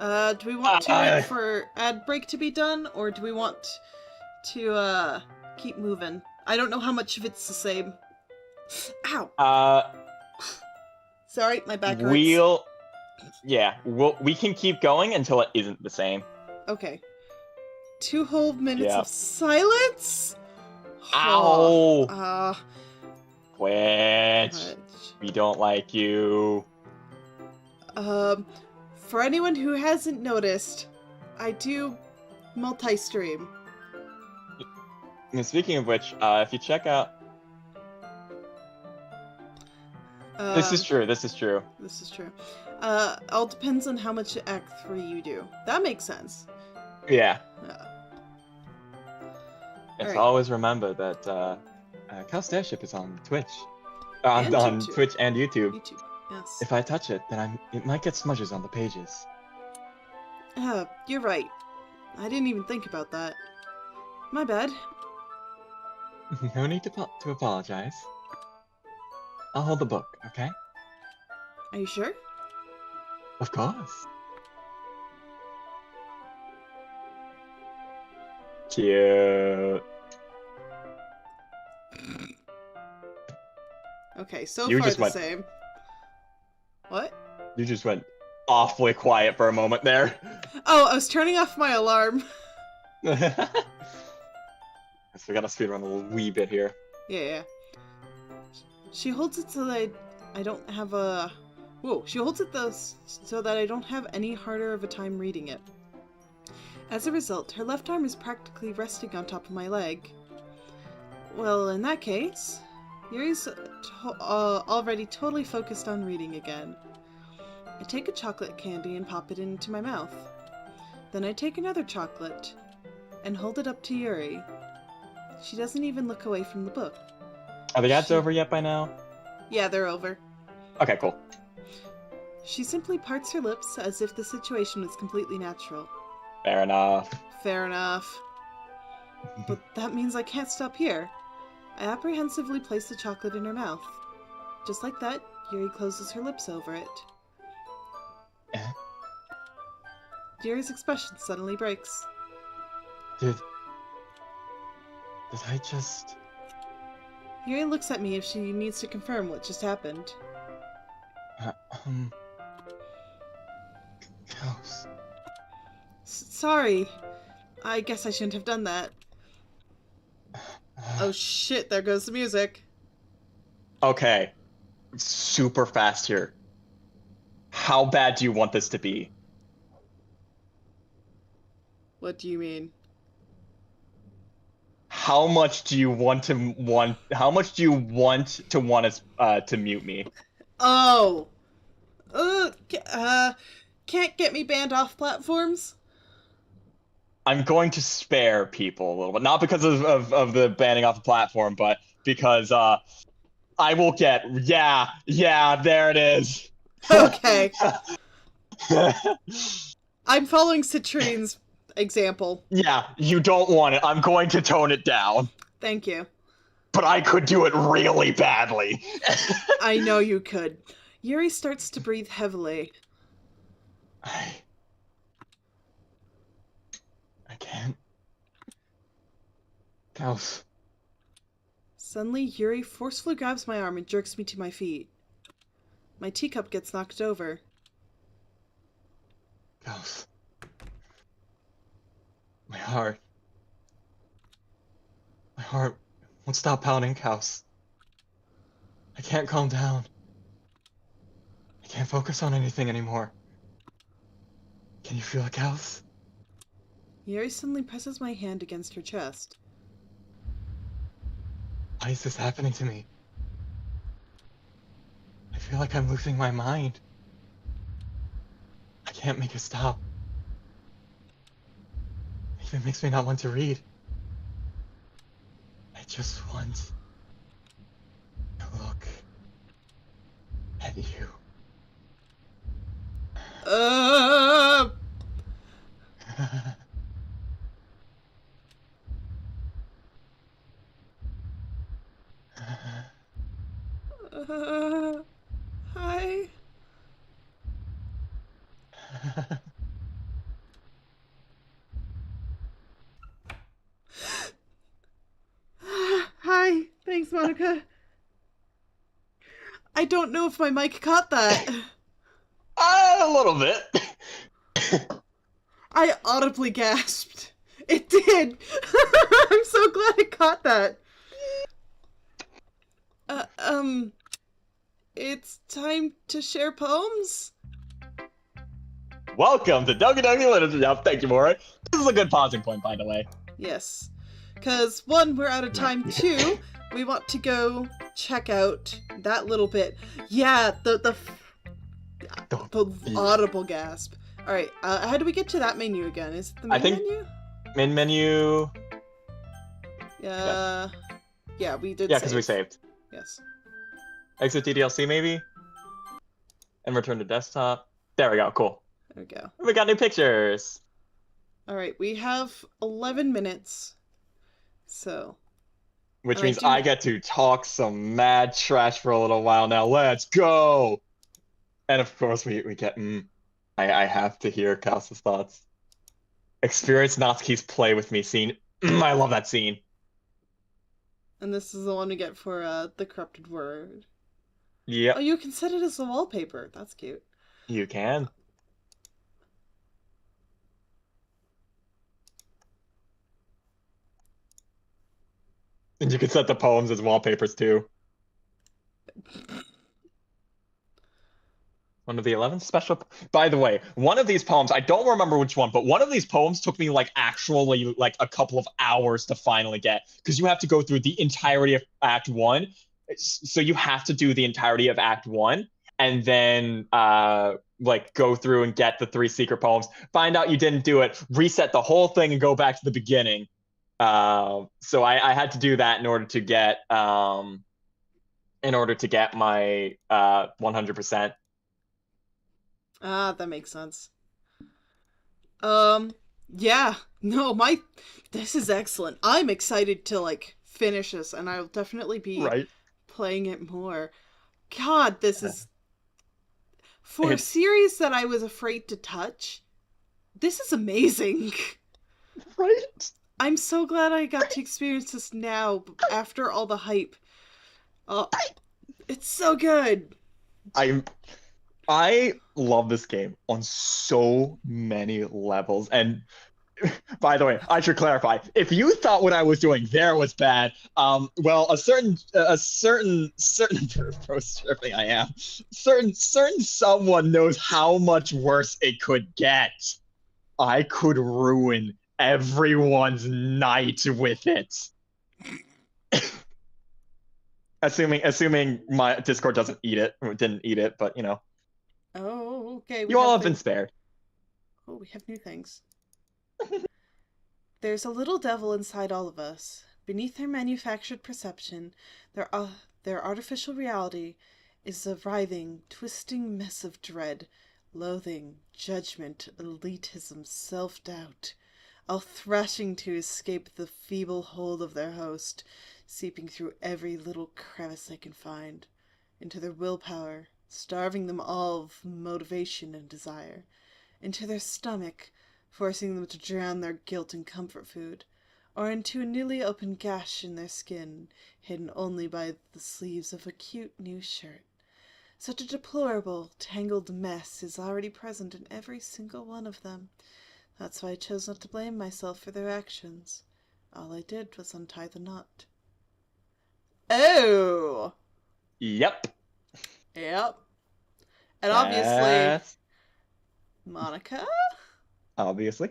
Do we want to wait for ad break to be done, or do we want to keep moving? I don't know how much of it's the same. Ow! Sorry, my back hurts. We can keep going until it isn't the same. Okay. 2 whole minutes Yep. of silence? Ow! Quit. What? We don't like you. For anyone who hasn't noticed, I do multi-stream. And speaking of which, if you check out... This is true. This is true. All depends on how much Act 3 you do. That makes sense. Yeah. Just Alright. always remember that KausSterscip is on Twitch. And On YouTube. Twitch and YouTube. YouTube. Yes. If I touch it, then it might get smudges on the pages. You're right. I didn't even think about that. My bad. No need to apologize. I'll hold the book, okay? Are you sure? Of course. Cute. Okay, so You far just the went- same. What? You just went awfully quiet for a moment there. Oh, I was turning off my alarm. So we gotta speedrun a wee bit here. Yeah. She holds it so that I don't have a... Whoa, she holds it so that I don't have any harder of a time reading it. As a result, her left arm is practically resting on top of my leg. Well, in that case, Yuri's already totally focused on reading again. I take a chocolate candy and pop it into my mouth. Then I take another chocolate and hold it up to Yuri. She doesn't even look away from the book. Are the ads over yet by now? Yeah, they're over. Okay, cool. She simply parts her lips as if the situation was completely natural. Fair enough. Fair enough. But that means I can't stop here. I apprehensively place the chocolate in her mouth. Just like that, Yuri closes her lips over it. Yuri's expression suddenly breaks. Did I just... Yuri looks at me if she needs to confirm what just happened. Kaus. Sorry. I guess I shouldn't have done that. Oh shit, there goes the music. Okay. Super fast here. How bad do you want this to be? What do you mean? How much do you want us to mute me? Oh! Can't get me banned off platforms? I'm going to spare people a little bit. Not because of the banning off the platform, but because I will get... Yeah, there it is. Okay. I'm following Citrine's example. Yeah, you don't want it. I'm going to tone it down. Thank you. But I could do it really badly. I know you could. Yuri starts to breathe heavily. I can't. Kaus. Suddenly, Yuri forcefully grabs my arm and jerks me to my feet. My teacup gets knocked over. Kaus. My heart won't stop pounding, Kaus. I can't calm down. I can't focus on anything anymore. Can you feel it, Kaus? Yuri suddenly presses my hand against her chest. Why is this happening to me? I feel like I'm losing my mind. I can't make it stop. It even makes me not want to read. I just want to look at you. Hi. Hi. Thanks, Monica. I don't know if my mic caught that. A little bit. I audibly gasped. It did. I'm so glad it caught that. It's time to share poems? Welcome to Doki Doki Literature. Yep, thank you, Mora. This is a good pausing point, by the way. Yes. Because, one, we're out of time. Two, we want to go check out that little bit. Yeah, the audible gasp. Alright, how do we get to that menu again? Is it the main menu? Main menu... Yeah, we did Yeah, because we saved. Yes. Exit DDLC, maybe? And return to desktop. There we go, cool. There we go. We got new pictures. Alright, we have 11 minutes. So. Which means I get to talk some mad trash for a little while now. Let's go! And of course we get... I have to hear Kaus's thoughts. Experience Natsuki's play with me scene. I love that scene. And this is the one we get for the corrupted word. Yeah. Oh, you can set it as a wallpaper. That's cute. You can. And you can set the poems as wallpapers too. One of the 11 special... By the way, one of these poems, I don't remember which one, but one of these poems took me actually a couple of hours to finally get, because you have to go through the entirety of Act 1. So you have to do the entirety of Act 1 and then go through and get the 3 secret poems, find out you didn't do it, reset the whole thing and go back to the beginning. So I had to do that in order to get my 100%. Ah, that makes sense. Yeah. No, this is excellent. I'm excited to, like, finish this, and I'll definitely be Right. playing it more. God, this is... For a It's series that I was afraid to touch, this is amazing. right. I'm so glad I got to experience this now, after all the hype. Oh, it's so good. I love this game on so many levels. And by the way, I should clarify. If you thought what I was doing there was bad, well, a certain pro stripping I am. Certain someone knows how much worse it could get. I could ruin everyone's night with it. Assuming my Discord didn't eat it, but Oh, okay. you all have been spared. Oh, we have new things. There's a little devil inside all of us. Beneath their manufactured perception, their artificial reality is a writhing, twisting mess of dread, loathing, judgment, elitism, self-doubt, all thrashing to escape the feeble hold of their host, seeping through every little crevice they can find, into their willpower, starving them all of motivation and desire, into their stomach, forcing them to drown their guilt in comfort food, or into a newly opened gash in their skin, hidden only by the sleeves of a cute new shirt. Such a deplorable, tangled mess is already present in every single one of them. That's why I chose not to blame myself for their actions. All I did was untie the knot. Oh! Yep. Yep. And obviously, That's Monica? obviously.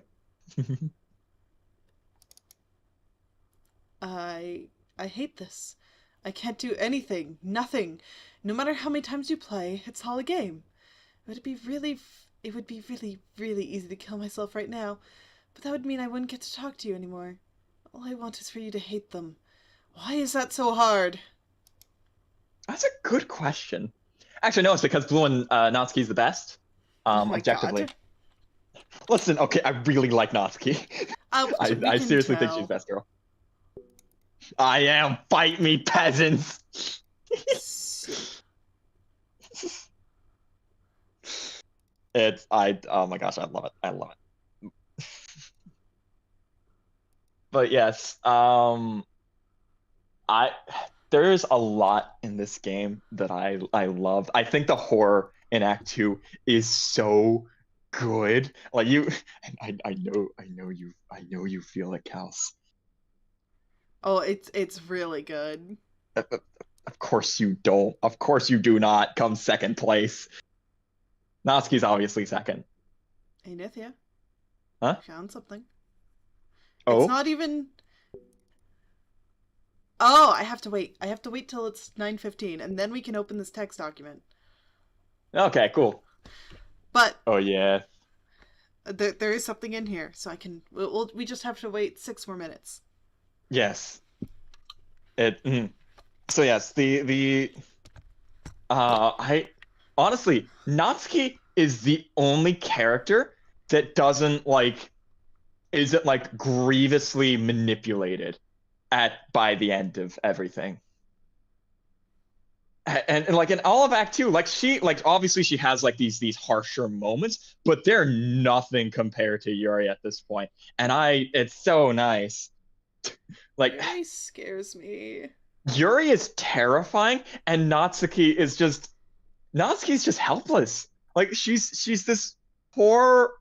I hate this. I can't do anything. Nothing. No matter how many times you play, it's all a game. It would be really, really easy to kill myself right now, but that would mean I wouldn't get to talk to you anymore. All I want is for you to hate them. Why is that so hard? That's a good question. Actually, no, it's because Blue and Natsuki's the best. Oh my Objectively. God. Listen, okay, I really like Natsuki. We I can seriously think tell. she's best girl. I am. Fight me, peasants. Oh my gosh, I love it. I love it. But yes, there's a lot in this game that I love. I think the horror in Act 2 is so good. Like I know you feel it, Kaus. Oh, it's really good. Of course you don't. Of course you do not come second place. Natsuki's obviously second. Hey, Nithia. Huh? I found something. Oh? It's not even... Oh, I have to wait. I have to wait till it's 9:15, and then we can open this text document. Okay, cool. But... Oh, yeah. There is something in here, so I can... we just have to wait 6 more minutes. Yes. So yes, I honestly, Natsuki is the only character that isn't like grievously manipulated by the end of everything. And like in all of Act 2, obviously she has like these harsher moments, but they're nothing compared to Yuri at this point. And it's so nice. Like Yuri scares me. Yuri is terrifying, and Natsuki's just helpless. Like she's this poor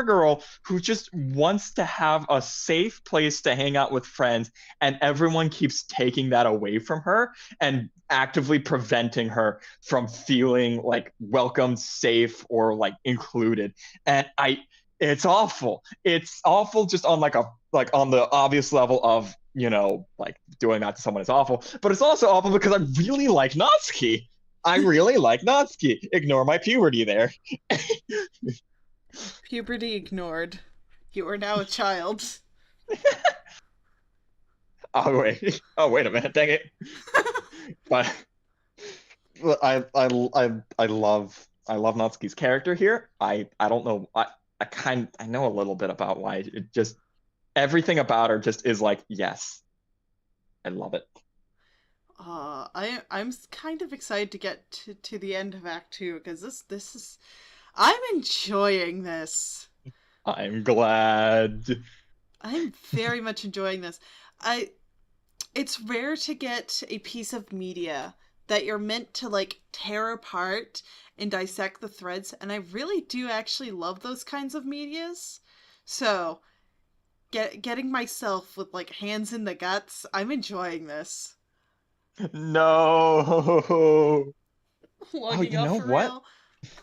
girl who just wants to have a safe place to hang out with friends, and everyone keeps taking that away from her and actively preventing her from feeling like welcomed, safe, or like included. And it's awful. It's awful just on on the obvious level of like doing that to someone is awful, but it's also awful because I really like Natsuki. I really like Natsuki. Ignore my puberty there. Puberty ignored. You are now a child. Oh wait a minute, dang it. But I love love Natsuki's character here. I don't know. I know a little bit about why it just everything about her just is like, yes, I love it. I'm kind of excited to get to the end of Act 2 because this is I'm enjoying this. I'm glad. I'm very much enjoying this. It's rare to get a piece of media that you're meant to like tear apart and dissect the threads, and I really do actually love those kinds of medias. So, getting myself with like hands in the guts, I'm enjoying this. No. Oh, Logging you off know for what? real.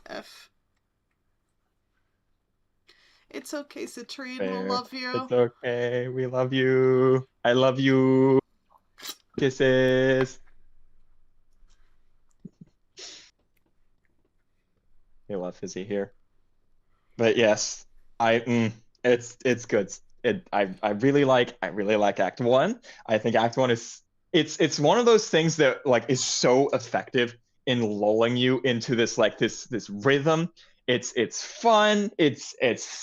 F. It's okay, Citrine. We'll Fair. love you. It's okay. We love you. I love you. Kisses. We love Fizzy here. But yes, it's good. I really like Act One. I think Act One is it's one of those things that like is so effective in lulling you into this like this rhythm. It's fun, it's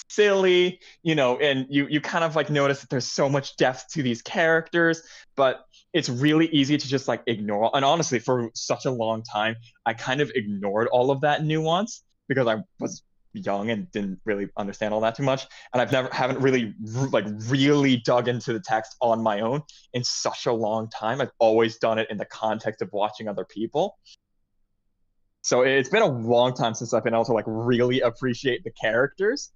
silly, and you kind of like notice that there's so much depth to these characters, but it's really easy to just like ignore. And honestly, for such a long time, I kind of ignored all of that nuance because I was young and didn't really understand all that too much, and haven't really like really dug into the text on my own in such a long time. I've always done it in the context of watching other people, so it's been a long time since I've been able to like really appreciate the characters,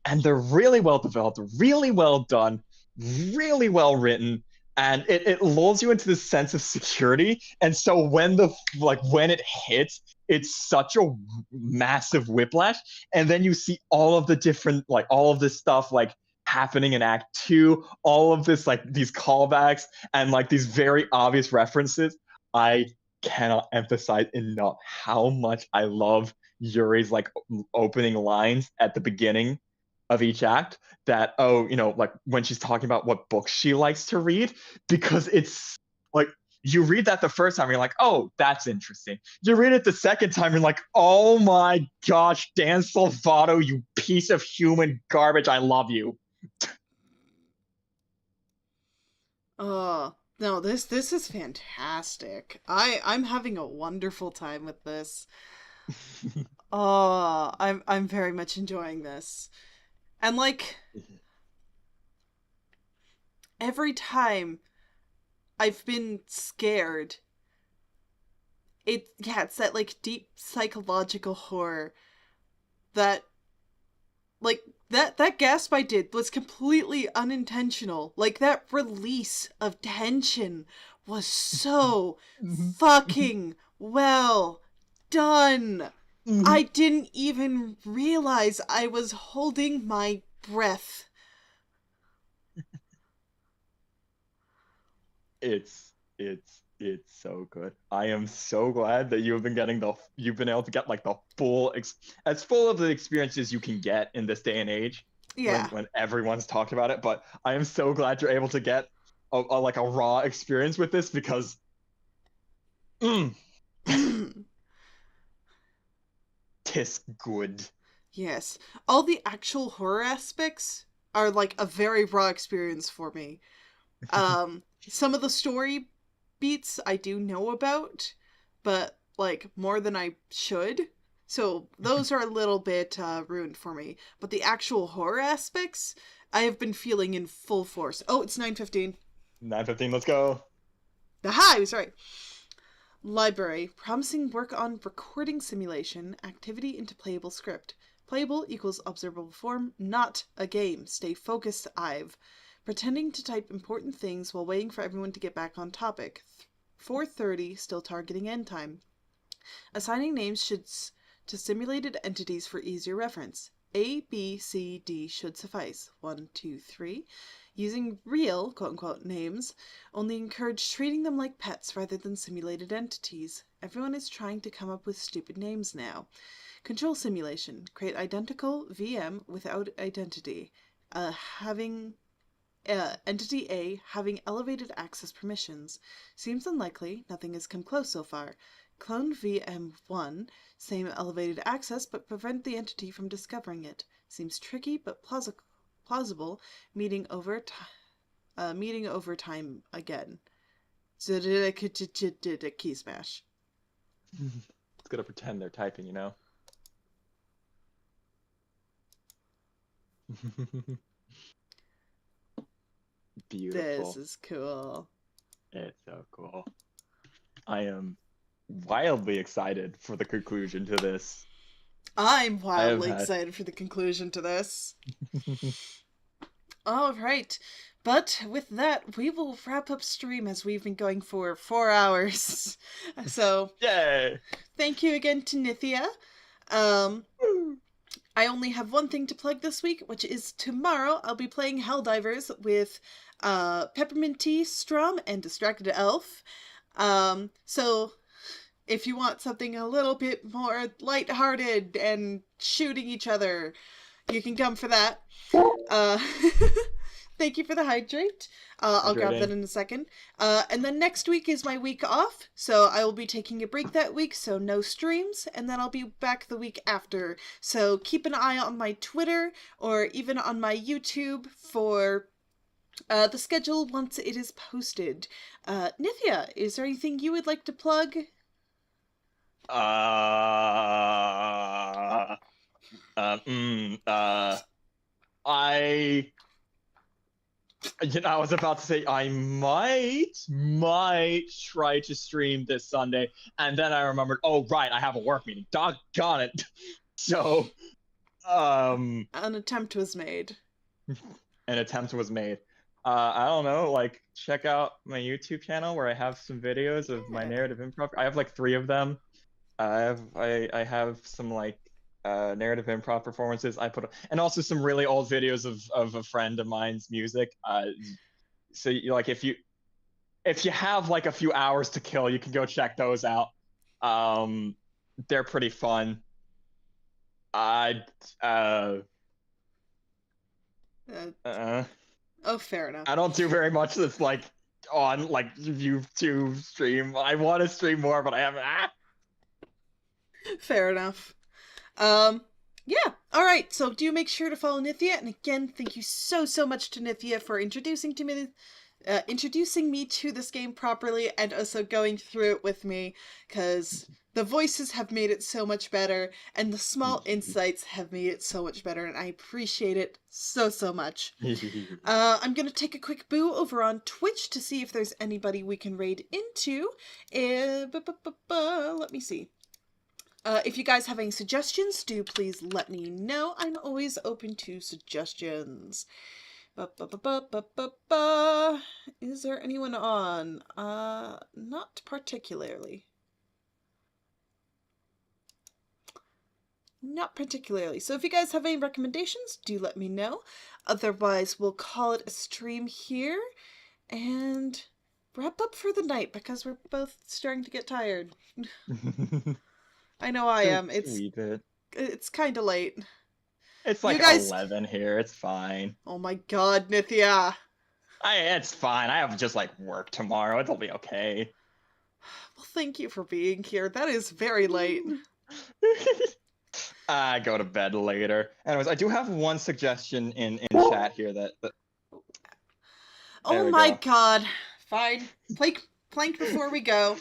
and they're really well developed, really well done, really well written, and it lulls you into this sense of security. And so when it hits, it's such a massive whiplash. And then you see all of the different like all of this stuff like happening in Act Two, all of this like these callbacks and like these very obvious references. I cannot emphasize enough how much I love Yuri's like opening lines at the beginning of each act, that like when she's talking about what books she likes to read, because it's like you read that the first time, you're like, oh, that's interesting. You read it the second time, you're like, oh my gosh, Dan Salvato, you piece of human garbage, I love you. Oh, no, this is fantastic. I'm having a wonderful time with this. Oh, I'm very much enjoying this. And like every time I've been scared, it's that like deep psychological horror that like that gasp I did was completely unintentional. Like that release of tension was so fucking well done. I didn't even realize I was holding my breath. It's so good. I am so glad that you've been able to get like the as full of the experiences you can get in this day and age, Yeah. when everyone's talked about it. But I am so glad you're able to get like a raw experience with this, because tis good. Yes. All the actual horror aspects are like a very raw experience for me. Some of the story beats I do know about, but like more than I should. So those are a little bit ruined for me. But the actual horror aspects, I have been feeling in full force. Oh, it's 9:15. 9:15, let's go. Aha, I was right. Library. Promising work on recording simulation. Activity into playable script. Playable equals observable form, not a game. Stay focused, Ive. Pretending to type important things while waiting for everyone to get back on topic. 4:30, still targeting end time. Assigning names to simulated entities for easier reference. A, B, C, D should suffice. 1, 2, 3. Using real, quote-unquote, names, only encourage treating them like pets rather than simulated entities. Everyone is trying to come up with stupid names now. Control simulation. Create identical VM without identity. Having Entity A having elevated access permissions. Seems unlikely, nothing has come close so far. Clone VM1, same elevated access, but prevent the entity from discovering it. Seems tricky, but plausible. Meeting over time again. Key smash. It's gonna pretend they're typing, you know? Beautiful. This is cool. It's so cool. I am wildly excited for the conclusion to this. I'm wildly excited for the conclusion to this. All right. But with that, we will wrap up stream as we've been going for 4 hours. So, yay! Thank you again to Nithia. I only have one thing to plug this week, which is tomorrow I'll be playing Helldivers with Peppermint Tea, Strum, and Distracted Elf. So if you want something a little bit more lighthearted and shooting each other, you can come for that. Thank you for the hydrate. I'll grab that in a second. And then next week is my week off, so I will be taking a break that week, so no streams, and then I'll be back the week after. So keep an eye on my Twitter, or even on my YouTube for the schedule once it is posted. Nithia, is there anything you would like to plug? I was about to say I might try to stream this Sunday, and then I remembered, oh right, I have a work meeting. Doggone it. So, An attempt was made. An attempt was made. I don't know, like, check out my YouTube channel where I have some videos of my narrative improv. I have like 3 of them. I have some like narrative improv performances I put, and also some really old videos of a friend of mine's music. So you, like, if you have like a few hours to kill, you can go check those out. They're pretty fun. Oh, fair enough. I don't do very much that's like on like YouTube stream. I want to stream more, but I haven't. Fair enough. Yeah. All right. So do make sure to follow Nithia. And again, thank you so much to Nithia for introducing me to this game properly, and also going through it with me, because the voices have made it so much better, and the small insights have made it so much better, and I appreciate it so much. I'm gonna take a quick boo over on Twitch to see if there's anybody we can raid into. Let me see. If you guys have any suggestions, do please let me know. I'm always open to suggestions. Is there anyone on? Not particularly. Not particularly. So if you guys have any recommendations, do let me know. Otherwise, we'll call it a stream here and wrap up for the night, because we're both starting to get tired. I know I am. It's kind of late. It's like 11 here. It's fine. Oh my god, Nithia. It's fine. I have just like work tomorrow. It'll be okay. Well, thank you for being here. That is very late. I go to bed later. Anyways, I do have one suggestion in chat here that oh my god. Fine. Plank before we go.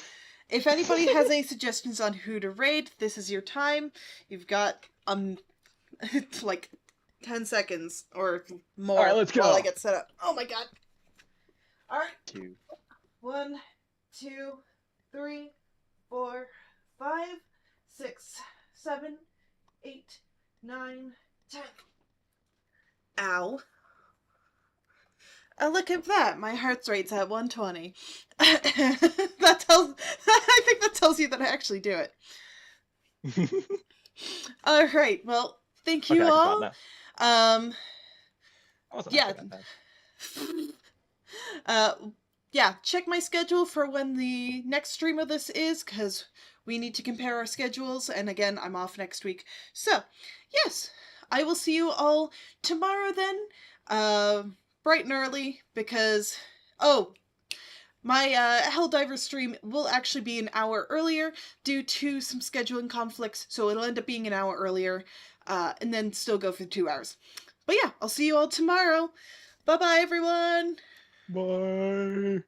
If anybody has any suggestions on who to raid, this is your time. You've got like 10 seconds or more. All right, let's go. While I get set up. Oh my god. All right. 2. 1, 2, 3, 4, 5, 6, 7, 8, 9, 10. Ow. Oh, look at that. My heart rate's at 120. I think that tells you that I actually do it. All right. Well, thank you all. Yeah, check my schedule for when the next stream of this is, because we need to compare our schedules, and again, I'm off next week. So, yes, I will see you all tomorrow then. bright and early because, my Helldiver stream will actually be an hour earlier due to some scheduling conflicts, so it'll end up being an hour earlier, and then still go for 2 hours. But yeah, I'll see you all tomorrow. Bye-bye, everyone! Bye.